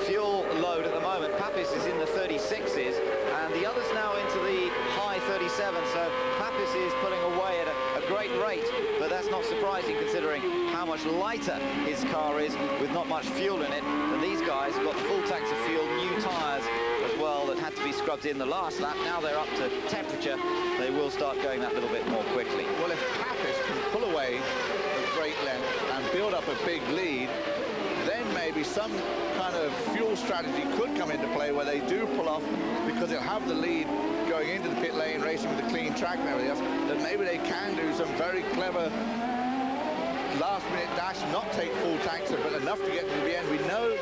fuel load at the moment. Papis is in the 36s, and the others now into the high 37s, so Papis is pulling away at a great rate, but that's not surprising considering how much lighter his car is with not much fuel in it. And these guys have got full tanks of fuel, new tyres as well, that had to be scrubbed in the last lap. Now they're up to temperature. They will start going that little bit more quickly.
Well, if Papis can pull away at great length and build up a big lead, then maybe some kind of fuel strategy could come into play where they do pull off, because they'll have the lead going into the pit lane, racing with a clean track and everything else. Then maybe they can do some very clever last-minute dash, not take full tanks, but enough to get to the end. We know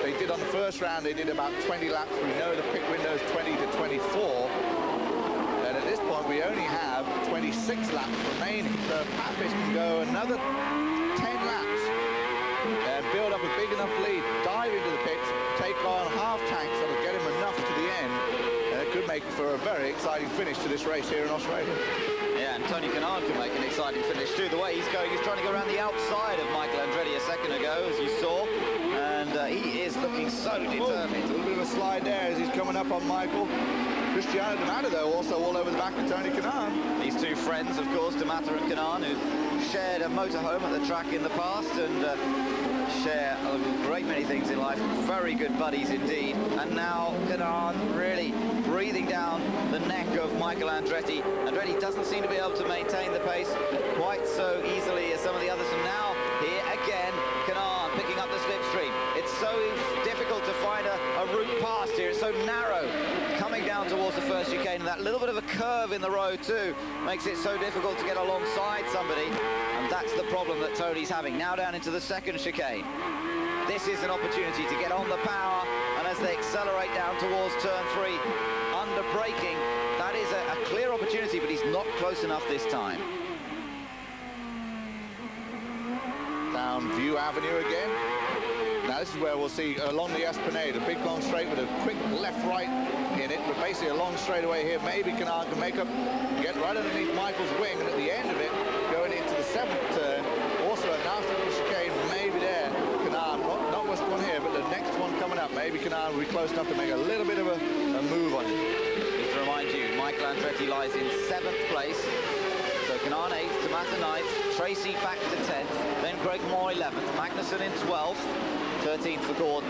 they did on the first round, they did about 20 laps. We know the pit window is 20 to 24. And at this point, we only have 26 laps remaining. So Papis can go another 10 laps and build up a big enough lead, dive into the pits, take on half tanks that'll get him enough to the end. And it could make for a very exciting finish to this race here in Australia.
Yeah, and Tony Kanaan can make an exciting finish too. The way he's going, he's trying to go around the outside of Michael Andretti a second ago, as you saw. And he is looking so determined.
A little bit of a slide there as he's coming up on Michael. Cristiano D'Amato, though, also all over the back of Tony Kanaan.
These two friends, of course, D'Amato and Kanaan, who shared a motorhome at the track in the past and share a great many things in life. Very good buddies indeed. And now Kanaan really breathing down the neck of Michael Andretti. Andretti doesn't seem to be able to maintain the pace quite so easily as some of the others. And now here again, Kanaan picking up the slipstream. It's so difficult to find a route past here. It's so narrow coming down towards the first chicane, and that little bit of a curve in the road too makes it so difficult to get alongside somebody, and that's the problem that Tony's having. Now down into the second chicane. This is an opportunity to get on the power, and as they accelerate down towards turn 3, under braking, that is a clear opportunity, but he's not close enough this time.
Down View Avenue again. Now this is where we'll see along the Esplanade, a big long straight with a quick left-right in it, but basically a long straightaway here. Maybe Kanaan can make up, get right underneath Michael's wing, and at the end of it, going into the 7th turn, also a nasty little chicane, maybe there. Kanaan, not this one here, but the next one coming up, maybe Kanaan will be close enough to make a little bit of a move on it.
Just to remind you, Michael Andretti lies in 7th place. So Kanaan 8th, D'Amato 9th, Tracy back to 10th, then Greg Moore 11th, Magnussen in 12th, 13th for Gordon,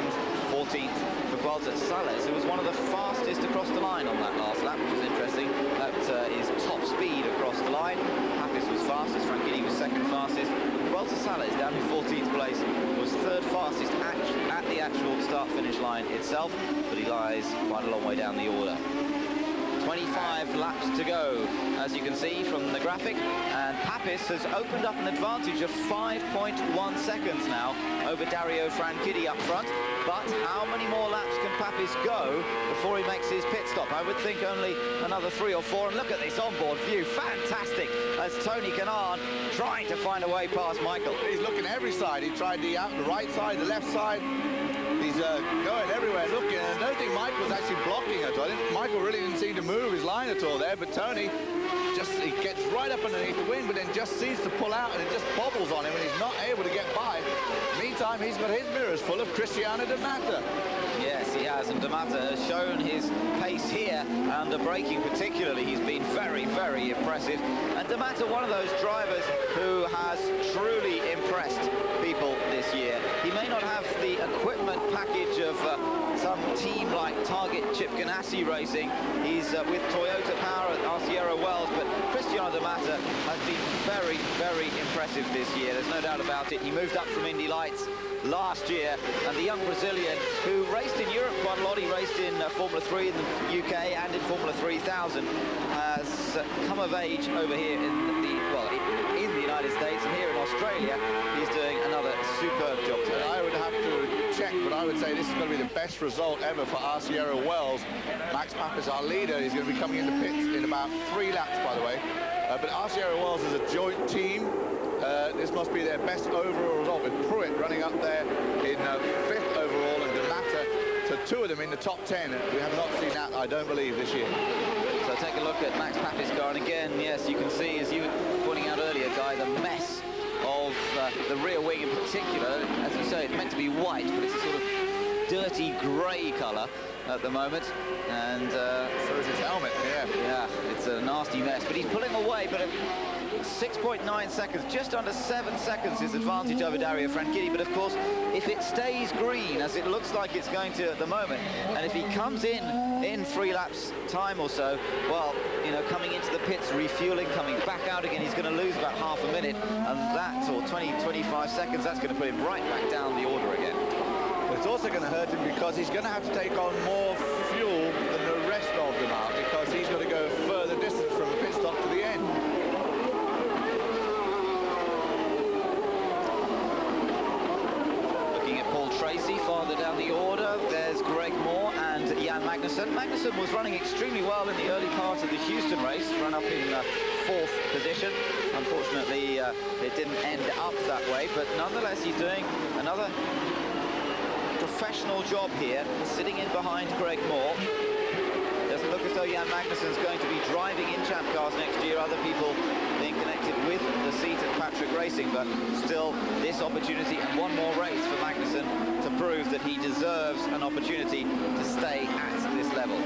14th for Vuelta. Sales, who was one of the fastest across the line on that last lap, which was interesting. That is top speed across the line. Papis was fastest, Franchitti was second fastest. Vuelta Sales, down in 14th place, was third fastest at the actual start-finish line itself, but he lies quite a long way down the order. 25 laps to go, as you can see from the graphic, and Papis has opened up an advantage of 5.1 seconds now over Dario Franchitti up front. But how many more laps can Papis go before he makes his pit stop? I would think only another 3 or 4. And look at this onboard view, fantastic, as Tony Kanaan trying to find a way past Michael.
He's looking every side. He tried the right side, the left side. He's going everywhere looking, and I don't think Michael's actually blocking at all. Michael really didn't seem to move his line at all there, but Tony he gets right up underneath the wing, but then just seems to pull out, and it just bobbles on him, and he's not able to get by. Meantime, he's got his mirrors full of Cristiano De Mata.
Yes, he has, and De Mata has shown his pace here, and the braking particularly, he's been very, very impressive. And De Mata, one of those drivers who has truly impressed people this year. He may not have the equipment package of some team like Target Chip Ganassi Racing. He's with Toyota Power at Arciero Wells, but Cristiano De Mata has been very, very impressive this year. There's no doubt about it. He moved up from Indy Lights last year, and the young Brazilian who raced in Europe quite a lot, he raced in Formula 3 in the UK and in Formula 3000, has come of age over here in the United States, and here in Australia he's doing another superb job today.
I would have to check, but I would say this is going to be the best result ever for Arciero Wells. Max Papis, our leader, is going to be coming into pits in about 3 laps, by the way. But Arciero Wells is a joint team. This must be their best overall result, with Pruitt running up there in 5th overall, and De Mata, so 2 of them in the top 10. We have not seen that, I don't believe, this year.
So take a look at Max Papis' car, and again, yes, you can see, as you were pointing out earlier, Guy, the mess of the rear wing in particular. As you say, it's meant to be white, but it's a sort of dirty grey colour at the moment, and
so is his helmet.
Yeah, it's a nasty mess, but he's pulling away, but 6.9 seconds, just under 7 seconds his advantage over Dario Franchitti. But of course, if it stays green, as it looks like it's going to at the moment, and if he comes in 3 laps time or so, well, you know, coming into the pits, refueling, coming back out again, he's going to lose about half a minute, and that, or 20-25 seconds, that's going to put him right back down the order again.
But it's also going to hurt him because he's going to have to take on more fuel than the rest of them are, because he's got to go further distance from the pit stop to the end.
Tracy farther down the order, there's Greg Moore and Jan Magnussen. Magnussen was running extremely well in the early part of the Houston race, ran up in 4th position. Unfortunately, it didn't end up that way, but nonetheless, he's doing another professional job here, sitting in behind Greg Moore. Doesn't look as though Jan Magnussen's going to be driving in Champ Cars next year, other people being connected with the seat at Patrick Racing, but still this opportunity and one more race for Magnussen to prove that he deserves an opportunity to stay at this level.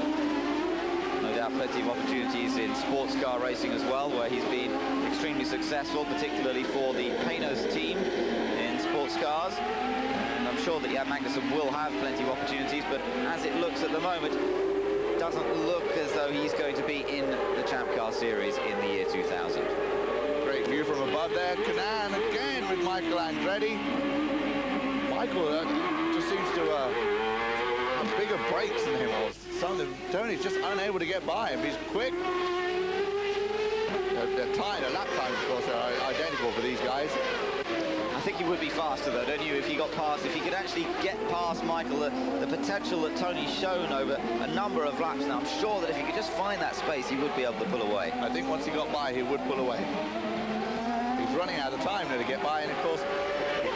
No doubt plenty of opportunities in sports car racing as well, where he's been extremely successful, particularly for the Panos team in sports cars. And I'm sure that Jan Magnussen will have plenty of opportunities, but as it looks at the moment, doesn't look as though he's going to be in the Champ Car Series in the year 2000.
Great view from above there. Kanaan again with Michael Andretti. Michael just seems to have bigger brakes than him, or something. Tony's just unable to get by him. He's quick. Their lap times, of course, are identical for these guys.
I think he would be faster, though, don't you, if he got past, if he could actually get past Michael, the potential that Tony's shown over a number of laps now. I'm sure that if he could just find that space, he would be able to pull away.
I think once he got by, he would pull away. He's running out of time now to get by, and of course,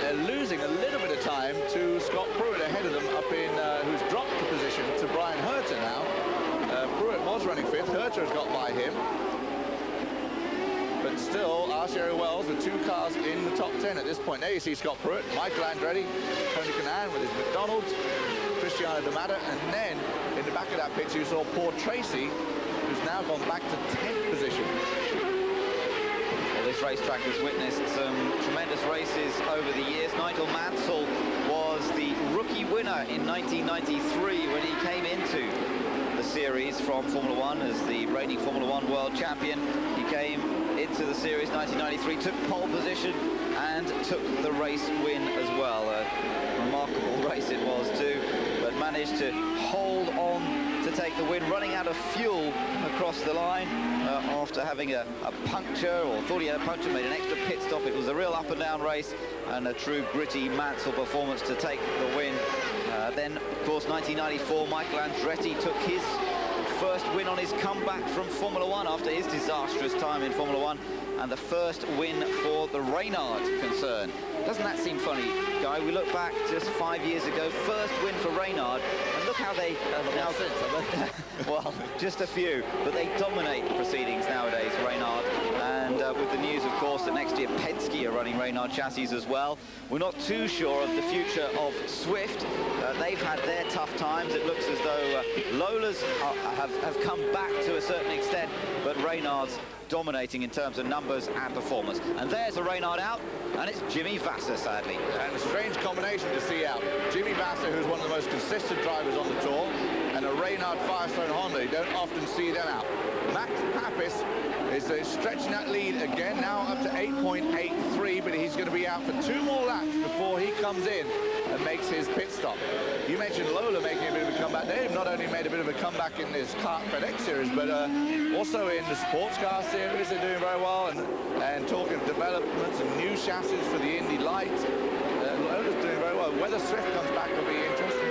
they're losing a little bit of time to Scott Pruitt ahead of them up in, who's dropped the position to Brian Herter now. Pruitt was running 5th, Herter has got by him. But still, Arciero Wells with 2 cars in the top 10 at this point. There you see Scott Pruitt, Michael Andretti, Tony Kanaan with his McDonald's, Cristiano De Mata, and then in the back of that picture you saw poor Tracy, who's now gone back to 10th position. Well,
this racetrack has witnessed some tremendous races over the years. Nigel Mansell was the rookie winner in 1993 when he came into the series from Formula One as the reigning Formula One world champion. He came into the series 1993, took pole position and took the race win as well. A remarkable race it was too, but managed to hold on to take the win, running out of fuel across the line after having a puncture, or thought he had a puncture, made an extra pit stop. It was a real up and down race and a true gritty Mansell performance to take the win. Then, of course, 1994, Michael Andretti took his first win on his comeback from Formula One after his disastrous time in Formula One, and the first win for the Reynard concern. Doesn't that seem funny, Guy? We look back just 5 years ago, first win for Reynard, and look how they now since. Well, just a few, but they dominate the proceedings nowadays, Reynard. And with the news, of course, that next year Penske are running Reynard chassis as well. We're not too sure of the future of Swift. They've had their tough times. It looks as though Lola's have come back to a certain extent, but Reynard's dominating in terms of numbers and performance. And there's a Reynard out, and it's Jimmy Vasser, sadly.
And a strange combination to see out. Jimmy Vasser, who's one of the most consistent drivers on the tour, and a Reynard Firestone Honda. You don't often see them out. Max Papis is stretching that lead again, now up to 8.83, but he's going to be out for 2 more laps before he comes in and makes his pit stop. You mentioned Lola making a bit of a comeback. They've not only made a bit of a comeback in this Kart FedEx series, but also in the sports car series, they're doing very well. And talking of developments and new chassis for the Indy Light, Lola's doing very well. Whether Swift comes back will be interesting.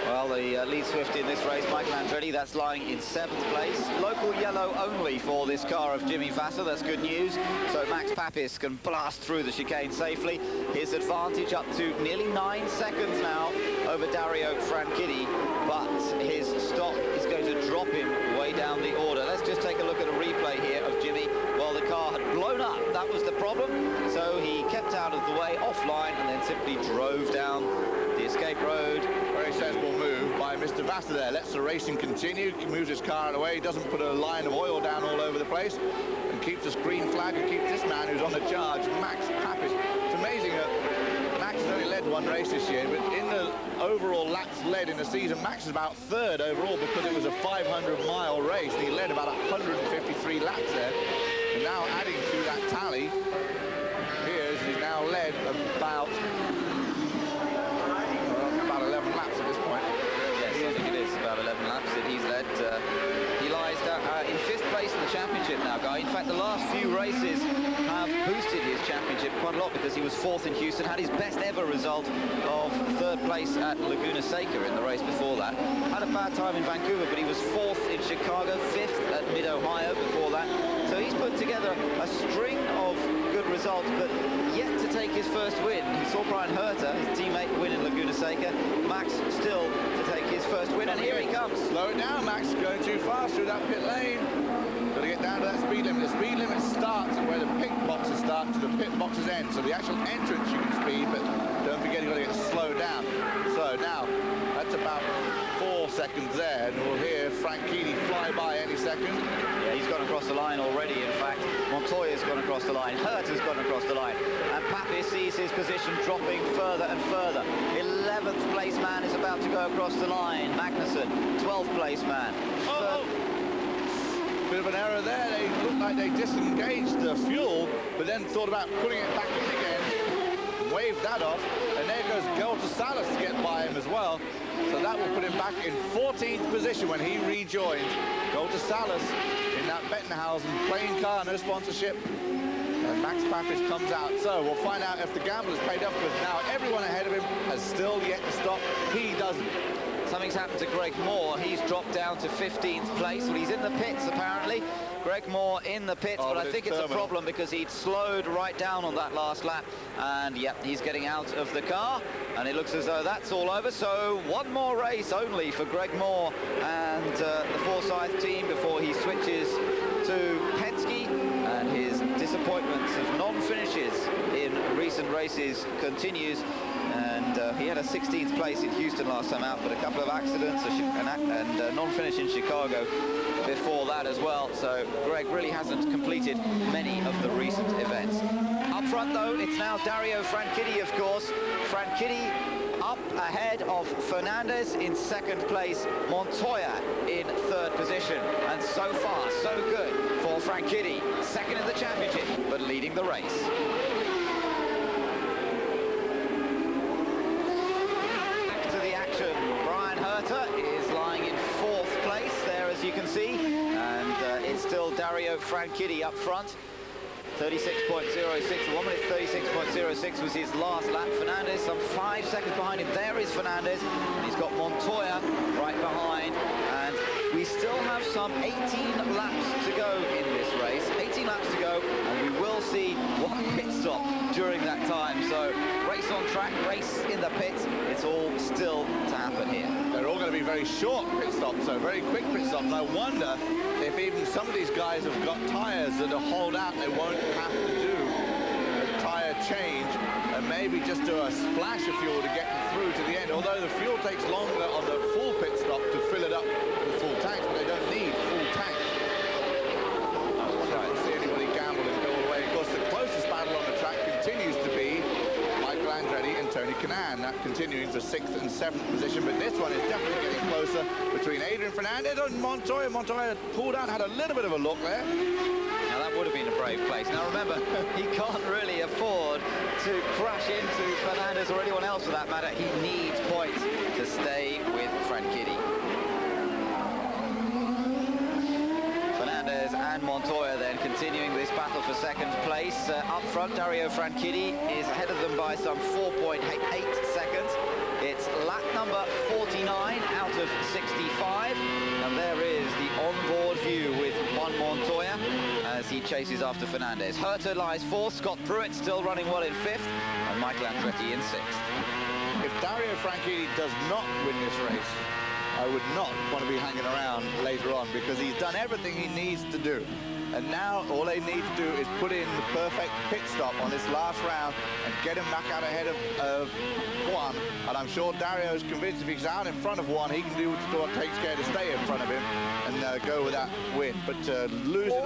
Well, the lead Swift in this race, Michael Andretti, that's lying in 7th place. Local yellow only for this car of Jimmy Vasser. That's good news. So Max Papis can blast through the chicane safely. His advantage up to nearly 9 seconds now over Dario Franchitti, but his stop is going to drop him way down the order. Let's just take a look at a replay here of Jimmy. Well, the car had blown up. That was the problem. So he kept out of the way, offline, and then simply drove down the escape road.
Very sensible move by Mr. Vasser there. Lets the racing continue. He moves his car out of the way. Doesn't put a line of oil down all over the place, and keeps this green flag and keeps this man who's on the charge, Max Papis. It's amazing that Max has only led 1 race this year, but in the overall laps led in the season, Max is about 3rd overall because it was a 500-mile race. And he led about 153 laps there. And now adding to that tally, he's now led about 11 laps at this point.
Yes, I think it is about 11 laps that he's led. He lies in 5th place in the championship now, Guy. In fact, the last few races have boosted his championship quite a lot because he was 4th in Houston, had his best ever result of 3rd place at Laguna Seca in the race before that. Had a bad time in Vancouver, but he was 4th in Chicago, 5th at Mid-Ohio before that. So he's put together a string of good results, but yet to take his first win. He saw Brian Herter, his teammate, win in Laguna Seca. Max still to take his first win, and here he comes.
Slow it down, Max. Going too fast through that pit lane. Got to get down to that speed limit. The speed limit starts where the pit boxes start to the pit boxes end. So the actual entrance you can speed, but don't forget you've got to get slowed down. So now, that's about 4 seconds there, and we'll hear Franchitti fly by any second.
Yeah, he's gone across the line already, in fact. Montoya's gone across the line. Herter's gone across the line. And Papis sees his position dropping further and further. 11th place man is about to go across the line. Magnussen, 12th place man.
Bit of an error there. They looked like they disengaged the fuel, but then thought about putting it back in again. Waved that off, and there goes Golta Salas to get by him as well. So that will put him back in 14th position when he rejoins. Golta Salas in that Bettenhausen plain car, no sponsorship. And Max Papis comes out. So we'll find out if the gamble is paid off, because now everyone ahead of him has still yet to stop. He doesn't.
Something's happened to Greg Moore. He's dropped down to 15th place. Well, he's in the pits, apparently. Greg Moore in the pits, but I think it's a problem because he'd slowed right down on that last lap. And, yep, he's getting out of the car. And it looks as though that's all over. So 1 more race only for Greg Moore and the Forsyth team before he switches to Penske. And his disappointments of non-finishes in recent races continues. And he had a 16th place in Houston last time out, but a couple of accidents and non-finish in Chicago before that as well. So Greg really hasn't completed many of the recent events. Up front, though, it's now Dario Franchitti, of course. Franchitti up ahead of Fernandez in second place, Montoya in third position. And so far, so good for Franchitti, second in the championship, but leading the race. Back to the action. Brian Herter is lying in fourth place there, as you can see, and it's still Dario Franchitti up front. 36.06, 1 minute 36.06 was his last lap. Fernandez some 5 seconds behind him. There is Fernandez, and he's got Montoya right behind. And we still have some 18 laps to go in this race. 18 laps to go, and we will see one pit stop during that time. So race on track, race in the pits. It's all still to happen here.
They're all going to be very short pit stops, so very quick pit stops. And I wonder if even some of these guys have got tyres that will hold out. They won't have to do a tyre change and maybe just do a splash of fuel to get them through to the end. Although the fuel takes longer on the full pit stop to fill it up with full tanks, but they don't need full tanks. I don't see anybody gamble and go away. Of course, the closest battle on the track continues to be Andretti and Tony Kanaan, that continuing for 6th and 7th position, but this one is definitely getting closer between Adrian Fernandez and Montoya. Montoya pulled out, had a little bit of a look there.
Now that would have been a brave place. Now remember, he can't really afford to crash into Fernandez or anyone else for that matter. He needs points to stay with Franchitti. Fernandez and Montoya then continuing this battle for second place. Up front, Dario Franchitti is ahead of them by some 4.8 seconds. It's lap number 49 out of 65. And there is the onboard view with Juan Montoya as he chases after Fernandez. Herter lies fourth, Scott Pruitt still running well in fifth, and Michael Andretti in sixth.
If Dario Franchitti does not win this race, I would not want to be hanging around later on, because he's done everything he needs to do. And now all they need to do is put in the perfect pit stop on this last round and get him back out ahead of Juan. And I'm sure Dario's convinced if he's out in front of Juan, he can do what it takes care to stay in front of him and go with that win. But losing...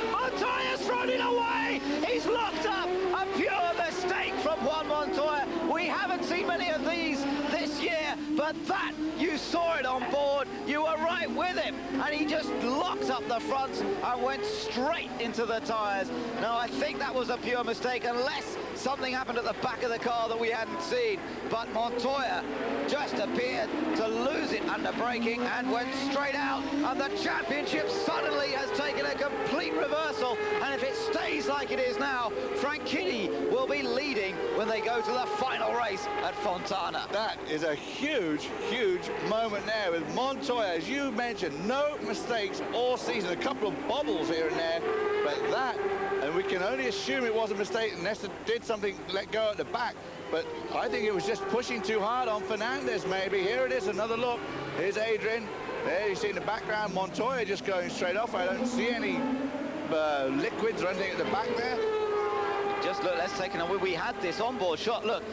Montoya's thrown it away! He's locked up! A pure mistake from Juan Montoya. We haven't seen many of these this year, but that, you saw it on board. You were right with him, and he just locked up the front and went straight into the tyres. Now, I think that was a pure mistake, unless something happened at the back of the car that we hadn't seen. But Montoya just appeared to lose it under braking and went straight out, and the championship suddenly has taken a complete reversal. And if it stays like it is now, Franchitti will be leading when they go to the final race at Fontana.
That is a huge, huge moment there with Montoya. As you mentioned, no mistakes all season. A couple of bobbles here and there, but that, and we can only assume it was a mistake unless it did something, let go at the back. But I think it was just pushing too hard on Fernandez, maybe. Here it is, another look. Here's Adrian. There you see in the background, Montoya just going straight off. I don't see any liquids or anything at the back there.
Just look, let's take another. We had this onboard shot. Look,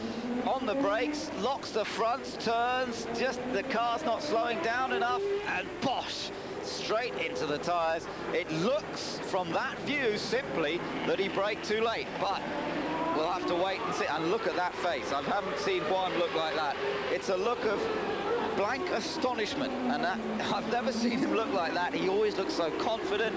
on the brakes, locks the front, turns, just the car's not slowing down enough, and bosh, straight into the tyres. It looks from that view simply that he braked too late, but we'll have to wait and see. And look at that face. I haven't seen Juan look like that. It's a look of blank astonishment, and that, I've never seen him look like that. He always looks so confident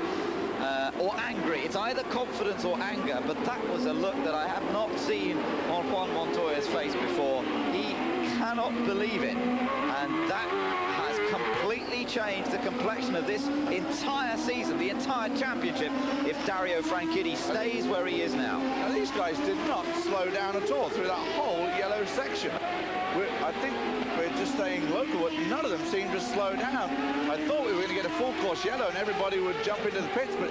or angry. It's either confidence or anger, but that was a look that I have not seen on Juan Montoya's face before. He cannot believe it, and that has completely changed the complexion of this entire season, the entire championship, if Dario Franchitti stays where he is now.
Now, these guys did not slow down at all through that whole yellow section. I think we're just staying local, but none of them seem to slow down. I thought we were going to get a full course yellow and everybody would jump into the pits, but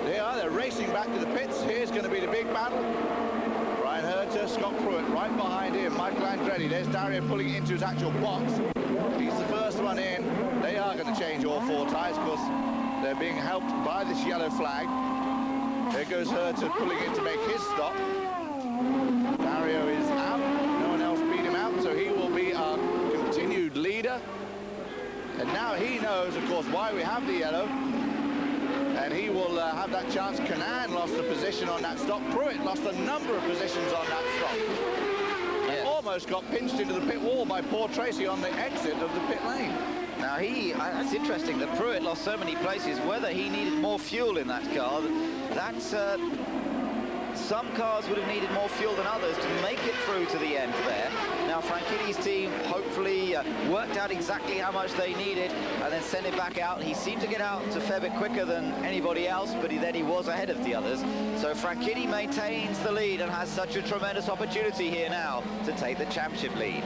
they're racing back to the pits. Here's going to be the big battle. Brian Herter, Scott Pruitt right behind him, Michael Andretti. There's Dario pulling it into his actual box. He's the first one in. They are going to change all four tyres because they're being helped by this yellow flag. There goes Herter pulling in to make his stop. Dario is out. No one else beat him out, so he will be our continued leader. And now he knows, of course, why we have the yellow. And he will have that chance. Kanaan lost a position on that stop. Pruitt lost a number of positions on that stop.
Yeah.
All almost got pinched into the pit wall by poor Tracy on the exit of the pit lane.
Now that's interesting that Pruitt lost so many places. Whether he needed more fuel in that car, some cars would have needed more fuel than others to make it through to the end there. Now Franchitti's team hopefully worked out exactly how much they needed and then sent it back out. He seemed to get out a fair bit quicker than anybody else, but then he was ahead of the others. So Franchitti maintains the lead and has such a tremendous opportunity here now to take the championship lead.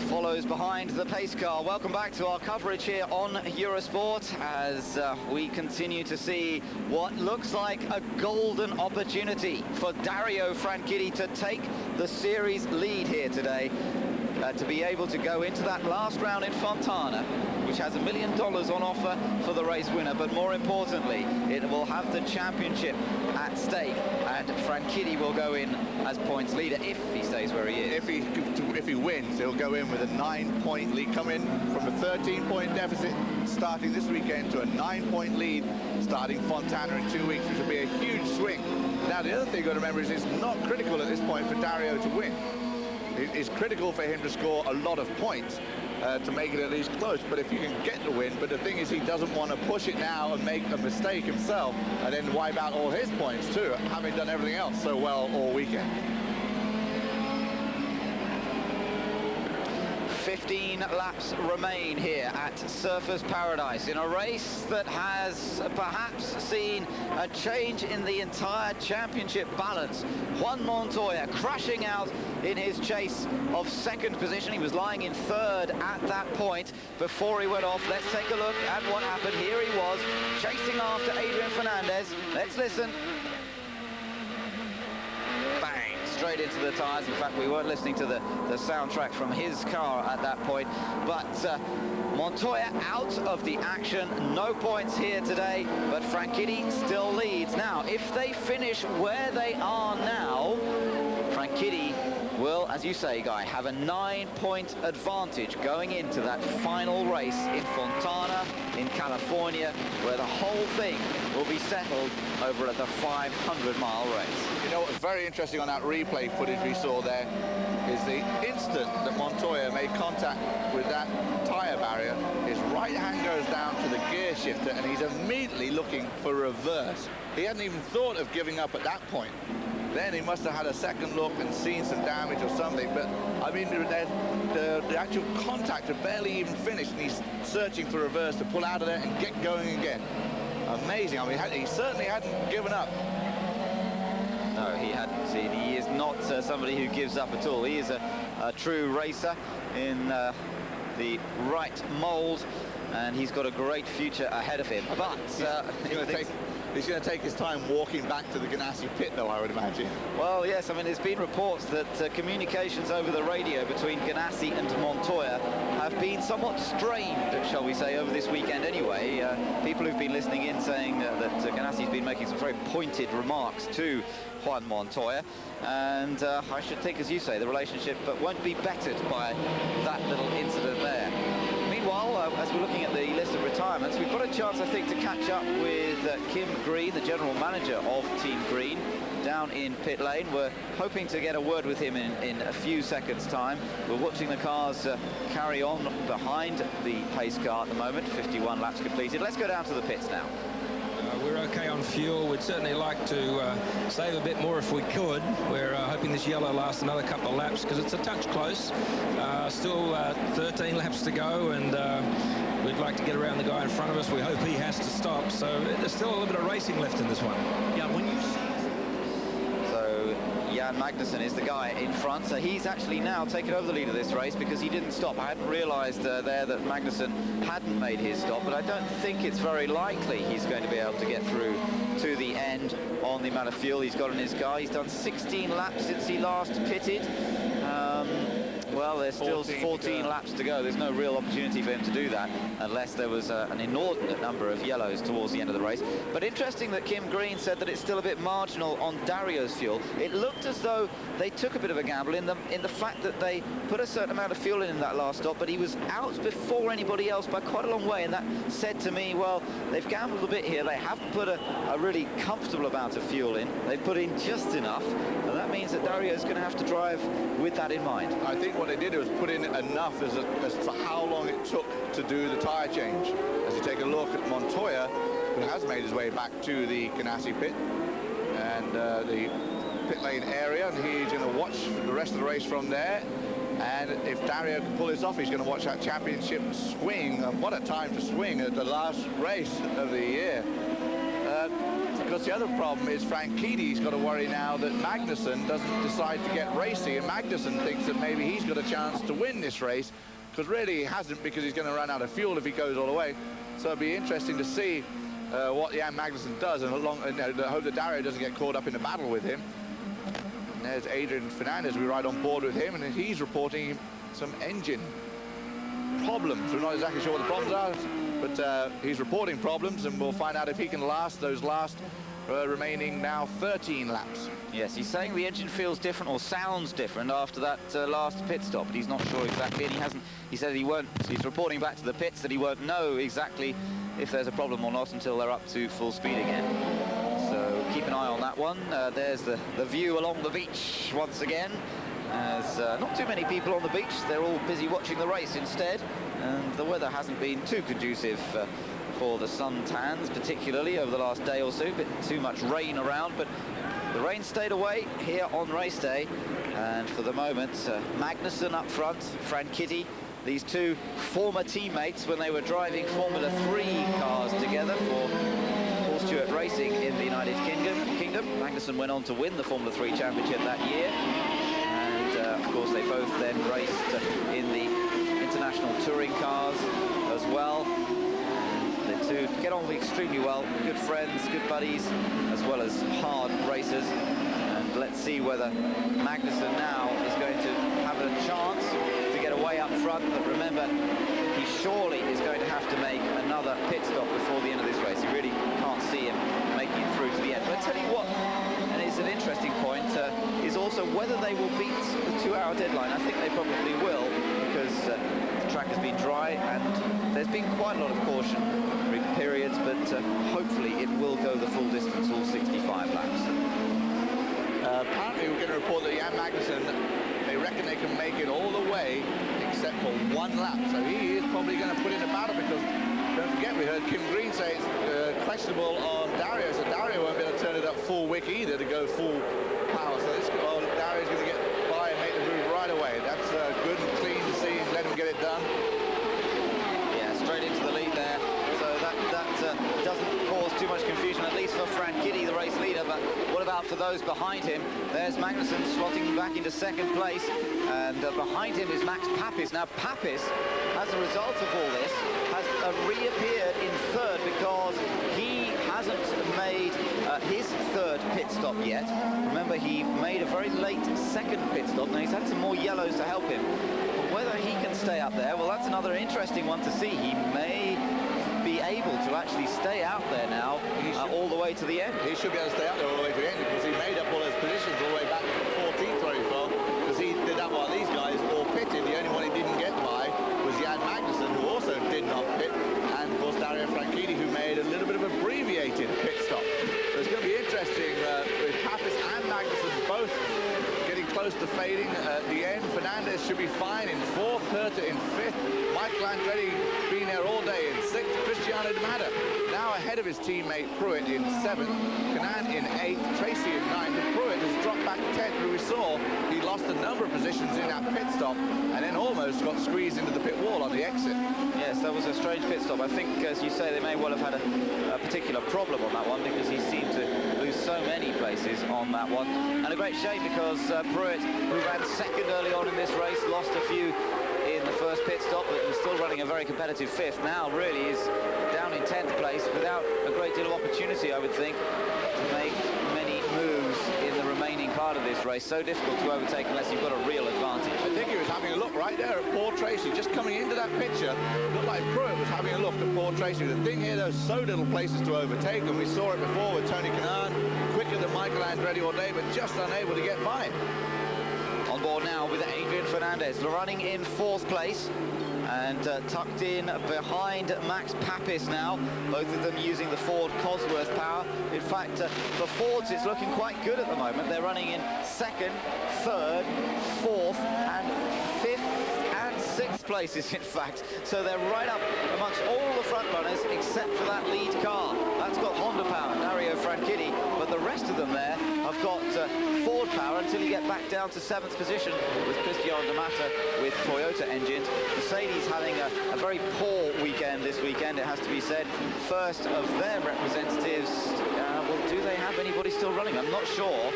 Follows behind the pace car. Welcome back to our coverage here on Eurosport as we continue to see what looks like a golden opportunity for Dario Franchitti to take the series lead here today, to be able to go into that last round in Fontana, which has $1 million on offer for the race winner, but more importantly, it will have the championship at stake, and Franchitti will go in as points leader if he stays where he is.
If he wins, he'll go in with a 9-point lead, come in from a 13-point deficit starting this weekend to a 9-point lead starting Fontana in 2 weeks, which will be a huge swing. Now, the other thing you've got to remember is it's not critical at this point for Dario to win. It's critical for him to score a lot of points to make it at least close, but if you can get the win, but the thing is he doesn't want to push it now and make a mistake himself and then wipe out all his points too, having done everything else so well all weekend.
15 laps remain here at Surfers Paradise in a race that has perhaps seen a change in the entire championship balance. Juan Montoya crashing out in his chase of second position. He was lying in third at that point before he went off. Let's take a look at what happened. Here he was chasing after Adrian Fernandez. Let's listen. Bang! Straight into the tyres. In fact, we weren't listening to the soundtrack from his car at that point, but Montoya out of the action. No points here today, but Franchitti still leads. Now, if they finish where they are now, Franchitti will, as you say, Guy, have a 9-point advantage going into that final race in Fontana in California, where the whole thing will be settled over at the 500-mile race.
You know what's very interesting on that replay footage we saw there is the instant that Montoya made contact with that tyre barrier, his right hand goes down to the gear shifter and he's immediately looking for reverse. He hadn't even thought of giving up at that point. Then he must have had a second look and seen some damage or something, but I mean the actual contact had barely even finished and he's searching for reverse to pull out of there and get going again. Amazing. I mean, he certainly hadn't given up.
No, he hadn't. See, he is not somebody who gives up at all. He is a true racer in the right mould, and he's got a great future ahead of him. But
he's going to take his time walking back to the Ganassi pit, though, I would imagine.
Well, yes, I mean, there's been reports that communications over the radio between Ganassi and Montoya have been somewhat strained, shall we say, over this weekend anyway. People who've been listening in saying that Ganassi's been making some very pointed remarks to Juan Montoya, and I should think, as you say, the relationship won't be bettered by that little incident there. Meanwhile, as we're looking at the list of retirements, we've got a chance, I think, to catch up with Kim Green, the general manager of Team Green, down in pit lane. We're hoping to get a word with him in a few seconds' time. We're watching the cars carry on behind the pace car at the moment. 51 laps completed. Let's go down to the pits now.
We're okay on fuel. We'd certainly like to save a bit more if we could. We're hoping this yellow lasts another couple of laps because it's a touch close. Still 13 laps to go, and we'd like to get around the guy in front of us. We hope he has to stop. So there's still a little bit of racing left in this one.
Yeah, when you see...
Jan Magnussen is the guy in front, so he's actually now taken over the lead of this race because he didn't stop. I hadn't realized there that Magnussen hadn't made his stop, but I don't think it's very likely he's going to be able to get through to the end on the amount of fuel he's got in his car. He's done 16 laps since he last pitted. Well, there's still 14 laps to go. There's no real opportunity for him to do that unless there was an inordinate number of yellows towards the end of the race. But interesting that Kim Green said that it's still a bit marginal on Dario's fuel. It looked as though they took a bit of a gamble in the fact that they put a certain amount of fuel in that last stop, but he was out before anybody else by quite a long way, and that said to me, well, they've gambled a bit here. They haven't put a really comfortable amount of fuel in. They've put in just enough, and that means that Dario's going to have to drive with that in mind.
I think what they did was put in enough as for how long it took to do the tyre change. As you take a look at Montoya, who has made his way back to the Ganassi pit and the pit lane area, and he's going to watch the rest of the race from there. And if Dario can pull this off, he's going to watch that championship swing. And what a time to swing at the last race of the year. Because the other problem is Franchitti's got to worry now that Magnussen doesn't decide to get racy, and Magnussen thinks that maybe he's got a chance to win this race, because really he hasn't, because he's going to run out of fuel if he goes all the way. So it'll be interesting to see what Jan Magnussen does, and I hope that Dario doesn't get caught up in a battle with him. And there's Adrian Fernandez, we ride on board with him, and he's reporting some engine problems. We're not exactly sure what the problems are, but he's reporting problems, and we'll find out if he can last those last remaining now 13 laps.
Yes, he's saying the engine feels different or sounds different after that last pit stop, but he's not sure exactly, and he said he won't, he's reporting back to the pits that he won't know exactly if there's a problem or not until they're up to full speed again. So keep an eye on that one. There's the view along the beach once again. There's not too many people on the beach. They're all busy watching the race instead, and the weather hasn't been too conducive for the suntans, particularly over the last day or so. A bit too much rain around, but the rain stayed away here on race day. And for the moment, Magnussen up front, Franchitti, these two former teammates when they were driving Formula 3 cars together for Paul Stewart Racing in the United Kingdom. Magnussen went on to win the Formula 3 championship that year. Of course, they both then raced in the international touring cars as well. The two get on extremely well, good friends, good buddies, as well as hard racers. And let's see whether Magnussen now is going to have a chance to get away up front. But remember, he surely is going to have to make another pit stop before the end of this race. You really can't see him making it through to the end. But I tell you what, and it's an interesting point, is also whether they will beat the 2-hour deadline. I think they probably will, because the track has been dry and there's been quite a lot of caution periods, but hopefully it will go the full distance, all 65 laps.
Apparently we're going to report that Jan Magnussen, they reckon they can make it all the way except for one lap, so he is probably going to put in a battle, because don't forget, we heard Kim Green say it's questionable on Dario, so Dario won't be able to turn it up full wick either to go full power. So Dario's going to get by and make the move right away. That's good and clean to see, and let him get it done.
Yeah, straight into the lead there. So that doesn't cause too much confusion, at least for Franchitti, the race leader. But what about for those behind him? There's Magnussen slotting back into second place, and behind him is Max Papis. Now Papis, as a result of all this, has reappeared in third, because he hasn't made his third pit stop yet. Remember, he made a very late second pit stop. Now he's had some more yellows to help him. But whether he can stay up there, well, that's another interesting one to see. He may be able to actually stay out there now all the way to the end.
He should be able to stay out there all the way to the end, because he made up all those positions all the way back to 14th where he fell, because he did that while these guys all pitted. The only one he didn't get by was Jan Magnussen, who also did not pit, and of course Dario Franchitti, who made a little bit of abbreviated pit stop. So it's going to be interesting with Papis and Magnussen both getting close to fading at the end. Fernandez should be fine in 4th, Herta in 5th, Michael Andretti been there all day in 6th, Cristiano D'Amata now ahead of his teammate Pruitt in 7th, Canan in 8th, Tracy in 9th, and Pruitt has dropped back 10th, who we saw he lost a number of positions in that pit stop and then almost got squeezed into the pit wall on the exit.
Yes, that was a strange pit stop. I think, as you say, they may well have had a particular problem on that one, because he seemed to lose so many places on that one. And a great shame, because Pruitt, who ran second early on in this race, lost a few in the first pit stop, but was still running a very competitive 5th. Now really is down in 10th place without a great deal of opportunity, I would think, to make many moves in the remaining car start of this race. So difficult to overtake unless you've got a real advantage.
I think he was having a look right there at poor Tracy, just coming into that picture. Looked like Pruitt was having a look at poor Tracy. The thing here, there's so little places to overtake, and we saw it before with Tony Kanaan, quicker than Michael Andretti all day, but just unable to get by him.
On board now with Adrian Fernandez, running in 4th place. And tucked in behind Max Papis now, both of them using the Ford Cosworth power. In fact, for Fords, it's looking quite good at the moment. They're running in 2nd, 3rd, 4th, and 5th and 6th places, in fact. So they're right up amongst all the front runners, except for that lead car. That's got Honda power, Dario Franchitti, but the rest of them there have got Ford power until you get back down to 7th position with Christian de Mata with Toyota engines. Mercedes having a very poor weekend this weekend, it has to be said. First of their representatives, well, do they have anybody still running? I'm not sure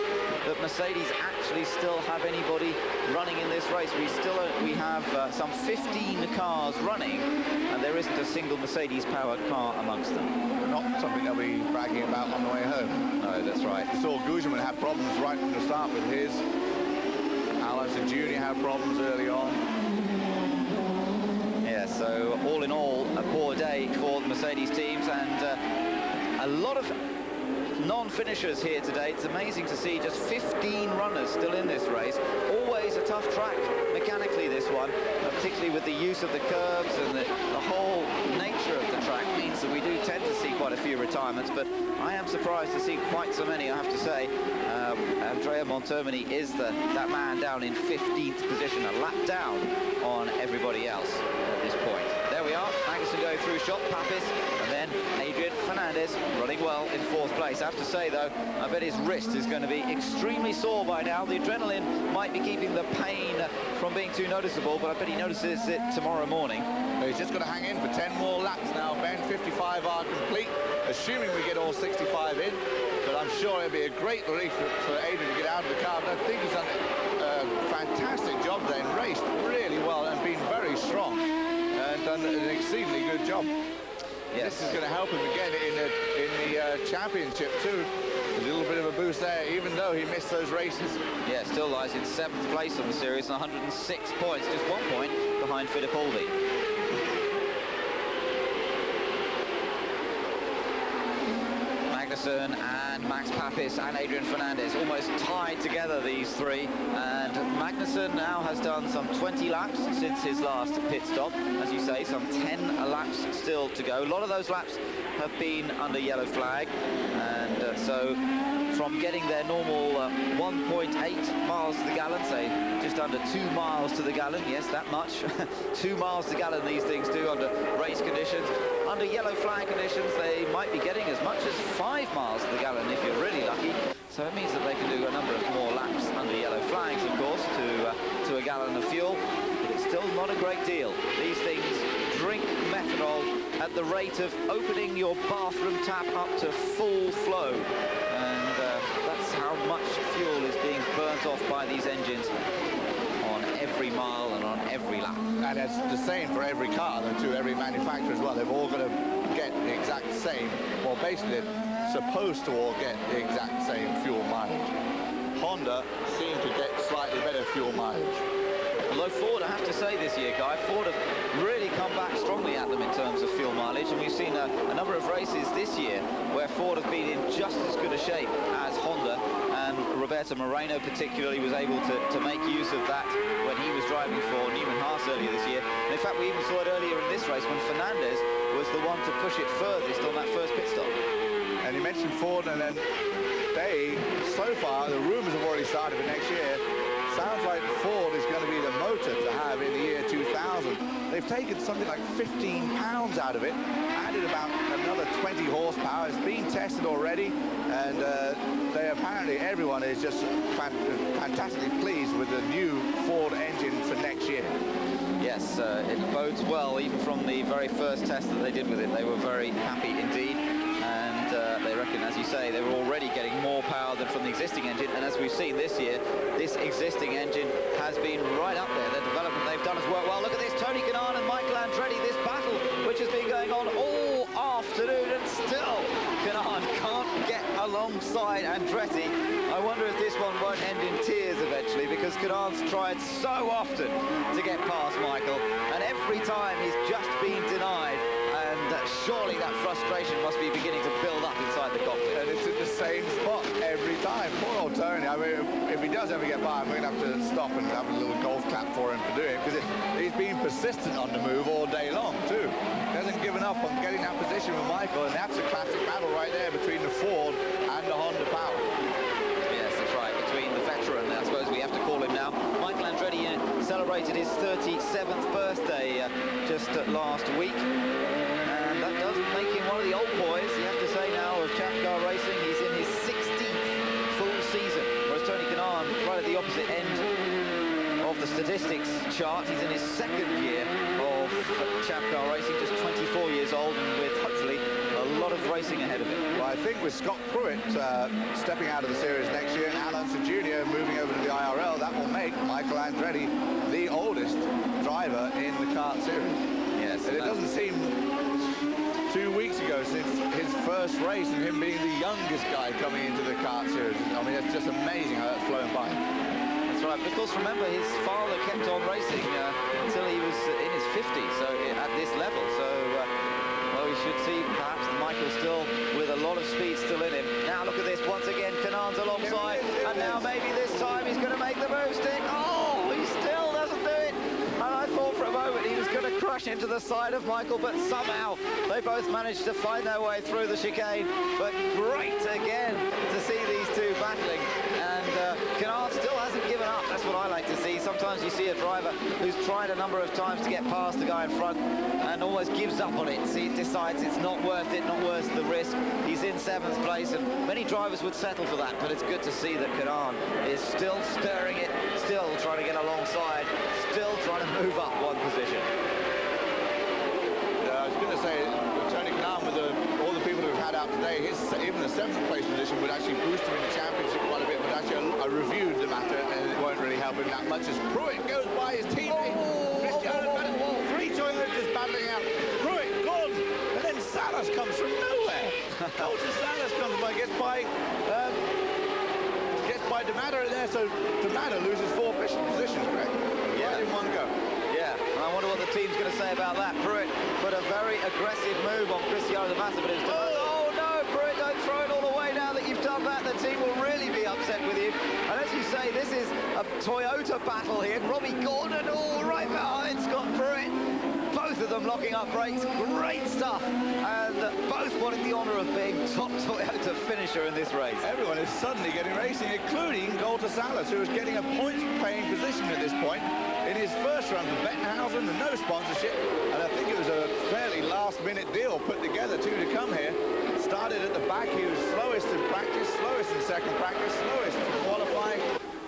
that Mercedes actually still have anybody running in this race. We have some 15 cars running, and there isn't a single Mercedes-powered car amongst them.
Not something that we're bragging about on the way home.
No, that's right.
We saw Gugelmin have problems right from the start with his. Alonso Jr. had problems early on.
Yeah, so all in all, a poor day for the Mercedes teams, and a lot of non-finishers here today. It's amazing to see just 15 runners still in this race. Always a tough track mechanically, this one, particularly with the use of the curbs, and the whole nature of the track means that we do tend to see quite a few retirements, but I am surprised to see quite so many, I have to say. Andrea Montoya is that man down in 15th position, a lap down on everybody else at this point. There we are, Magnussen going through shot, Papis, and then Adrian Fernandez running well in 4th place. I have to say, though, I bet his wrist is going to be extremely sore by now. The adrenaline might be keeping the pain from being too noticeable, but I bet he notices it tomorrow morning.
He's just got to hang in for 10 more laps now, Ben. 55 are complete, assuming we get all 65 in. But I'm sure it'll be a great relief for Adrian to get out of the car. But I think he's done a fantastic job there and raced really well and been very strong and done an exceedingly good job. Yes. This is going to help him again in the championship too. A little bit of a boost there, even though he missed those races.
Yeah, still lies in 7th place on the series and 106 points, just 1 point behind Fittipaldi. Magnussen and Max Papis and Adrian Fernandez almost tied together, these three, and Magnussen now has done some 20 laps since his last pit stop. As you say, some 10 laps still to go. A lot of those laps have been under yellow flag, and so from getting their normal 1.8 miles to the gallon, say just under 2 miles to the gallon, yes, that much, 2 miles to the gallon these things do under race conditions. Under yellow flag conditions, they might be getting as much as 5 miles to the gallon if you're really lucky. So it means that they can do a number of more laps under yellow flags, of course, to a gallon of fuel. But it's still not a great deal. These things drink methanol at the rate of opening your bathroom tap up to full flow. And that's how much fuel is being burnt off by these engines on every mile and on every lap.
And it's the same for every car, though, too, every manufacturer as well. They've all got to get the exact same, well, basically they're supposed to all get the exact same fuel mileage. Honda seem to get slightly better fuel mileage.
Although Ford, I have to say this year, Guy, Ford have really come back strongly at them in terms of fuel mileage, and we've seen a number of races this year where Ford have been in just as good a shape as Honda, and Roberto Moreno particularly was able to make use of that when he was driving for Newman Haas earlier this year. And in fact, we even saw it earlier in this race when Fernandez was the one to push it furthest on that first pit stop.
And you mentioned Ford, and then they, so far, the rumours have already started for next year. Sounds like Ford is going to be the motor to have in the year 2000. They've taken something like 15 pounds out of it, added about another 20 horsepower. It's been tested already, and they apparently, everyone is just fantastically pleased with the new Ford engine for next year.
Yes, it bodes well. Even from the very first test that they did with it, they were very happy indeed. And they reckon, as you say, they were already getting more power than from the existing engine. And as we've seen this year, this existing engine has been right up there. The development they've done has worked well. Look at this, Tony Kanaan and Michael Andretti, this battle which has been going on all afternoon, and still Kanaan can't get alongside Andretti. I I wonder if this one won't end in tears eventually, because Kanan's tried so often to get past Michael, and every time he's just been denied. And surely that frustration must be beginning to build up inside the cockpit.
And it's at the same spot every time. Poor old Tony. I mean, if he does ever get by, I'm going to have to stop and have a little golf clap for him for doing it, because he's been persistent on the move all day long, too. He hasn't given up on getting that position with Michael, and that's a classic battle right there between the Ford and the Honda Power.
Yes, that's right, between the veteran, I suppose we have to call him now. Michael Andretti celebrated his 37th birthday just last week. And that does make him one of the old boys, you have to say now, of Champ Car racing. He's in his 16th full season, whereas Tony Kanaan, right at the opposite end of the statistics chart, he's in his second year of Champ Car racing, just 24 years old, and with hopefully a lot of racing ahead of him.
Well, I think with Scott Pruitt stepping out of the series next year and Alonso Jr. moving over to the IRL, that will make Michael Andretti the oldest driver in the kart series.
Yes,
and it doesn't seem 2 weeks ago since his first race and him being the youngest guy coming into the kart series. I mean, it's just amazing how that's flown by.
That's right, but of course, remember, his father kept on racing until he was in his 50s, so at this level. So, well, we should see perhaps Michael still with a lot of speed still in him. Now look at this, once again, Kanan's alongside, and now maybe this time he's going to make the move stick. Oh, he still doesn't do it. And I thought for a moment he was going to crash into the side of Michael, but somehow they both managed to find their way through the chicane. But great again to see these two battling. And Kanaan still hasn't given up. That's what I like to see. Sometimes you see a driver who's tried a number of times to get past the guy in front and almost gives up on it. See, decides it's not worth it, not worth the risk. He's in 7th place, and many drivers would settle for that. But it's good to see that Kanaan is still stirring it, still trying to get alongside, still trying to move up one position.
I was going to say, Tony Kanaan, with all the people who've had out today, even the 7th place position would actually boost him in the championship quite a bit. But actually, I reviewed the matter, and it won't really help him that much as Pruitt goes by his teammate. Three Toyotas battling out. Pruitt, Gordon, and then Salas comes from nowhere. Colton Salas comes by, gets by D'Amato there, so D'Amato loses 4 positions, correct?
Yeah.
Right in one go.
Yeah, and I wonder what the team's going to say about that. Pruitt put a very aggressive move on Cristiano D'Amato, but it was oh no, Pruitt, don't throw it all away now that you've done that. The team will really be upset with you. And as you say, this is a Toyota battle here. Robbie Gordon all right behind Scott Pruitt. Both of them locking up brakes, great stuff, and both wanting the honour of being top Toyota finisher in this race.
Everyone is suddenly getting racing, including Colton Salas, who is getting a points-paying position at this point in his first run for Bettenhausen, and no sponsorship, and I think it was a fairly last-minute deal put together too to come here. Started at the back, he was slowest in practice, slowest in second practice, slowest in qualifying,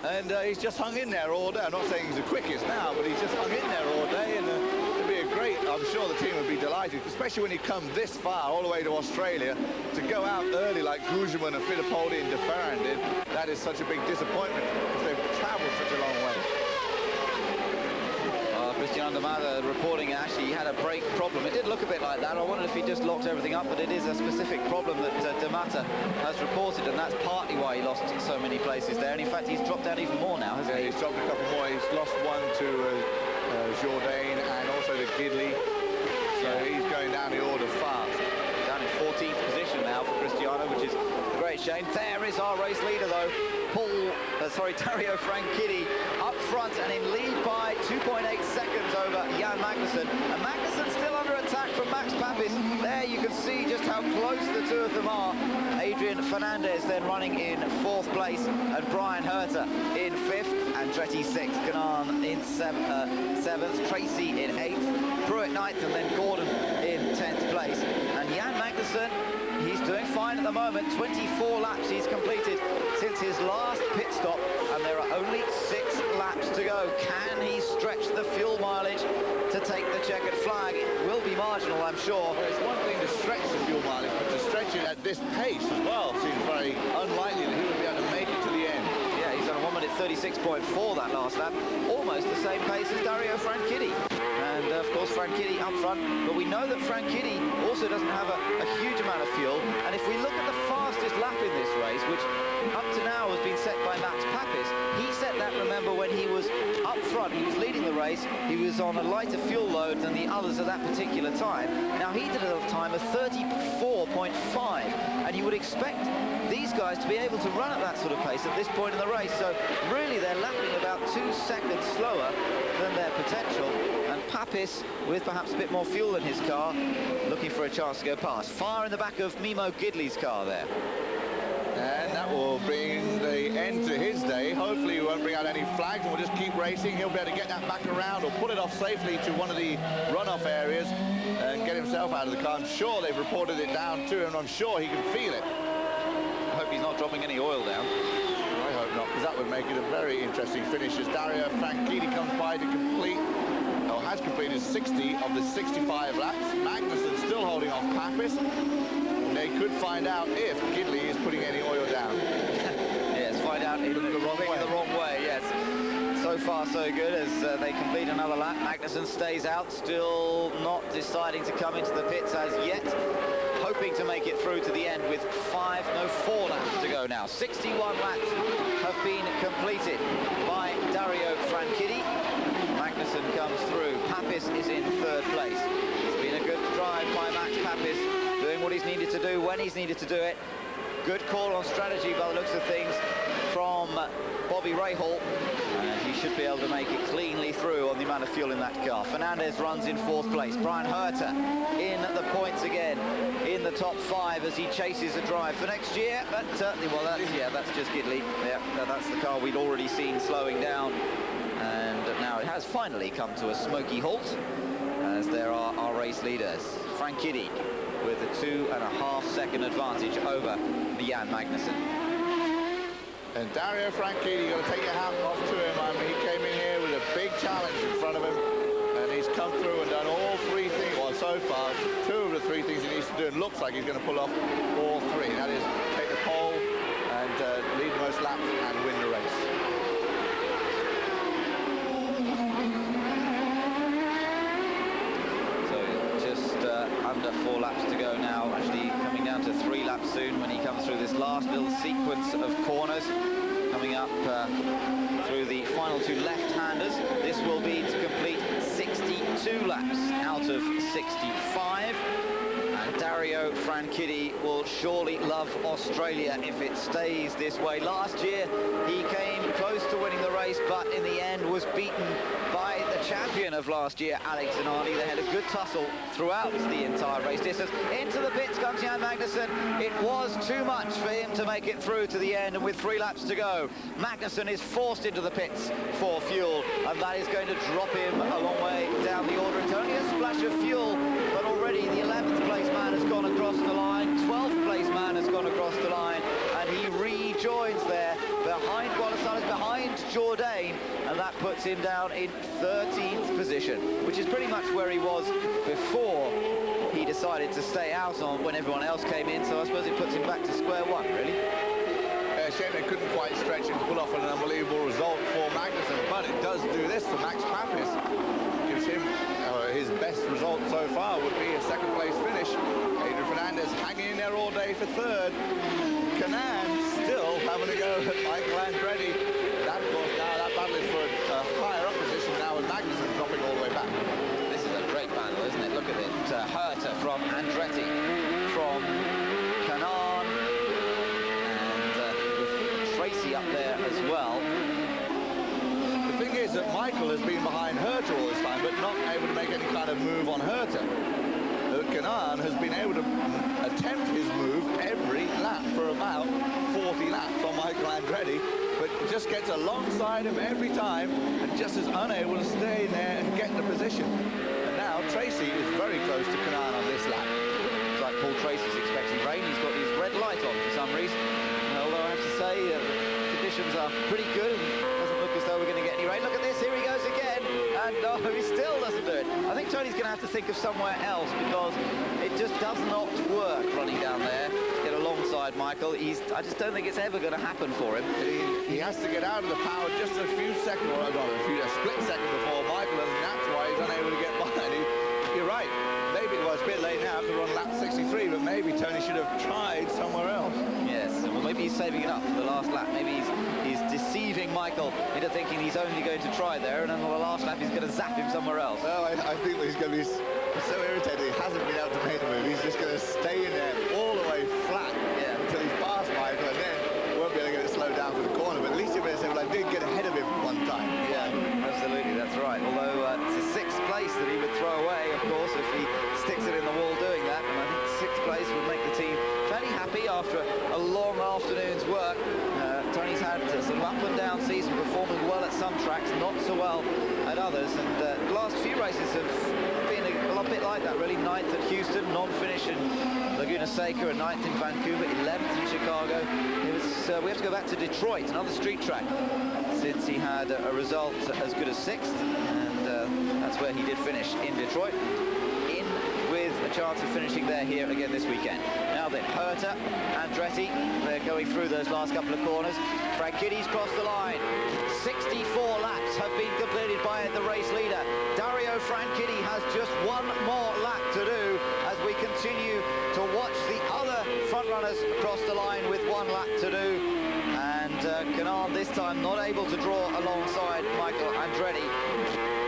and he's just hung in there all day. I'm not saying he's the quickest now, but he's just hung in there all day, and it'd be a great, I'm sure the team would be delighted, especially when you come this far, all the way to Australia, to go out early like Gugelmin and Fittipaldi and De Ferran did. That is such a big disappointment because they've travelled such a long way.
Cristiano D'Amato reporting actually he had a brake problem. It did look a bit like that. I wondered if he just locked everything up, but it is a specific problem that D'Amato has reported, and that's partly why he lost so many places there. And in fact, he's dropped down even more now, hasn't he?
He's dropped a couple more. He's lost one to Jourdain and also to Gidley. So he's going down the order fast.
Down in 14th position now for Cristiano, which is a great shame. There is our race leader, though. Dario Franchitti up front and in lead by 2.8 seconds over Jan Magnussen. And Magnussen still under attack from Max Papis. There you can see just how close the two of them are. Adrian Fernandez then running in 4th place, and Brian Herter in 5th, Andretti 6th, Kanaan in 7th, Tracy in 8th, Pruitt 9th, and then Gordon in 10th place. And Jan Magnussen, he's doing fine at the moment. 24 laps he's completed since his last pit stop, and there are only 6 laps to go. Can he stretch the fuel mileage to take the checkered flag? It will be marginal, I'm sure.
Well, it's one thing to stretch the fuel mileage, but to stretch it at this pace as well seems very unlikely that he would be able to make it to the end.
Yeah, he's on a 1 minute 36.4 that last lap, almost the same pace as Dario Franchitti. And of course Franchitti up front, but we know that Franchitti also doesn't have a huge amount of fuel. And if we look at the fastest lap in this race, which up to now has been set by Max Papis. He set that, remember, when he was up front, he was leading the race, he was on a lighter fuel load than the others at that particular time. Now he did a time of 34.5, and you would expect these guys to be able to run at that sort of pace at this point in the race. So really they're lapping about 2 seconds slower than their potential, and Papis, with perhaps a bit more fuel in his car, looking for a chance to go past. Fire in the back of Mimo Gidley's car there.
And that will bring the end to his day. Hopefully he won't bring out any flags and we'll just keep racing. He'll be able to get that back around or pull it off safely to one of the runoff areas and get himself out of the car. I'm sure they've reported it down to him. I'm sure he can feel it.
I hope he's not dropping any oil down.
I hope not, because that would make it a very interesting finish as Dario Franchitti comes by to complete, or has completed 60 of the 65 laps. Magnussen still holding off Papis. They could find out if Gidley is putting any oil down.
Yes, find out in the wrong way, yes. So far, so good as they complete another lap. Magnussen stays out, still not deciding to come into the pits as yet. Hoping to make it through to the end with 4 laps to go now. 61 laps have been completed by Dario Franchitti. Magnussen comes through. Papis is in 3rd place. It's been a good drive by Max Papis, doing what he's needed to do when he's needed to do it. Good call on strategy by the looks of things from Bobby Rahal, and he should be able to make it cleanly through on the amount of fuel in that car. Fernandez runs in 4th place. Brian Herter in the points again, in the top 5 as he chases a drive for next year. But well, that's just Gidley. Yeah, that's the car we'd already seen slowing down, and now it has finally come to a smoky halt as there are our race leaders. Franchitti with a 2.5 second advantage over Jan Magnussen.
And Dario Franchitti, you've got to take your hat off to him. I mean, he came in here with a big challenge in front of him, and he's come through and done all 3 things. Well, so far, 2 of the 3 things he needs to do, and looks like he's going to pull off all 3. That is, take the pole and lead the most laps and win the race.
Under 4 laps to go now, actually coming down to 3 laps soon when he comes through this last little sequence of corners, coming up through the final 2 left-handers. This will be to complete 62 laps out of 65. And Dario Franchitti will surely love Australia if it stays this way. Last year he came close to winning the race, but in the end was beaten by the champion of last year, Alex Zanardi. They had a good tussle throughout the entire race distance. Into the pits comes Jan Magnussen. It was too much for him to make it through to the end, and with 3 laps to go, Magnussen is forced into the pits for fuel, and that is going to drop him a long way down the order. It's only a splash of fuel, but already the 11th place man has gone across the line, 12th place man has gone across the line, and he rejoins there behind Gualasalis, behind Jourdain, and that puts him down in 13th position, which is pretty much where he was before he decided to stay out on when everyone else came in. So I suppose it puts him back to square one, really.
Shame they couldn't quite stretch and pull off an unbelievable result for Magnussen, but it does do this for Max Papis. Gives him his best result so far would be a 2nd place finish. Adrian Fernandez hanging in there all day for 3rd. Canan still having a go at Michael Andretti. That, of course, now that battle is for a higher up position now with Magnussen dropping all the way back.
This is a great battle, isn't it? Look at it. Herter from Andretti, from Canan, and with Tracy up there as well.
The thing is that Michael has been behind Herter all this time, but not able to make any kind of move on Herter. Canan has been able to attempt his move every lap for about 40 laps on Michael Andretti, but just gets alongside him every time and just is unable to stay in there and get in the position. And now Tracy is very close to Canan on this lap.
It's like Paul Tracy's expecting rain. He's got his red light on for some reason. And although I have to say the conditions are pretty good, it doesn't look as though we're going to get any rain. Look at this, here he goes again. And no, he still doesn't do it. I think Tony's going to have to think of somewhere else, because it just does not work running down there to get alongside Michael. I just don't think it's ever going to happen for him.
He has to get out of the power just a few seconds, or a split second before Michael, and that's why he's unable to get by. You're right. Maybe it was a bit late now to run lap 63, but maybe Tony should have tried somewhere else.
Yes, well, maybe he's saving it up for the last lap. Maybe he's deceiving Michael into thinking he's only going to try there, and then on the last lap he's going to zap him somewhere else.
No, I think he's going to be so irritated he hasn't been able to make the move. He's just going to stay in there all the way flat until he's past Michael, and then won't be able to get it slowed down for the corner. But at least he'll be able to say, well, I did get ahead of him one time.
Yeah, absolutely, that's right. Although it's a sixth place that he would throw away, of course, if he sticks it in the wall doing that. And I think sixth place would make the team fairly happy after a long afternoon's work. Tony's had a sort of up and down season, performing well at some tracks, not so well at others. And the last few races have been a bit like that, really. 9th at Houston, non-finish in Laguna Seca, and 9th in Vancouver, 11th in Chicago. It was, we have to go back to Detroit, another street track, since he had a result as good as 6th, and that's where he did finish, in Detroit, with a chance of finishing there here again this weekend. Now then, Herta, Andretti, they're going through those last couple of corners. Franchitti's crossed the line. 64 laps have been completed by the race leader. Dario Franchitti has just one more lap to do as we continue to watch the other front runners cross the line with one lap to do. And Canard this time not able to draw alongside Michael Andretti.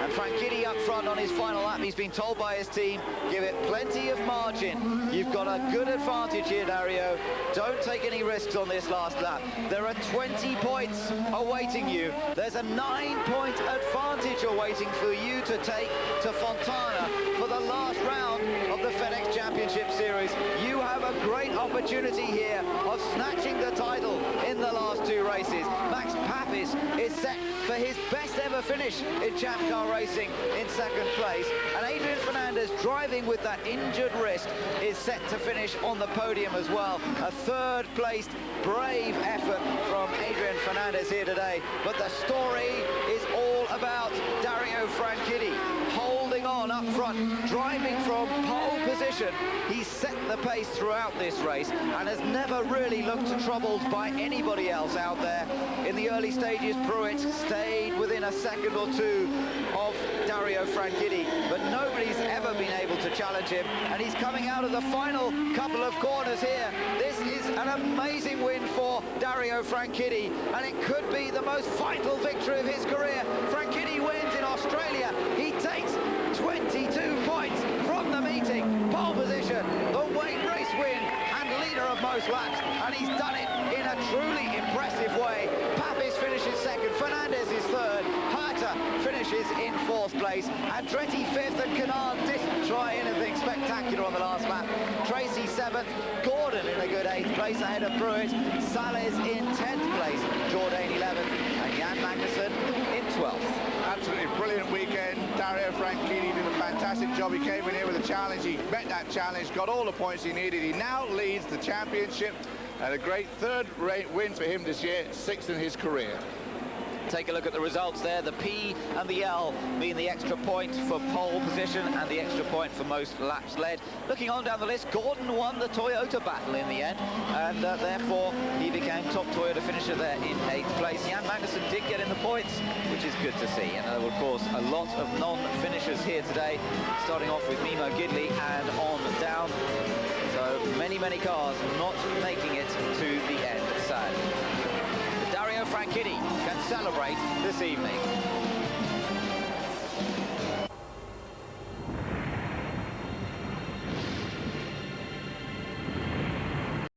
And Franchitti up front on his final lap. He's been told by his team, give it plenty of margin. You've got a good advantage here, Dario. Don't take any risks on this last lap. There are 20 points awaiting you. There's a 9-point advantage awaiting for you to take to Fontana for the last round of the FedEx Championship Series. You have a great opportunity here of snatching the title in the last 2 races. Max Papis is set for his best ever finish in Champ Car racing in 2nd place, and Adrian Fernandez, driving with that injured wrist, is set to finish on the podium as well. A 3rd placed brave effort from Adrian Fernandez here today, but the story is all about Dario Franchitti holding on up front, driving from pole position. He's set the pace throughout this race and has never really looked troubled by anybody else out there. In the early stages, Pruitt stayed within a second or two of Dario Franchitti, but nobody's ever been able to challenge him, and he's coming out of the final couple of corners here. This is an amazing win for Dario Franchitti, and it could be the most vital victory of his career. Franchitti wins in Australia. He takes 22 points from the meeting. Pole position, the weight race win, and leader of most laps, and he's done it in a truly impressive way. Papis finishes 2nd, Fernandez is 3rd, Herta finishes in 4th place, Andretti 5th, and Canard didn't try anything spectacular on the last lap. Tracy 7th, Gordon in a good 8th place ahead of Pruitt, Sales in 10th place, Jourdain 11th, and Jan Magnussen in 12th.
Absolutely brilliant weekend. Dario Franchitti did a fantastic job. He came in here with a challenge. He met that challenge, got all the points he needed. He now leads the championship, and a great 3rd win for him this year, 6th in his career.
Take a look at the results there. The P and the L being the extra point for pole position and the extra point for most laps led. Looking on down the list, Gordon won the Toyota battle in the end, and therefore he became top Toyota finisher there in 8th place. Jan Magnussen did get in the points, which is good to see. And there were, of course, a lot of non-finishers here today, starting off with Mimo Gidley and on down. So many cars not making it to the end, sadly. Dario Franchitti can celebrate this evening.